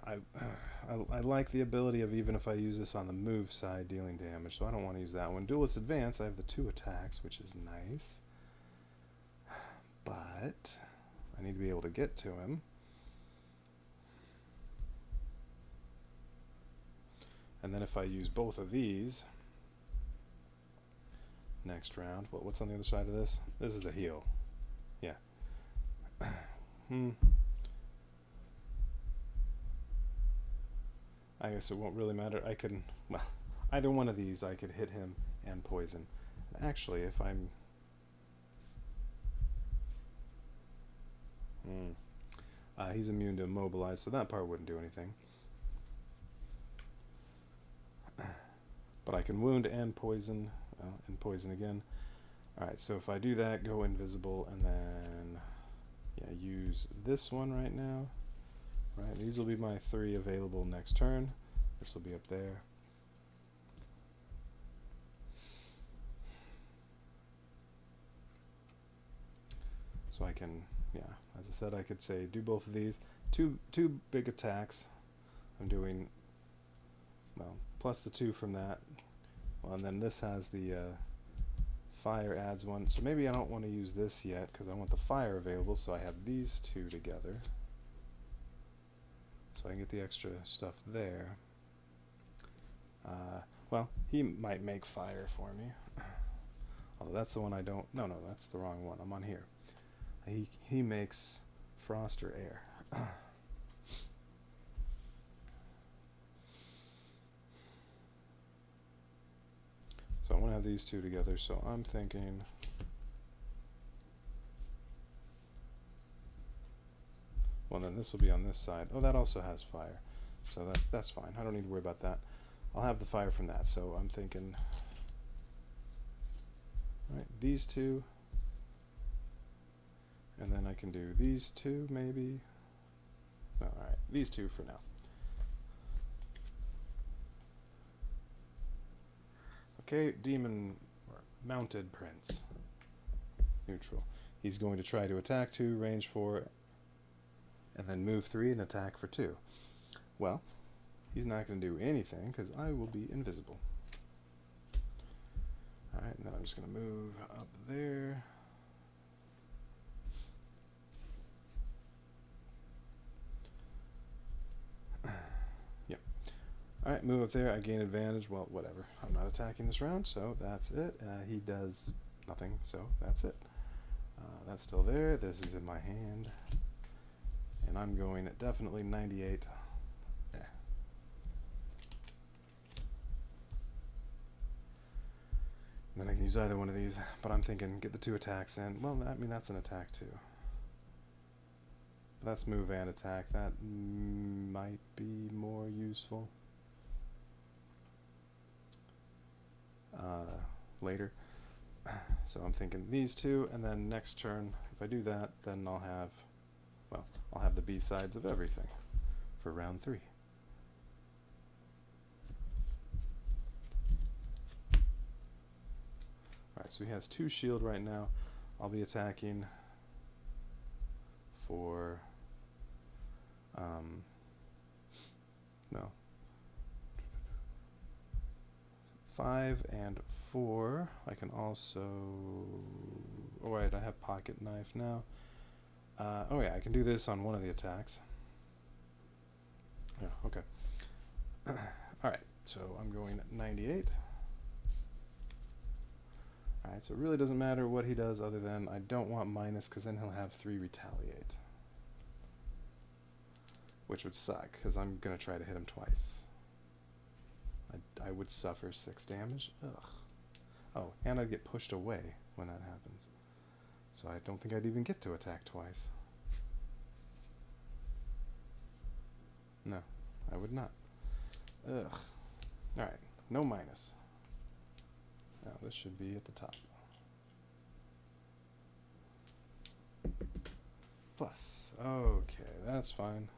I like the ability of, even if I use this on the move side, dealing damage, so I don't want to use that one. Duelist Advance, I have the 2 attacks, which is nice. But I need to be able to get to him. And then if I use both of these next round, what's on the other side of this? This is the heal. Yeah. I guess it won't really matter. I can, well, either one of these I could hit him and poison. And actually, if I'm... he's immune to immobilize, so that part wouldn't do anything. But I can wound and poison again. Alright, so if I do that, go invisible, and then use this one right now. Right, these will be my 3 available next turn. This will be up there. So I can, as I said, I could say do both of these. Two big attacks. I'm doing, well, plus the 2 from that. Well, and then this has the fire adds 1. So maybe I don't want to use this yet because I want the fire available. So I have these 2 together. So I can get the extra stuff there. Well, he might make fire for me. Although that's the one I don't... No, that's the wrong one. I'm on here. He makes frost or air. So I want to have these 2 together, so I'm thinking... Well, then this will be on this side. Oh, that also has fire. So that's fine. I don't need to worry about that. I'll have the fire from that. So I'm thinking, right, these 2. And then I can do these 2 maybe. No, alright, these 2 for now. Okay, demon or mounted prince. Neutral. He's going to try to attack 2, range 4, and then move 3 and attack for 2. Well, he's not going to do anything because I will be invisible. Alright, and then I'm just going to move up there. Yep. Alright, move up there. I gain advantage. Well, whatever. I'm not attacking this round, so that's it. He does nothing, so that's it. That's still there. This is in my hand. And I'm going at definitely 98. And then I can use either one of these, but I'm thinking get the 2 attacks in. Well, I mean, that's an attack too. But that's move and attack. That might be more useful later. So I'm thinking these 2, and then next turn, if I do that, then I'll have the B-sides of everything for round 3. Alright, so he has 2 shield right now. I'll be attacking for no, 5 and 4. I can also, oh wait, I have pocket knife now. Oh yeah, I can do this on one of the attacks. Yeah, okay. Alright, so I'm going at 98. Alright, so it really doesn't matter what he does other than I don't want minus because then he'll have 3 retaliate. Which would suck because I'm going to try to hit him twice. I would suffer 6 damage. Ugh. Oh, and I'd get pushed away when that happens. So I don't think I'd even get to attack twice. No, I would not. Ugh. Alright, no minus. Now this should be at the top. Plus. Okay, that's fine.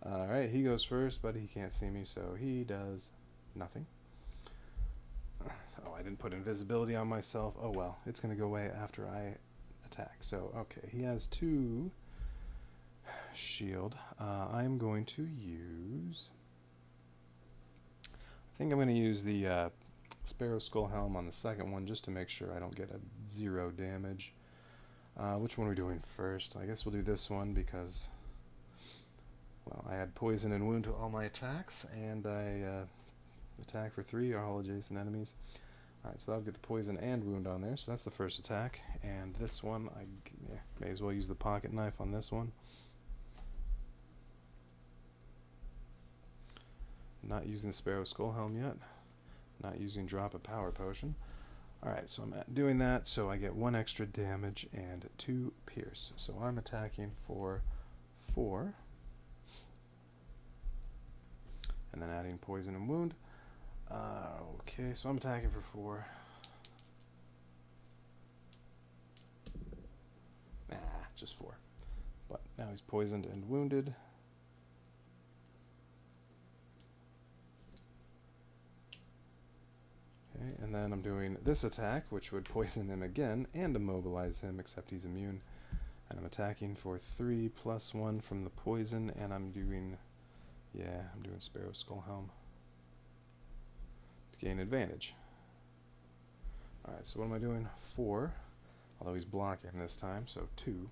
Alright, he goes first, but he can't see me, so he does nothing. I didn't put invisibility on myself. Oh well, it's going to go away after I attack. So, okay, he has 2 shield. I'm going to use... I think I'm going to use the Sparrow Skull Helm on the second one just to make sure I don't get a 0 damage. Which one are we doing first? I guess we'll do this one because, well, I add poison and wound to all my attacks, and I attack for 3 all adjacent enemies. Alright, so I'll get the poison and wound on there, so that's the first attack. And this one, I may as well use the pocket knife on this one. Not using the Sparrow Skull Helm yet. Not using Drop a Power Potion. Alright, so I'm doing that, so I get 1 extra damage and 2 pierce. So I'm attacking for 4. And then adding poison and wound. Okay, so I'm attacking for 4. Nah, just 4. But now he's poisoned and wounded. Okay, and then I'm doing this attack, which would poison him again and immobilize him, except he's immune. And I'm attacking for 3 plus 1 from the poison, and I'm doing, yeah, I'm doing Sparrow Skull Helm to gain advantage. Alright, so what am I doing? 4, although he's blocking this time, so 2.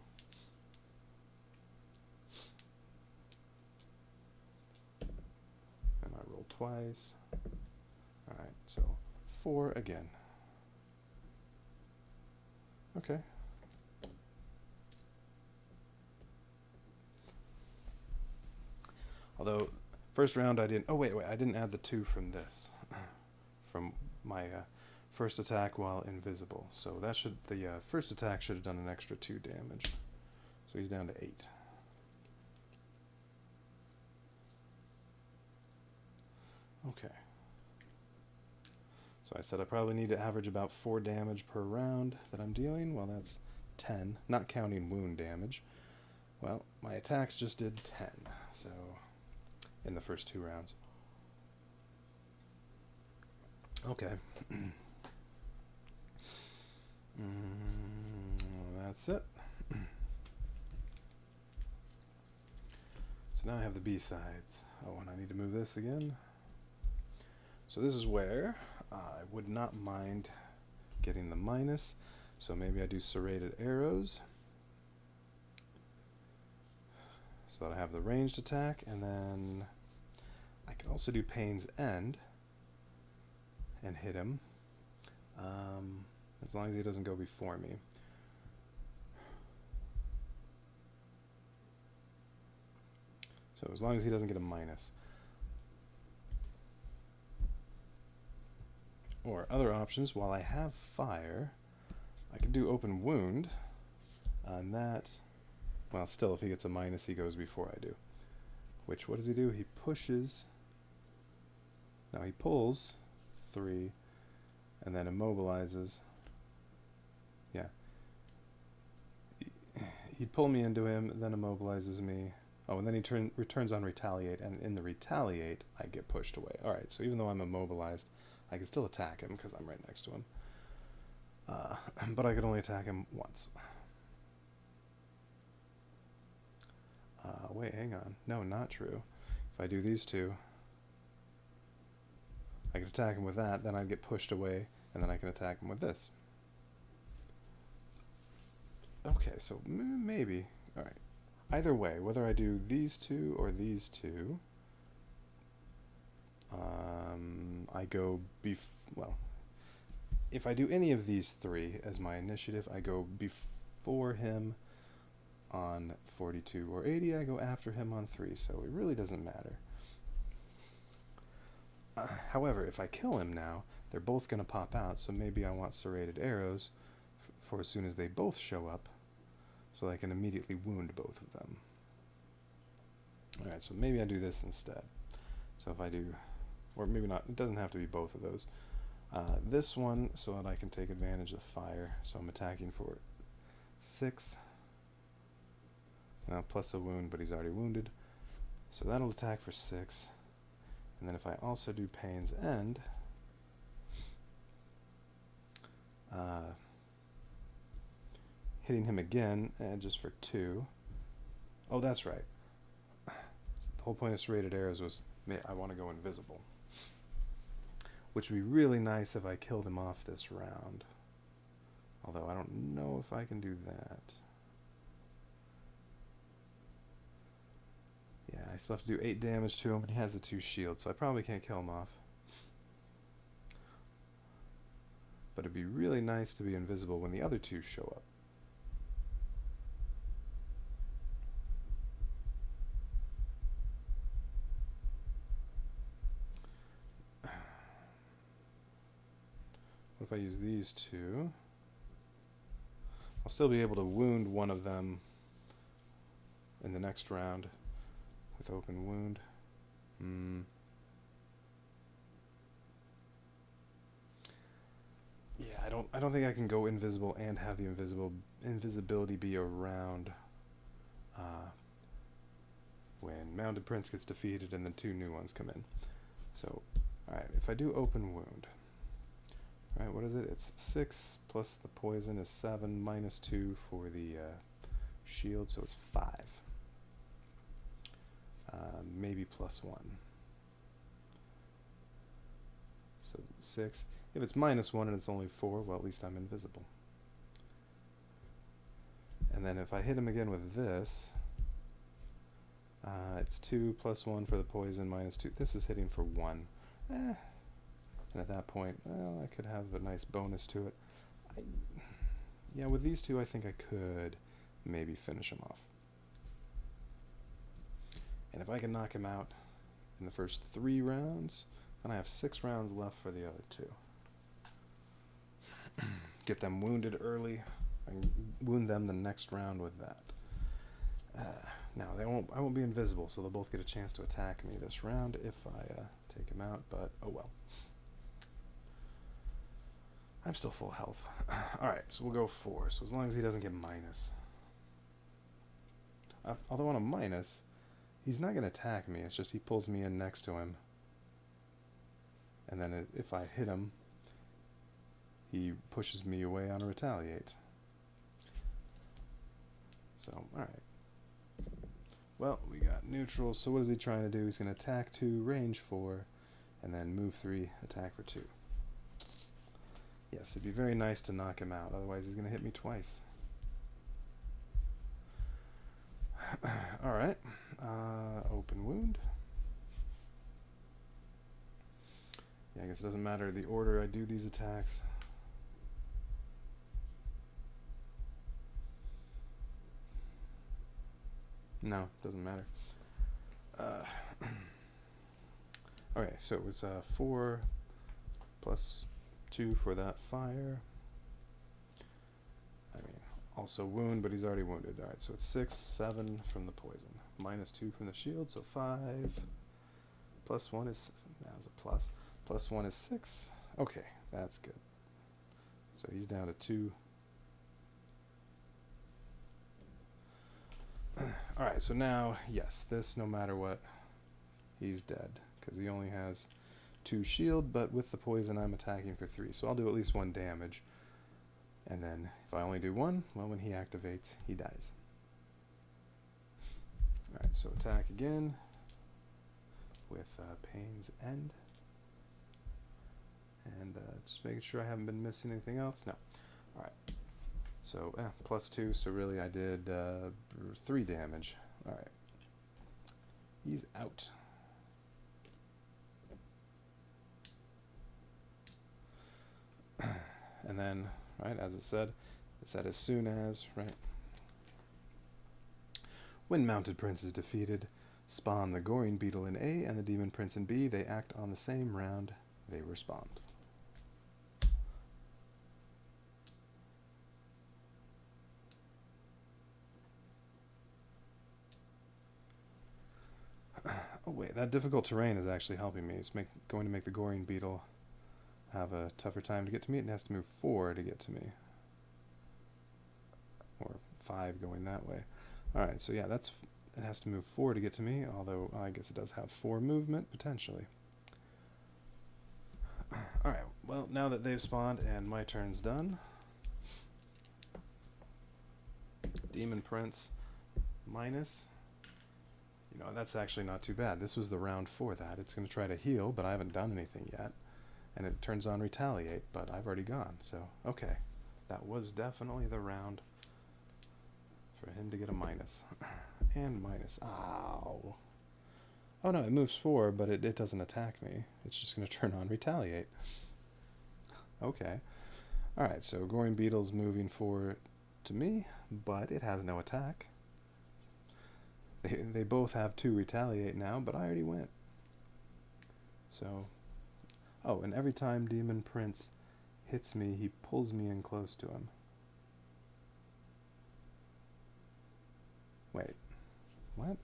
And I roll twice. Alright, so 4 again. Okay. Although, first round I didn't... Oh, wait, I didn't add the 2 from this. From my first attack while invisible. So that should... The first attack should have done an extra 2 damage. So he's down to 8. Okay. So I said I probably need to average about 4 damage per round that I'm dealing. Well, that's 10, not counting wound damage. Well, my attacks just did 10, so in the first 2 rounds. Okay. That's it. So now I have the B-sides. Oh, and I need to move this again. So this is where I would not mind getting the minus. So maybe I do serrated arrows. So that I have the ranged attack, and then I can also do Pain's End and hit him. As long as he doesn't go before me. So as long as he doesn't get a minus. Or other options, while I have fire, I can do open wound, and that, well, still, if he gets a minus, he goes before I do. Which, what does he do? He pushes, now he pulls 3, and then immobilizes. Yeah. He'd pull me into him, then immobilizes me. Oh, and then he returns on retaliate, and in the retaliate, I get pushed away. Alright, so even though I'm immobilized, I can still attack him because I'm right next to him. But I could only attack him once. Wait, hang on. No, not true. If I do these 2, I could attack him with that, then I'd get pushed away, and then I can attack him with this. Okay, so maybe. Alright. Either way, whether I do these 2 or these 2, I go well, if I do any of these 3 as my initiative, I go before him on 42 or 80, I go after him on 3, so it really doesn't matter. However, if I kill him now, they're both going to pop out, so maybe I want serrated arrows for as soon as they both show up, so I can immediately wound both of them. Alright, so maybe I do this instead. So if I do, or maybe not, it doesn't have to be both of those. This one, so that I can take advantage of fire, so I'm attacking for 6. Now plus a wound, but he's already wounded. So that'll attack for 6. And then if I also do Pain's End, hitting him again, and just for 2. Oh, that's right. The whole point of serrated arrows was I want to go invisible. Which would be really nice if I killed him off this round. Although I don't know if I can do that. Yeah, I still have to do 8 damage to him, and he has the 2 shields, so I probably can't kill him off. But it'd be really nice to be invisible when the other 2 show up. What if I use these 2? I'll still be able to wound one of them in the next round with open wound. Yeah, I don't think I can go invisible and have the invisibility be around when Mounted Prince gets defeated and the 2 new ones come in. So, alright, if I do open wound, alright, what is it? It's 6 plus the poison is 7 minus 2 for the shield, so it's 5. Maybe plus 1. So 6. If it's minus 1 and it's only 4, well, at least I'm invisible. And then if I hit him again with this, it's 2 plus 1 for the poison minus 2. This is hitting for 1. And at that point, well, I could have a nice bonus to it. Yeah, with these 2, I think I could maybe finish him off. And if I can knock him out in the first 3 rounds, then I have 6 rounds left for the other 2. Get them wounded early. I can wound them the next round with that. Now, I won't be invisible, so they'll both get a chance to attack me this round if I take him out, but oh well. I'm still full health. Alright, so we'll go 4, so as long as he doesn't get minus. Although on a minus, he's not going to attack me, it's just he pulls me in next to him. And then if I hit him, he pushes me away on a retaliate. So, alright. Well, we got neutral, so what is he trying to do? He's going to attack 2, range 4, and then move 3, attack for 2. Yes, it'd be very nice to knock him out, otherwise he's going to hit me twice. Alright, open wound. Yeah, I guess it doesn't matter the order I do these attacks. No, doesn't matter. Okay, so it was 4 plus 2 for that fire. I mean, also wound, but he's already wounded. Alright, so it's 6, 7 from the poison. Minus 2 from the shield, so 5. Plus 1 is, that was a plus. Plus 1 is 6. Okay, that's good. So he's down to 2. Alright, so now, yes, this, no matter what, he's dead. Because he only has 2 shield, but with the poison I'm attacking for 3. So I'll do at least 1 damage. And then, if I only do 1, well, when he activates, he dies. Alright, so attack again with Pain's End. And just making sure I haven't been missing anything else. No. Alright. So, plus 2, so really I did 3 damage. Alright. He's out. And then, right, as it said as soon as, right? When Mounted Prince is defeated, spawn the Goring Beetle in A and the Demon Prince in B. They act on the same round. They respond. Oh wait, that difficult terrain is actually helping me. It's going to make the Goring Beetle have a tougher time to get to me. It has to move 4 to get to me. Or 5 going that way. Alright, so yeah, it has to move 4 to get to me, although I guess it does have 4 movement, potentially. Alright, well, now that they've spawned and my turn's done, Demon Prince minus, you know, that's actually not too bad. This was the round for that. It's going to try to heal, but I haven't done anything yet. And it turns on retaliate, but I've already gone, so okay. That was definitely the round for him to get a minus. And minus. Ow. Oh no, it moves 4, but it doesn't attack me. It's just going to turn on retaliate. Okay. Alright, so Goring Beetle's moving 4 to me, but it has no attack. They both have 2 retaliate now, but I already went. So, oh, and every time Demon Prince hits me, he pulls me in close to him. Wait, what?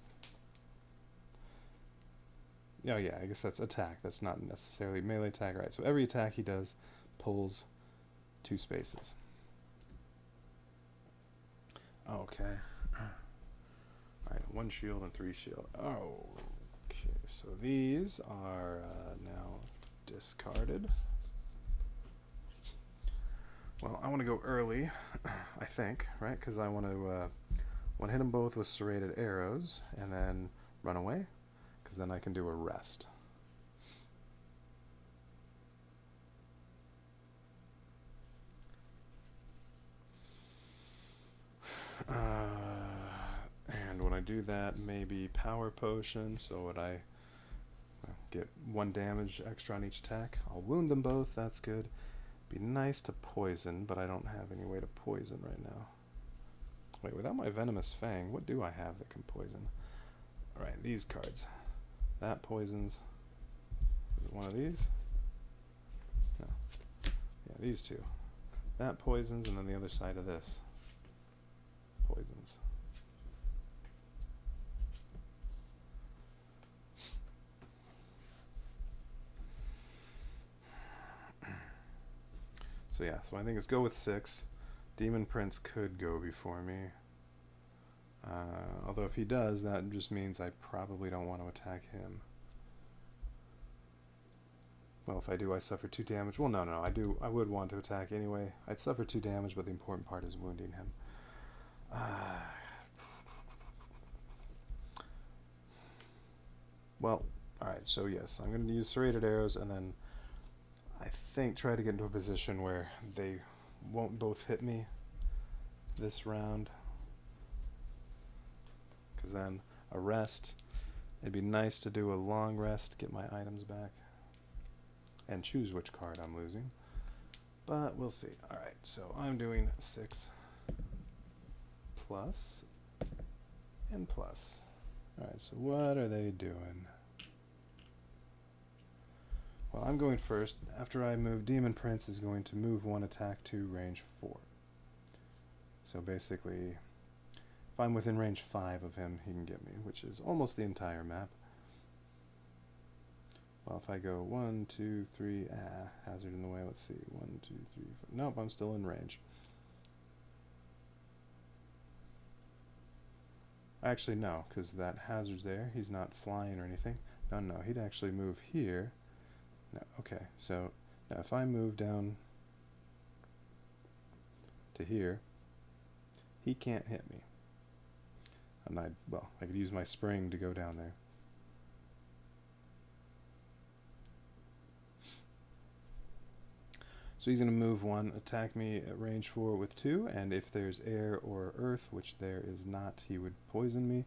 Oh yeah, I guess that's attack. That's not necessarily melee attack. Right, so every attack he does pulls 2 spaces. Okay. Alright, 1 shield and 3 shield. Oh, okay, so these are now discarded. Well, I want to go early, I think, right? Because I want to hit them both with serrated arrows and then run away, because then I can do a rest. And when I do that, maybe power potion, so would I get 1 damage extra on each attack. I'll wound them both, that's good. Be nice to poison, but I don't have any way to poison right now. Wait, without my Venomous Fang, what do I have that can poison? Alright, these cards. That poisons. Is it one of these? No. Yeah, these 2. That poisons, and then the other side of this poisons. So yeah, so I think let's go with 6. Demon Prince could go before me. Although if he does, that just means I probably don't want to attack him. Well, if I do, I suffer 2 damage. Well, no, I would want to attack anyway. I'd suffer 2 damage, but the important part is wounding him. Well, alright, so yes, I'm going to use serrated arrows, and then I think try to get into a position where they won't both hit me this round, because then a rest, it'd be nice to do a long rest, get my items back, and choose which card I'm losing, but we'll see. Alright, so I'm doing 6 plus and plus. Alright, so what are they doing? Well, I'm going first. After I move, Demon Prince is going to move 1 attack to range 4. So basically, if I'm within range 5 of him, he can get me, which is almost the entire map. Well, if I go 1, 2, 3, hazard in the way, let's see, 1, 2, 3, 4, nope, I'm still in range. Actually, no, because that hazard's there, he's not flying or anything. No, he'd actually move here. No, okay, so now if I move down to here, he can't hit me. And I could use my spring to go down there. So he's going to move 1, attack me at range 4 with 2, and if there's air or earth, which there is not, he would poison me.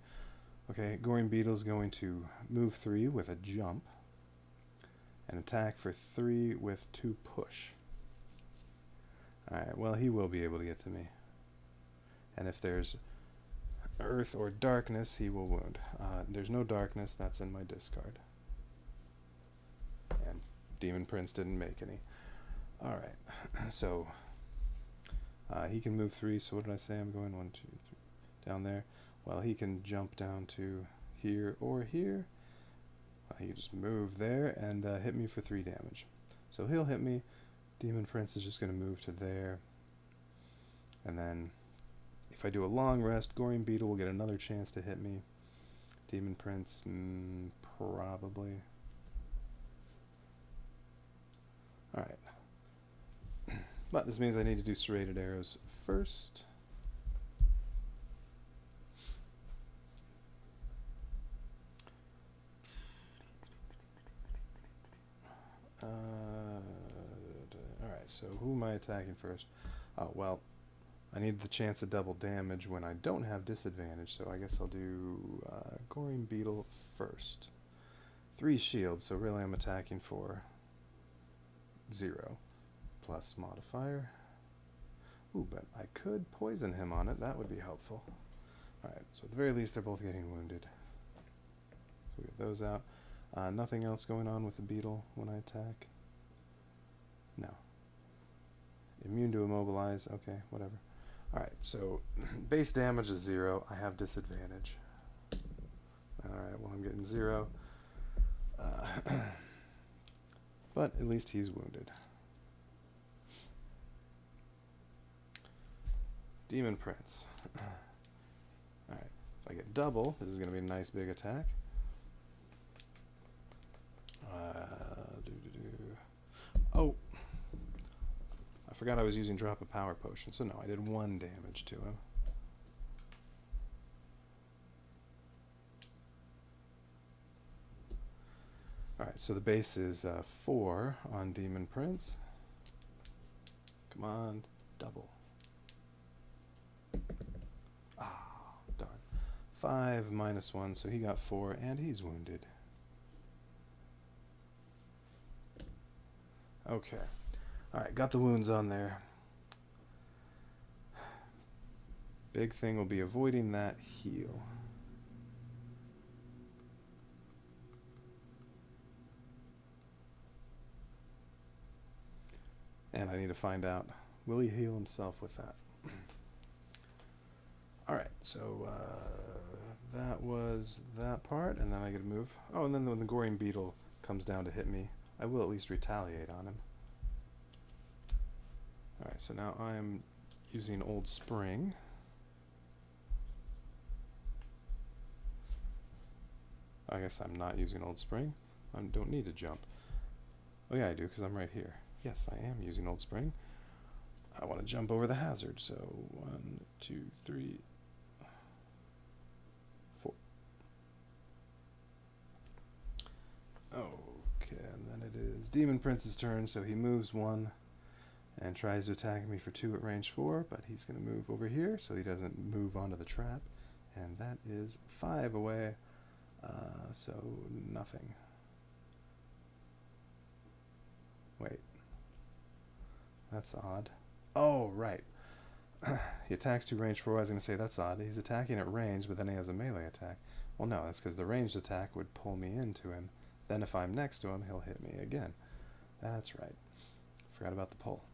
Okay, Goring Beetle's going to move 3 with a jump, and attack for 3 with 2 push. Alright, well, he will be able to get to me. And if there's earth or darkness, he will wound. There's no darkness, that's in my discard. And Demon Prince didn't make any. Alright, so he can move 3, so what did I say? I'm going 1, 2, 3, down there. Well, he can jump down to here or here. He can just move there and hit me for 3 damage. So he'll hit me. Demon Prince is just going to move to there. And then if I do a long rest, Goring Beetle will get another chance to hit me. Demon Prince, probably. Alright. But this means I need to do serrated arrows first. Alright, so who am I attacking first? Oh, well, I need the chance of double damage when I don't have disadvantage, so I guess I'll do Goring Beetle first. 3 shields, so really I'm attacking for 0 plus modifier. Ooh, but I could poison him on it. That would be helpful. Alright, so at the very least they're both getting wounded. So we get those out. Nothing else going on with the beetle when I attack? No. Immune to immobilize. Okay, whatever. Alright, so base damage is 0. I have disadvantage. Alright, well I'm getting 0. But at least he's wounded. Demon Prince. Alright, if I get double, this is going to be a nice big attack. Oh! I forgot I was using Drop a Power Potion, so no, I did 1 damage to him. Alright, so the base is 4 on Demon Prince. Come on, double. Ah, darn. 5 minus 1, so he got 4, and he's wounded. Okay. Alright, got the wounds on there. Big thing will be avoiding that heal. And I need to find out, will he heal himself with that? Alright, so that was that part, and then I get to move. Oh, and then when the Goring Beetle comes down to hit me, I will at least retaliate on him. Alright, so now I'm using Old Spring. I guess I'm not using Old Spring. I don't need to jump. Oh yeah, I do, because I'm right here. Yes, I am using Old Spring. I want to jump over the hazard, so 1, 2, 3, 4. Okay, and then it is Demon Prince's turn, so he moves 1 and tries to attack me for 2 at range 4, but he's going to move over here so he doesn't move onto the trap, and that is 5 away, so nothing. Wait. That's odd. Oh, right. He attacks to range 4. I was going to say that's odd. He's attacking at range, but then he has a melee attack. Well, no, that's because the ranged attack would pull me into him. Then if I'm next to him, he'll hit me again. That's right. Forgot about the pull.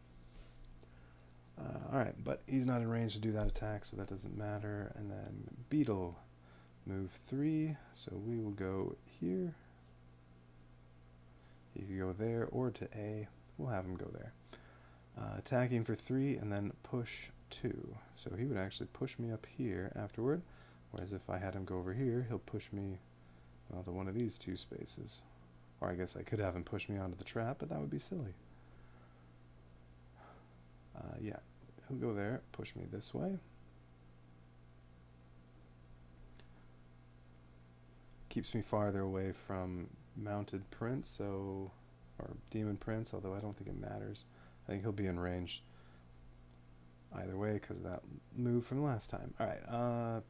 Alright, but he's not in range to do that attack, so that doesn't matter. And then Beetle, move 3. So we will go here. He could go there or to A. We'll have him go there. Attacking for 3 and then push 2. So he would actually push me up here afterward, whereas if I had him go over here, he'll push me, well, to one of these 2 spaces. Or I guess I could have him push me onto the trap, but that would be silly. Yeah, he'll go there, push me this way. Keeps me farther away from Mounted Prince, so, or Demon Prince, although I don't think it matters. I think he'll be in range either way because of that move from last time. Alright,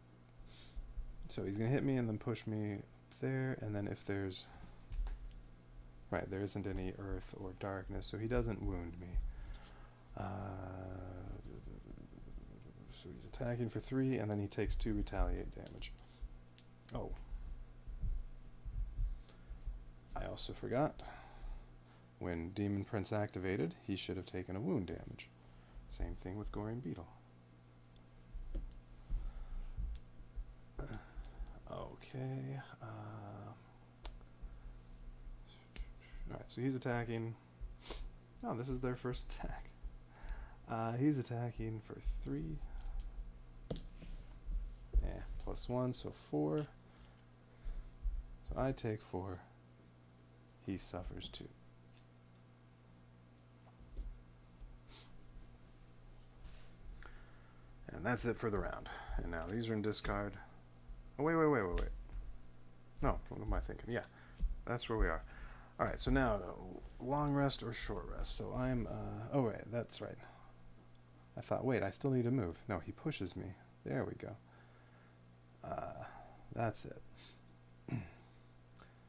so he's going to hit me and then push me up there, and then if there's... Right, there isn't any earth or darkness, so he doesn't wound me. So he's attacking for 3, and then he takes 2 retaliate damage. Oh. I also forgot. When Demon Prince activated, he should have taken a wound damage. Same thing with Goring Beetle. Okay. Alright, so he's attacking. Oh, this is their first attack. He's attacking for 3. Yeah, +1, so 4. So I take 4. He suffers 2. And that's it for the round. And now these are in discard. Oh, wait. No, what am I thinking? Yeah, that's where we are. All right, so now long rest or short rest. So I'm, oh, wait, that's right. I thought, wait, I still need to move. No, he pushes me. There we go. That's it.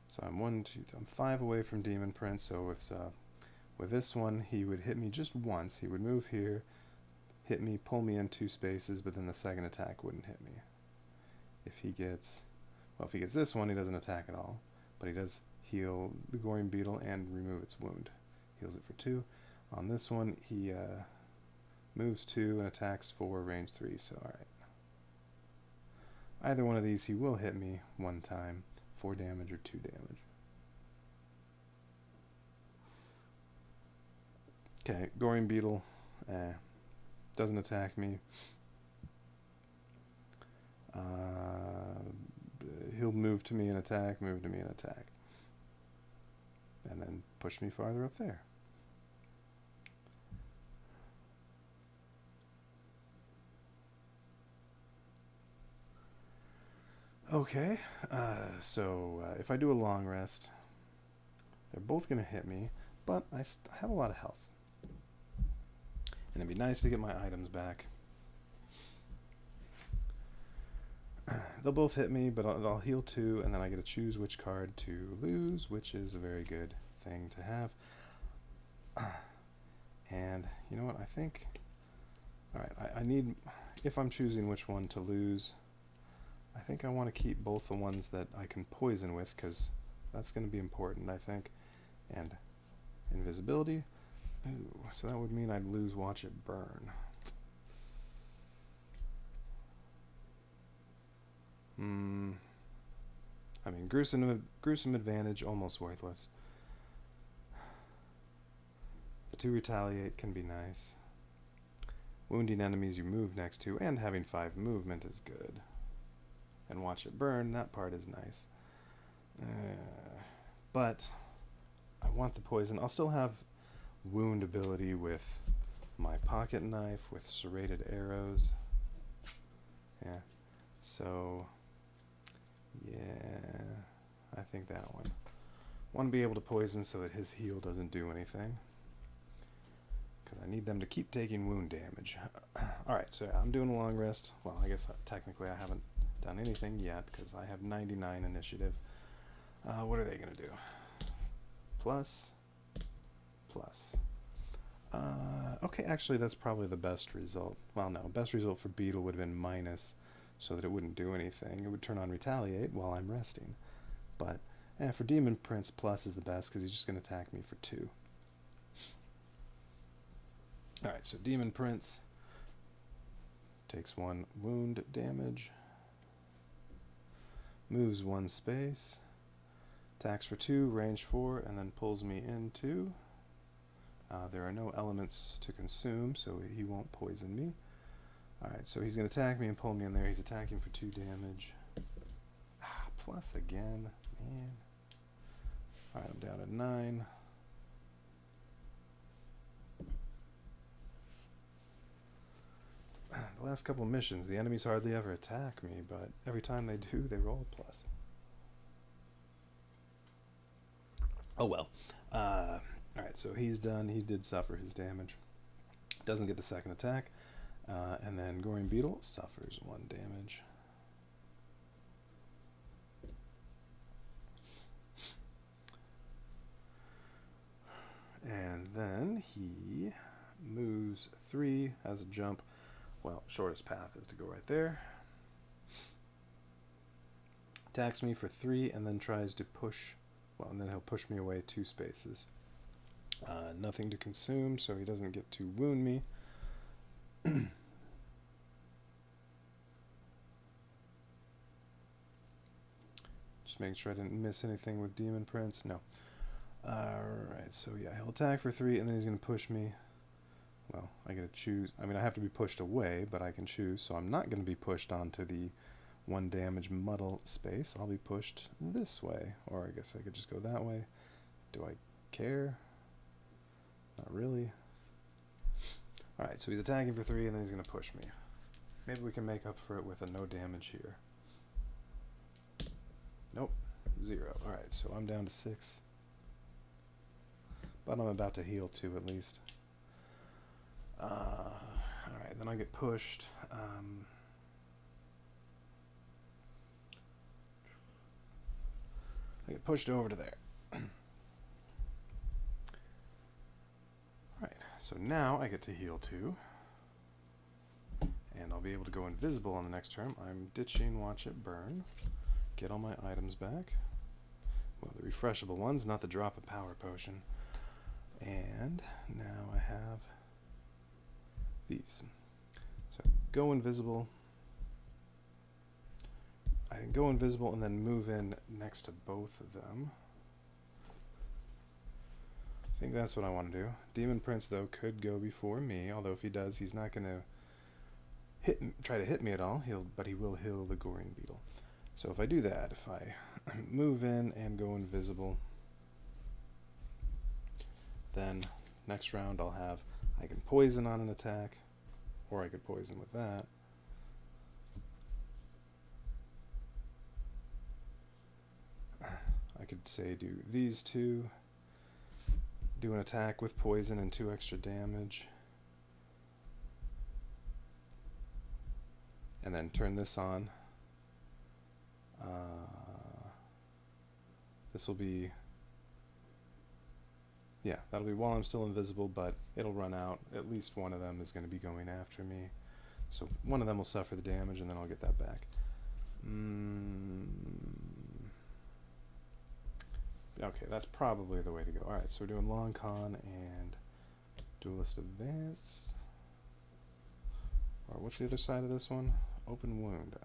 So I'm 5 away from Demon Prince, so if with this one, he would hit me just once. He would move here, hit me, pull me in 2 spaces, but then the second attack wouldn't hit me. If he gets this one, he doesn't attack at all, but he does heal the Goring Beetle and remove its wound. Heals it for 2. On this one, he moves 2 and attacks 4, range 3, so alright. Either one of these, he will hit me 1 time, 4 damage or 2 damage. Okay, Goring Beetle doesn't attack me. He'll move to me and attack, move to me and attack. And then push me farther up there. Okay, so if I do a long rest, they're both going to hit me, but I have a lot of health. And it'd be nice to get my items back. They'll both hit me, but I'll heal 2, and then I get to choose which card to lose, which is a very good thing to have. And you know what, I think, alright, I need, if I'm choosing which one to lose, I think I want to keep both the ones that I can poison with, because that's going to be important, I think. And invisibility, ooh, so that would mean I'd lose Watch It Burn. I mean, gruesome advantage, almost worthless. The 2 retaliate can be nice. Wounding enemies you move next to, and having 5 movement is good. And Watch It Burn, that part is nice. But I want the poison. I'll still have wound ability with my pocket knife, with serrated arrows. Yeah, so yeah, I think that one. Want to be able to poison so that his heal doesn't do anything, because I need them to keep taking wound damage. Alright, so I'm doing a long rest. Well, I guess technically I haven't done anything yet, because I have 99 initiative. What are they going to do? Plus. Okay, actually that's probably the best result. Well, no, best result for Beetle would have been minus, so that it wouldn't do anything. It would turn on Retaliate while I'm resting. But for Demon Prince, plus is the best, because he's just going to attack me for 2. Alright, so Demon Prince takes 1 wound damage, moves 1 space, attacks for 2, range 4, and then pulls me into. There are no elements to consume, so he won't poison me. Alright, so he's going to attack me and pull me in there. He's attacking for 2 damage. Plus again, man. Alright, I'm down at 9. The last couple missions, the enemies hardly ever attack me, but every time they do, they roll a plus. Oh well. Alright, so he's done. He did suffer his damage. Doesn't get the second attack. And then Goring Beetle suffers 1 damage. And then he moves 3, has a jump. Well, shortest path is to go right there. Attacks me for 3 and then tries to push, well, and then he'll push me away 2 spaces. Nothing to consume, so he doesn't get to wound me. Just making sure I didn't miss anything with Demon Prince. No. Alright, so yeah, he'll attack for 3 and then he's going to push me. Well, I gotta choose. I mean, I have to be pushed away, but I can choose, so I'm not going to be pushed onto the 1 damage muddle space. I'll be pushed this way, or I guess I could just go that way. Do I care? Not really. Alright, so he's attacking for 3 and then he's going to push me. Maybe we can make up for it with a no damage here. Nope, 0. Alright, so I'm down to 6. But I'm about to heal 2 at least. Alright, then I get pushed. I get pushed over to there. Alright, so now I get to heal 2. And I'll be able to go invisible on the next turn. I'm ditching Watch It Burn. Get all my items back. Well, the refreshable ones, not the drop a power potion. And now I have these. So go invisible. I can go invisible and then move in next to both of them. I think that's what I want to do. Demon Prince, though, could go before me, although if he does, he's not going to try to hit me at all, but he will heal the Goring Beetle. So if I do that, if I move in and go invisible, then next round I can poison on an attack, or I could poison with that. I could say do these two, do an attack with poison and 2 extra damage, and then turn this on. This will be, yeah, that'll be while I'm still invisible, but it'll run out. At least one of them is going to be going after me. So one of them will suffer the damage, and then I'll get that back. Okay, that's probably the way to go. Alright, so we're doing Long Con and Duelist Advance. Or what's the other side of this one? Open Wound.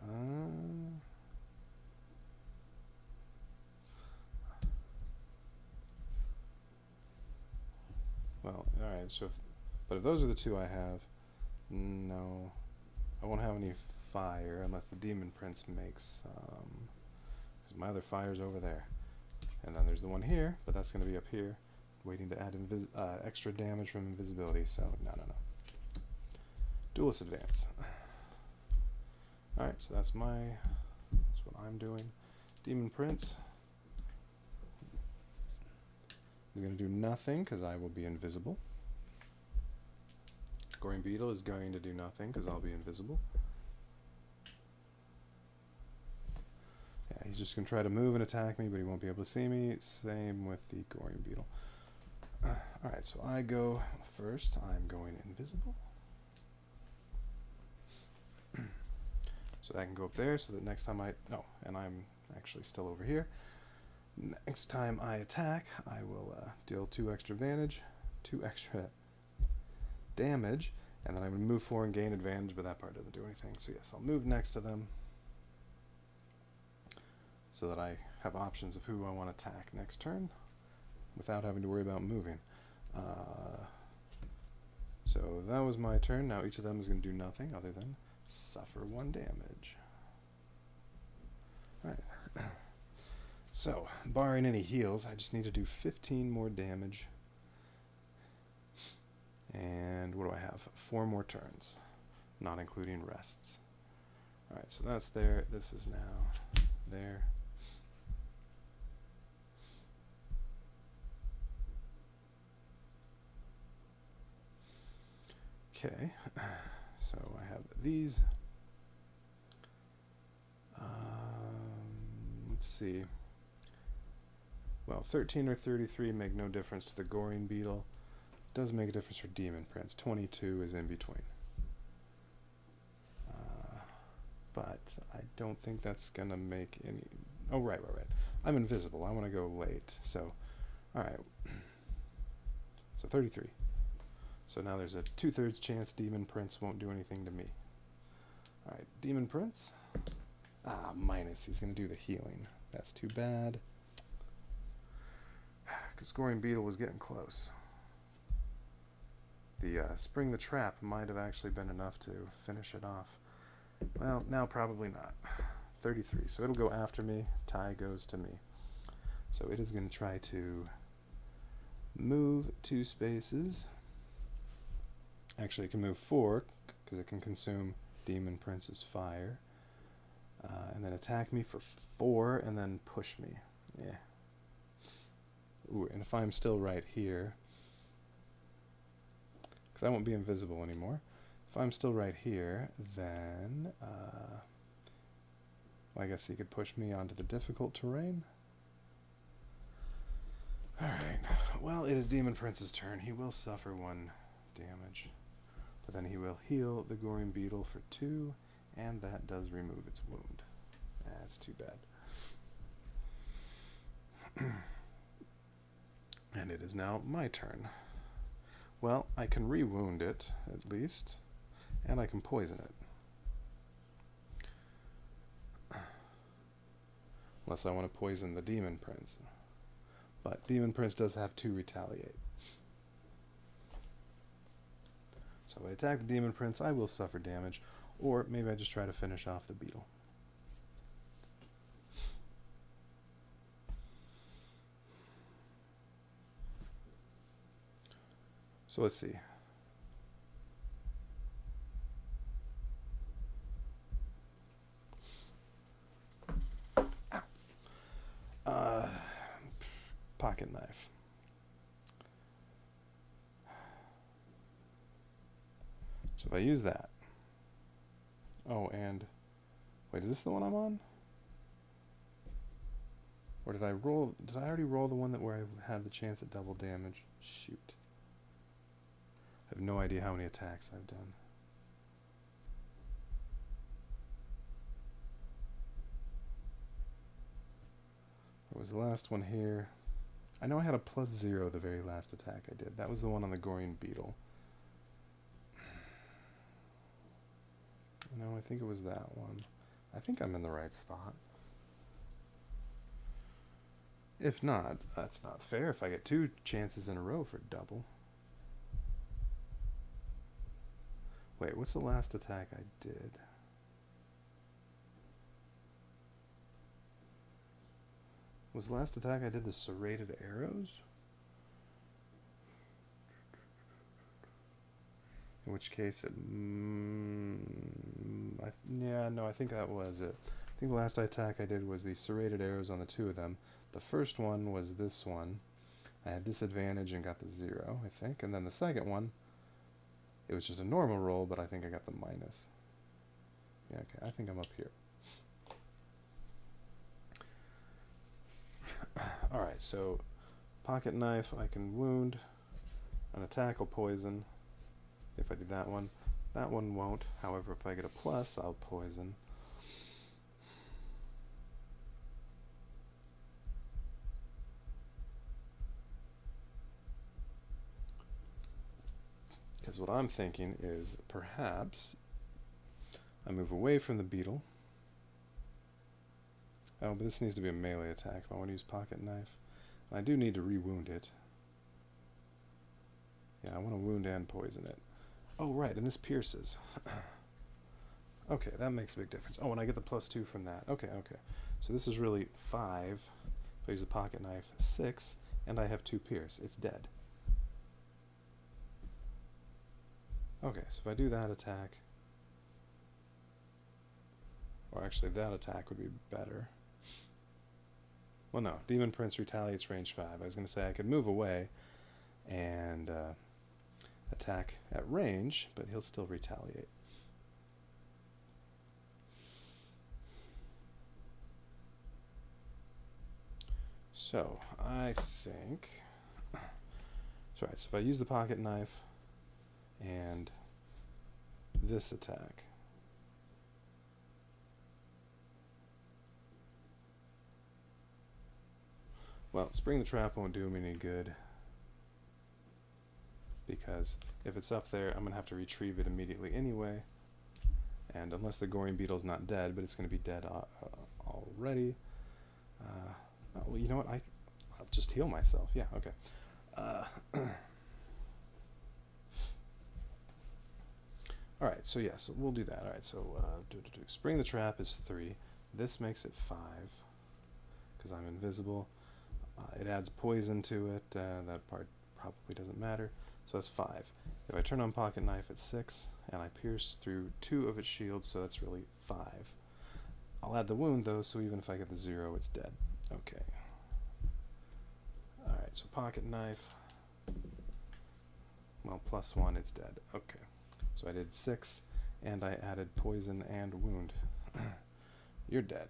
Well, alright, so but if those are the 2 I have, no, I won't have any fire unless the Demon Prince makes, because my other fire's over there. And then there's the one here, but that's going to be up here, waiting to add extra damage from invisibility, so no. Duelist Advance. Alright, so that's what I'm doing. Demon Prince is going to do nothing because I will be invisible. Goring Beetle is going to do nothing because I'll be invisible. Yeah, he's just going to try to move and attack me, but he won't be able to see me. Same with the Goring Beetle. Alright, so I go first. I'm going invisible. So that can go up there, so that next time and I'm actually still over here. Next time I attack, I will deal 2 extra damage, and then I'm going to move forward and gain advantage, but that part doesn't do anything. So yes, I'll move next to them so that I have options of who I want to attack next turn without having to worry about moving. So that was my turn. Now each of them is going to do nothing other than suffer 1 damage. Alright. So, barring any heals, I just need to do 15 more damage. And what do I have? 4 more turns, not including rests. Alright, so that's there. This is now there. Okay, so I have these. Let's see. Well, 13 or 33 make no difference to the Goring Beetle. Does make a difference for Demon Prince. 22 is in between. But I don't think that's going to make any... Oh, right. I'm invisible. I want to go late. So, alright. So 33. So now there's a 2/3 chance Demon Prince won't do anything to me. Alright, Demon Prince. Minus. He's going to do the healing. That's too bad. Because Goring Beetle was getting close. The Spring the Trap might have actually been enough to finish it off. Well, now probably not. 33. So it'll go after me. Tie goes to me. So it is going to try to move 2 spaces. Actually, it can move 4 because it can consume Demon Prince is fire. And then attack me for 4 and then push me. Yeah. Ooh, and if I'm still right here, because I won't be invisible anymore, if I'm still right here, then well, I guess he could push me onto the difficult terrain. Alright, well, it is Demon Prince's turn. He will suffer 1 damage, but then he will heal the Goring Beetle for 2, and that does remove its wound. That's too bad. And it is now my turn. Well, I can re-wound it, at least, and I can poison it. Unless I want to poison the Demon Prince. But Demon Prince does have to retaliate. So if I attack the Demon Prince, I will suffer damage, or maybe I just try to finish off the beetle. So let's see. Pocket knife. So if I use that. Oh, and wait, is this the one I'm on? Or did I already roll the one where I had the chance at double damage? Shoot. I have no idea how many attacks I've done. What was the last one here? I know I had a +0 the very last attack I did. That was the one on the Goring Beetle. No, I think it was that one. I think I'm in the right spot. If not, that's not fair if I get 2 chances in a row for double. Wait, what's the last attack I did? Was the last attack I did the serrated arrows? In which case it... yeah, no, I think that was it. I think the last attack I did was the serrated arrows on the 2 of them. The first one was this one. I had disadvantage and got the 0, I think. And then the second one, it was just a normal roll, but I think I got the minus. Yeah, okay, I think I'm up here. Alright, so pocket knife, I can wound. An attack will poison if I do that one. That one won't. However, if I get a plus, I'll poison. Because what I'm thinking is perhaps I move away from the beetle. Oh, but this needs to be a melee attack if I want to use pocket knife. And I do need to re-wound it. Yeah, I want to wound and poison it. Oh, right, and this pierces. Okay, that makes a big difference. Oh, and I get the +2 from that. Okay, okay. So this is really 5. If I use a pocket knife, 6, and I have 2 pierce. It's dead. Okay, so if I do that attack, or actually that attack would be better. Well, no, Demon Prince retaliates range 5. I was going to say I could move away and attack at range, but he'll still retaliate. So, I think... Sorry, so if I use the pocket knife and this attack, well, Spring the Trap won't do him any good, because if it's up there, I'm going to have to retrieve it immediately anyway, and unless the Goring Beetle's not dead, but it's going to be dead already, well, you know what, I'll just heal myself. Yeah, okay. Alright, so yeah, so we'll do that. Alright, so Spring the Trap is 3. This makes it 5, because I'm invisible. It adds poison to it. That part probably doesn't matter. So that's 5. If I turn on Pocket Knife, it's 6, and I pierce through 2 of its shields, so that's really 5. I'll add the wound, though, so even if I get the 0, it's dead. Okay. Alright, so Pocket Knife. Well, +1, it's dead. Okay. So I did 6, and I added poison and wound. You're dead.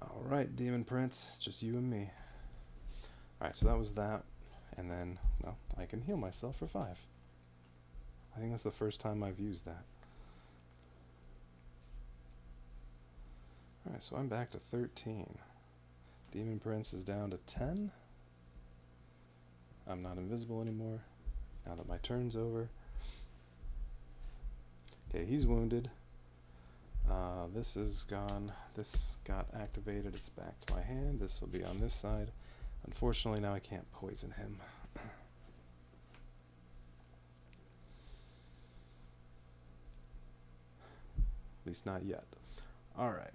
Alright, Demon Prince, it's just you and me. Alright, so that was that, and then, well, I can heal myself for 5. I think that's the first time I've used that. Alright, so I'm back to 13. Demon Prince is down to 10. I'm not invisible anymore, now that my turn's over. Okay, he's wounded. This is gone. This got activated. It's back to my hand. This will be on this side. Unfortunately, now I can't poison him. At least not yet. Alright.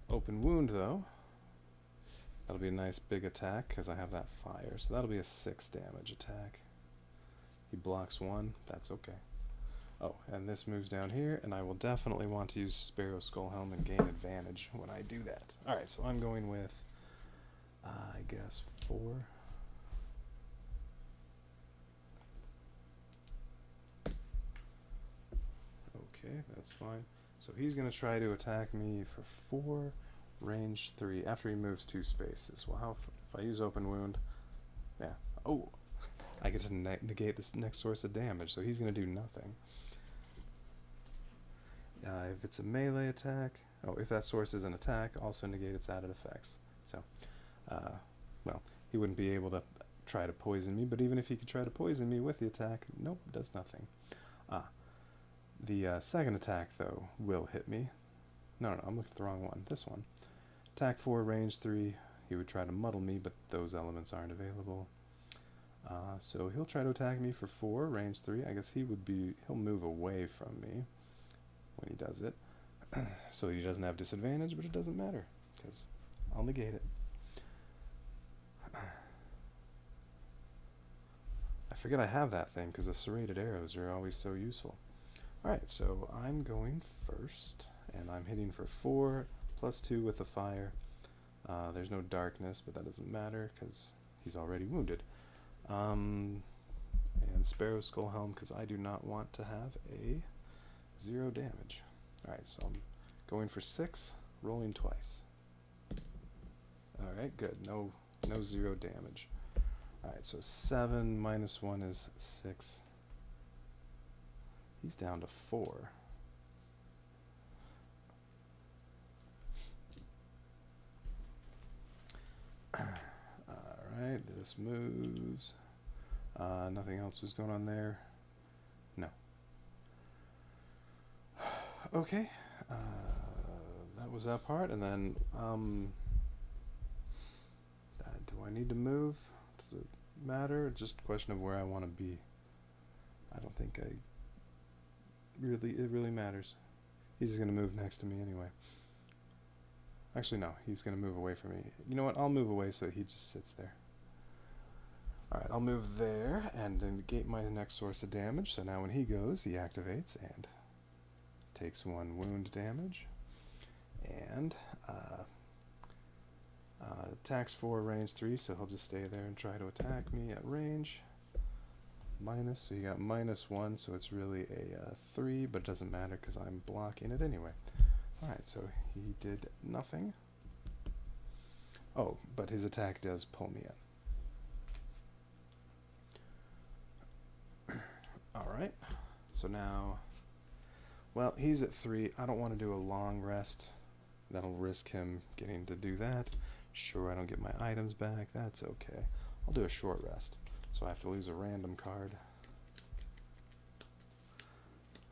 Open wound, though. That'll be a nice big attack, because I have that fire. So that'll be a 6 damage attack. He blocks 1. That's okay. Oh, and this moves down here, and I will definitely want to use Sparrow Skull Helm and gain advantage when I do that. Alright, so I'm going with, I guess, 4. Okay, that's fine. So he's going to try to attack me for 4, range 3, after he moves 2 spaces. Well, how if I use Open Wound? Yeah. Oh! I get to negate this next source of damage, so he's going to do nothing. If it's a melee attack, oh, if that source is an attack, also negate its added effects. So, well, he wouldn't be able to try to poison me, but even if he could try to poison me with the attack, nope, does nothing. The second attack, though, will hit me. No, I'm looking at the wrong one. This one. Attack 4, range 3. He would try to muddle me, but those elements aren't available. So he'll try to attack me for 4, range 3. I guess he'll move away from me when he does it. So he doesn't have disadvantage, but it doesn't matter, because I'll negate it. I forget I have that thing, because the serrated arrows are always so useful. Alright, so I'm going first, and I'm hitting for 4, +2 with the fire. There's no darkness, but that doesn't matter, because he's already wounded. And Sparrow Skull Helm, because I do not want to have a 0 damage. Alright, so I'm going for 6, rolling twice. Alright, good. No 0 damage. Alright, so 7 minus 1 is 6. He's down to 4. Alright, this moves. Nothing else was going on there. No. Okay. That was that part, and then, do I need to move? Does it matter? Just a question of where I want to be. I don't think it really matters. He's just going to move next to me anyway. Actually, no, he's going to move away from me. You know what? I'll move away so he just sits there. Alright, I'll move there and then negate my next source of damage. So now when he goes, he activates and takes 1 wound damage. And attacks 4, range 3, so he'll just stay there and try to attack me at range. Minus, so you got -1, so it's really a 3, but it doesn't matter because I'm blocking it anyway. Alright, so he did nothing. Oh, but his attack does pull me in. Alright, so now, well, he's at 3. I don't want to do a long rest. That'll risk him getting to do that. Sure, I don't get my items back. That's okay. I'll do a short rest. So I have to lose a random card.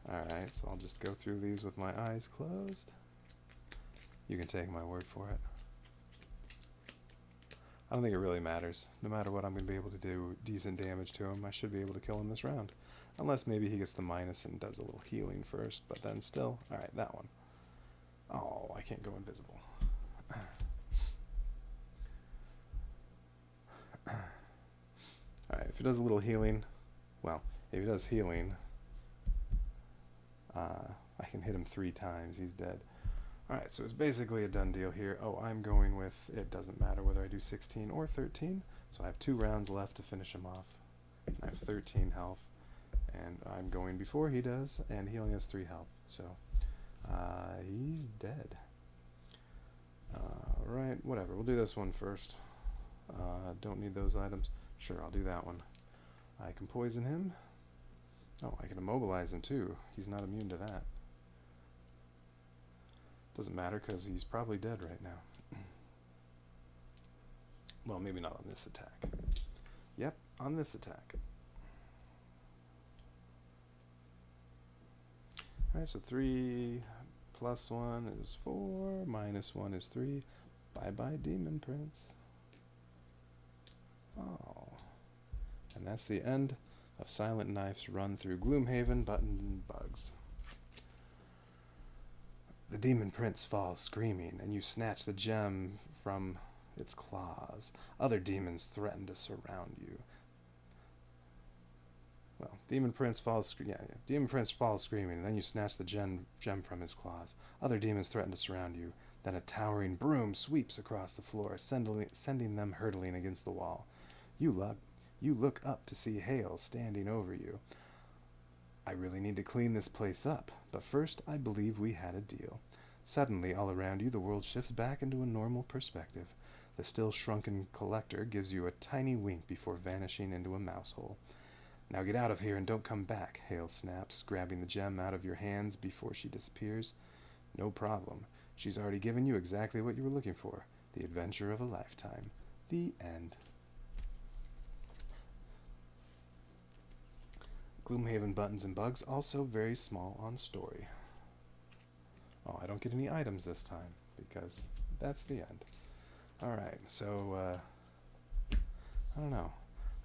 Alright, so I'll just go through these with my eyes closed. You can take my word for it. I don't think it really matters. No matter what, I'm going to be able to do decent damage to him. I should be able to kill him this round. Unless maybe he gets the minus and does a little healing first, but then still. Alright, that one. Oh, I can't go invisible. he does a little healing, well, if he does healing, I can hit him 3 times. He's dead. Alright, so it's basically a done deal here. Oh, I'm going with, it doesn't matter whether I do 16 or 13, so I have 2 rounds left to finish him off. I have 13 health, and I'm going before he does, and he only has 3 health, so he's dead. Alright, whatever, we'll do this one first. Don't need those items. Sure, I'll do that one. I can poison him. Oh, I can immobilize him too. He's not immune to that. Doesn't matter because he's probably dead right now. Well, maybe not on this attack. Yep, on this attack. Alright, so 3 plus 1 is 4, minus 1 is 3. Bye-bye, Demon Prince. Oh. And that's the end of Silent Knife's run through Gloomhaven, Buttons, and Bugs. The Demon Prince falls screaming, and you snatch the gem from its claws. Other demons threaten to surround you. Well, Demon Prince falls screaming, and then you snatch the gem from his claws. Other demons threaten to surround you. Then a towering broom sweeps across the floor, sending them hurtling against the wall. You look up to see Hale standing over you. I really need to clean this place up, but first I believe we had a deal. Suddenly, all around you, the world shifts back into a normal perspective. The still shrunken collector gives you a tiny wink before vanishing into a mouse hole. Now get out of here and don't come back, Hale snaps, grabbing the gem out of your hands before she disappears. No problem. She's already given you exactly what you were looking for. The adventure of a lifetime. The end. Gloomhaven Buttons and Bugs, also very small on story. Oh, I don't get any items this time, because that's the end. Alright, so, I don't know.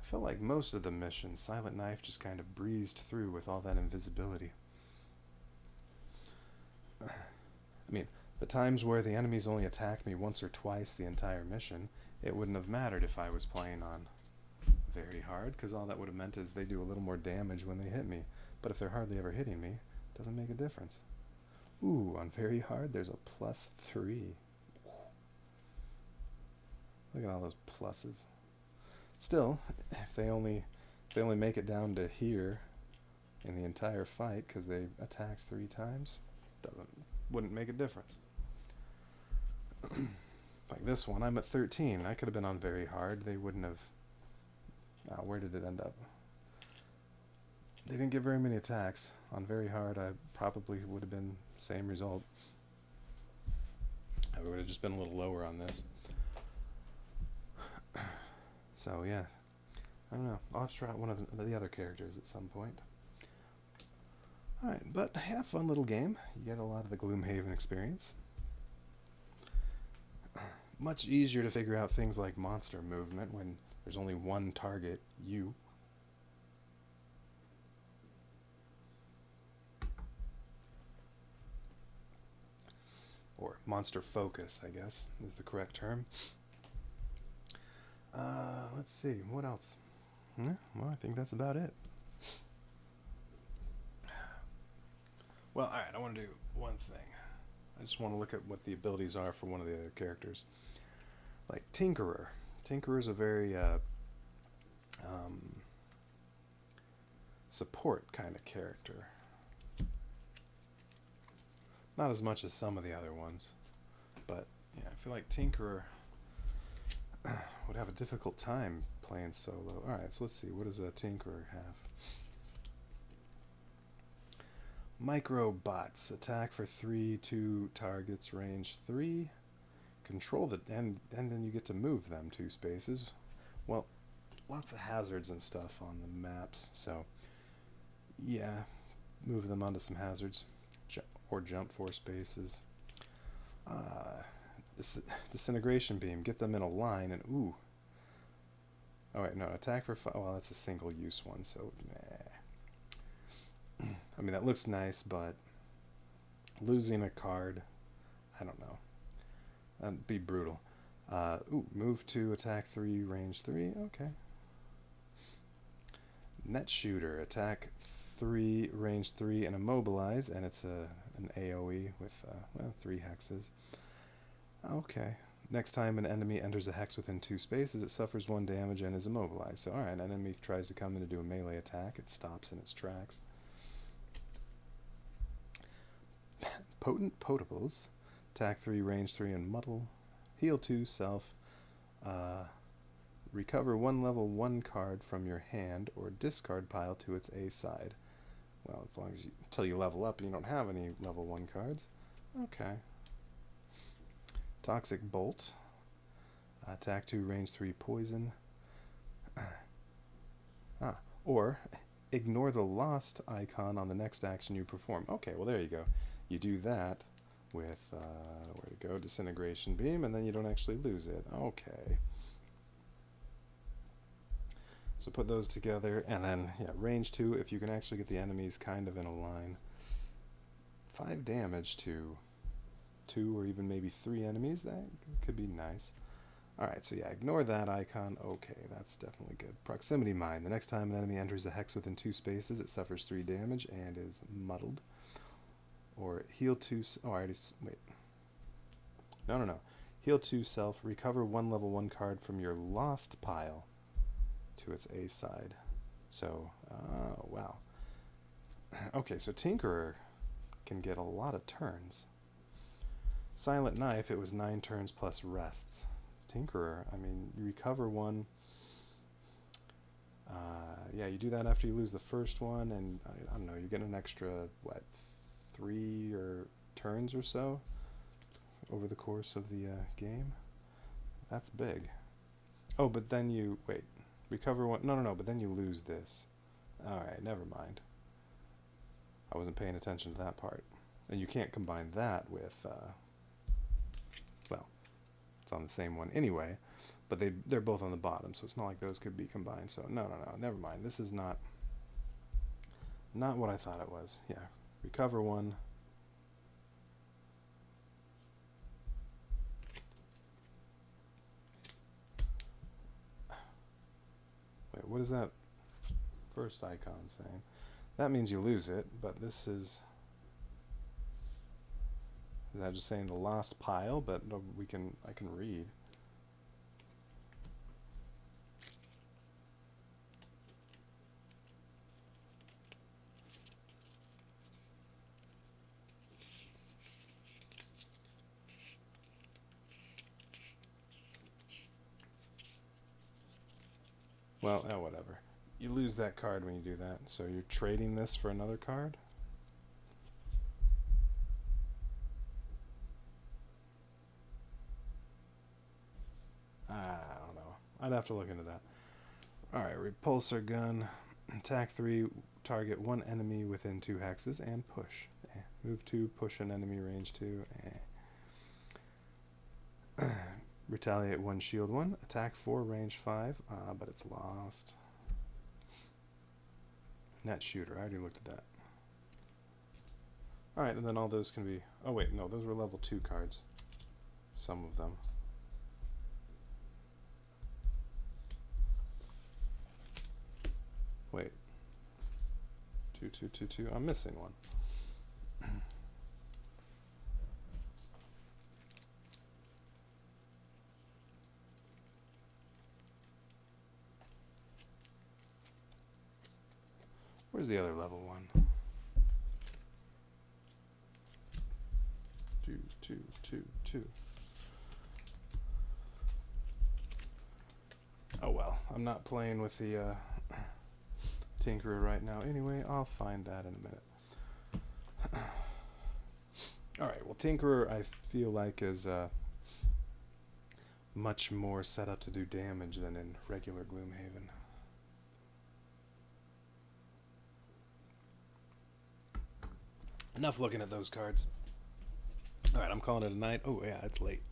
I felt like most of the missions, Silent Knife just kind of breezed through with all that invisibility. I mean, the times where the enemies only attacked me once or twice the entire mission, it wouldn't have mattered if I was playing on very hard, because all that would have meant is they do a little more damage when they hit me. But if they're hardly ever hitting me, it doesn't make a difference. Ooh, on very hard, there's a +3. Look at all those pluses. Still, if they only make it down to here in the entire fight because they attacked 3 times, wouldn't make a difference. Like this one, I'm at 13. I could have been on very hard. They wouldn't have. Where did it end up? They didn't get very many attacks. On very hard, I probably would have been same result. I would have just been a little lower on this. So yeah, I don't know. I'll have to try out one of the other characters at some point. Alright, but yeah, fun little game. You get a lot of the Gloomhaven experience. Much easier to figure out things like monster movement when there's only one target, you. Or monster focus, I guess, is the correct term. Let's see, what else? Yeah, well, I think that's about it. Well, alright, I want to do one thing. I just want to look at what the abilities are for one of the other characters. Like Tinkerer. Tinkerer's a very support kind of character. Not as much as some of the other ones, but yeah, I feel like Tinkerer would have a difficult time playing solo. Alright, so let's see, what does a Tinkerer have? Microbots, attack for 3, 2 targets, range 3. Control the and then you get to move them 2 spaces. Well, lots of hazards and stuff on the maps, so yeah, move them onto some hazards, or jump 4 spaces. Disintegration beam, get them in a line, and ooh. Oh wait, no, attack for 5. Well, that's a single use one, so meh. I mean, that looks nice, but losing a card, I don't know. That'd be brutal. Ooh, move 2, attack 3, range 3. Okay. Net shooter, attack 3, range 3, and immobilize, and it's an AoE with well, 3 hexes. Okay. Next time an enemy enters a hex within 2 spaces, it suffers 1 damage and is immobilized. So, alright, an enemy tries to come in to do a melee attack, it stops in its tracks. Potent Potables, attack 3, range 3, and muddle. Heal 2, self. Recover 1 level 1 card from your hand or discard pile to its A side. Well, as long as until you level up and you don't have any level 1 cards. Okay. Toxic Bolt. Attack 2, range 3, poison. Or ignore the lost icon on the next action you perform. Okay, well there you go. You do that with, where to go, Disintegration Beam, and then you don't actually lose it. Okay. So put those together, and then, yeah, range 2, if you can actually get the enemies kind of in a line. 5 damage to 2 or even maybe 3 enemies, that could be nice. Alright, so yeah, ignore that icon. Okay, that's definitely good. Proximity Mine. The next time an enemy enters a hex within 2 spaces, it suffers 3 damage and is muddled. Or heal 2... Oh, I already... Wait. No. Heal 2 self. Recover 1 level 1 card from your lost pile to its A side. So, wow. Okay, so Tinkerer can get a lot of turns. Silent Knife, it was 9 turns plus rests. Tinkerer, I mean, you recover 1. Yeah, you do that after you lose the first one, and I don't know, you get an extra, what, 3 or turns or so over the course of the game. That's big. Oh, but then you, wait, recover 1, no, but then you lose this. Alright, never mind. I wasn't paying attention to that part. And you can't combine that with, well, it's on the same one anyway, but they're both on the bottom, so it's not like those could be combined. So no, never mind. This is not what I thought it was. Yeah, recover 1. Wait, what is that first icon saying? That means you lose it, but this is... Is that just saying the lost pile? But no, I can read. Well, oh, whatever. You lose that card when you do that. So you're trading this for another card? I don't know. I'd have to look into that. Alright, repulsor gun. Attack 3, target 1 enemy within 2 hexes, and push. Move 2, push an enemy range 2. Retaliate 1, shield 1. Attack 4, range 5, but it's lost. Net shooter, I already looked at that. Alright, and then all those can be... Oh wait, no, those were level 2 cards. Some of them. Wait. 2, 2, 2, 2. I'm missing one. Where's the other level 1? 2, 2, 2, 2. Oh well, I'm not playing with the Tinkerer right now. Anyway, I'll find that in a minute. Alright, well, Tinkerer I feel like is much more set up to do damage than in regular Gloomhaven. Enough looking at those cards. Alright, I'm calling it a night. Oh yeah, it's late.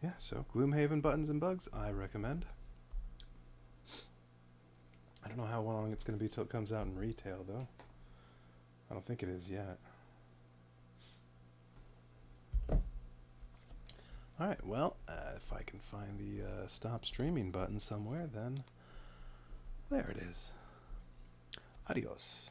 Yeah, so Gloomhaven Buttons and Bugs, I recommend. I don't know how long it's going to be till it comes out in retail, though. I don't think it is yet. Alright, well, if I can find the stop streaming button somewhere, then there it is. Adios.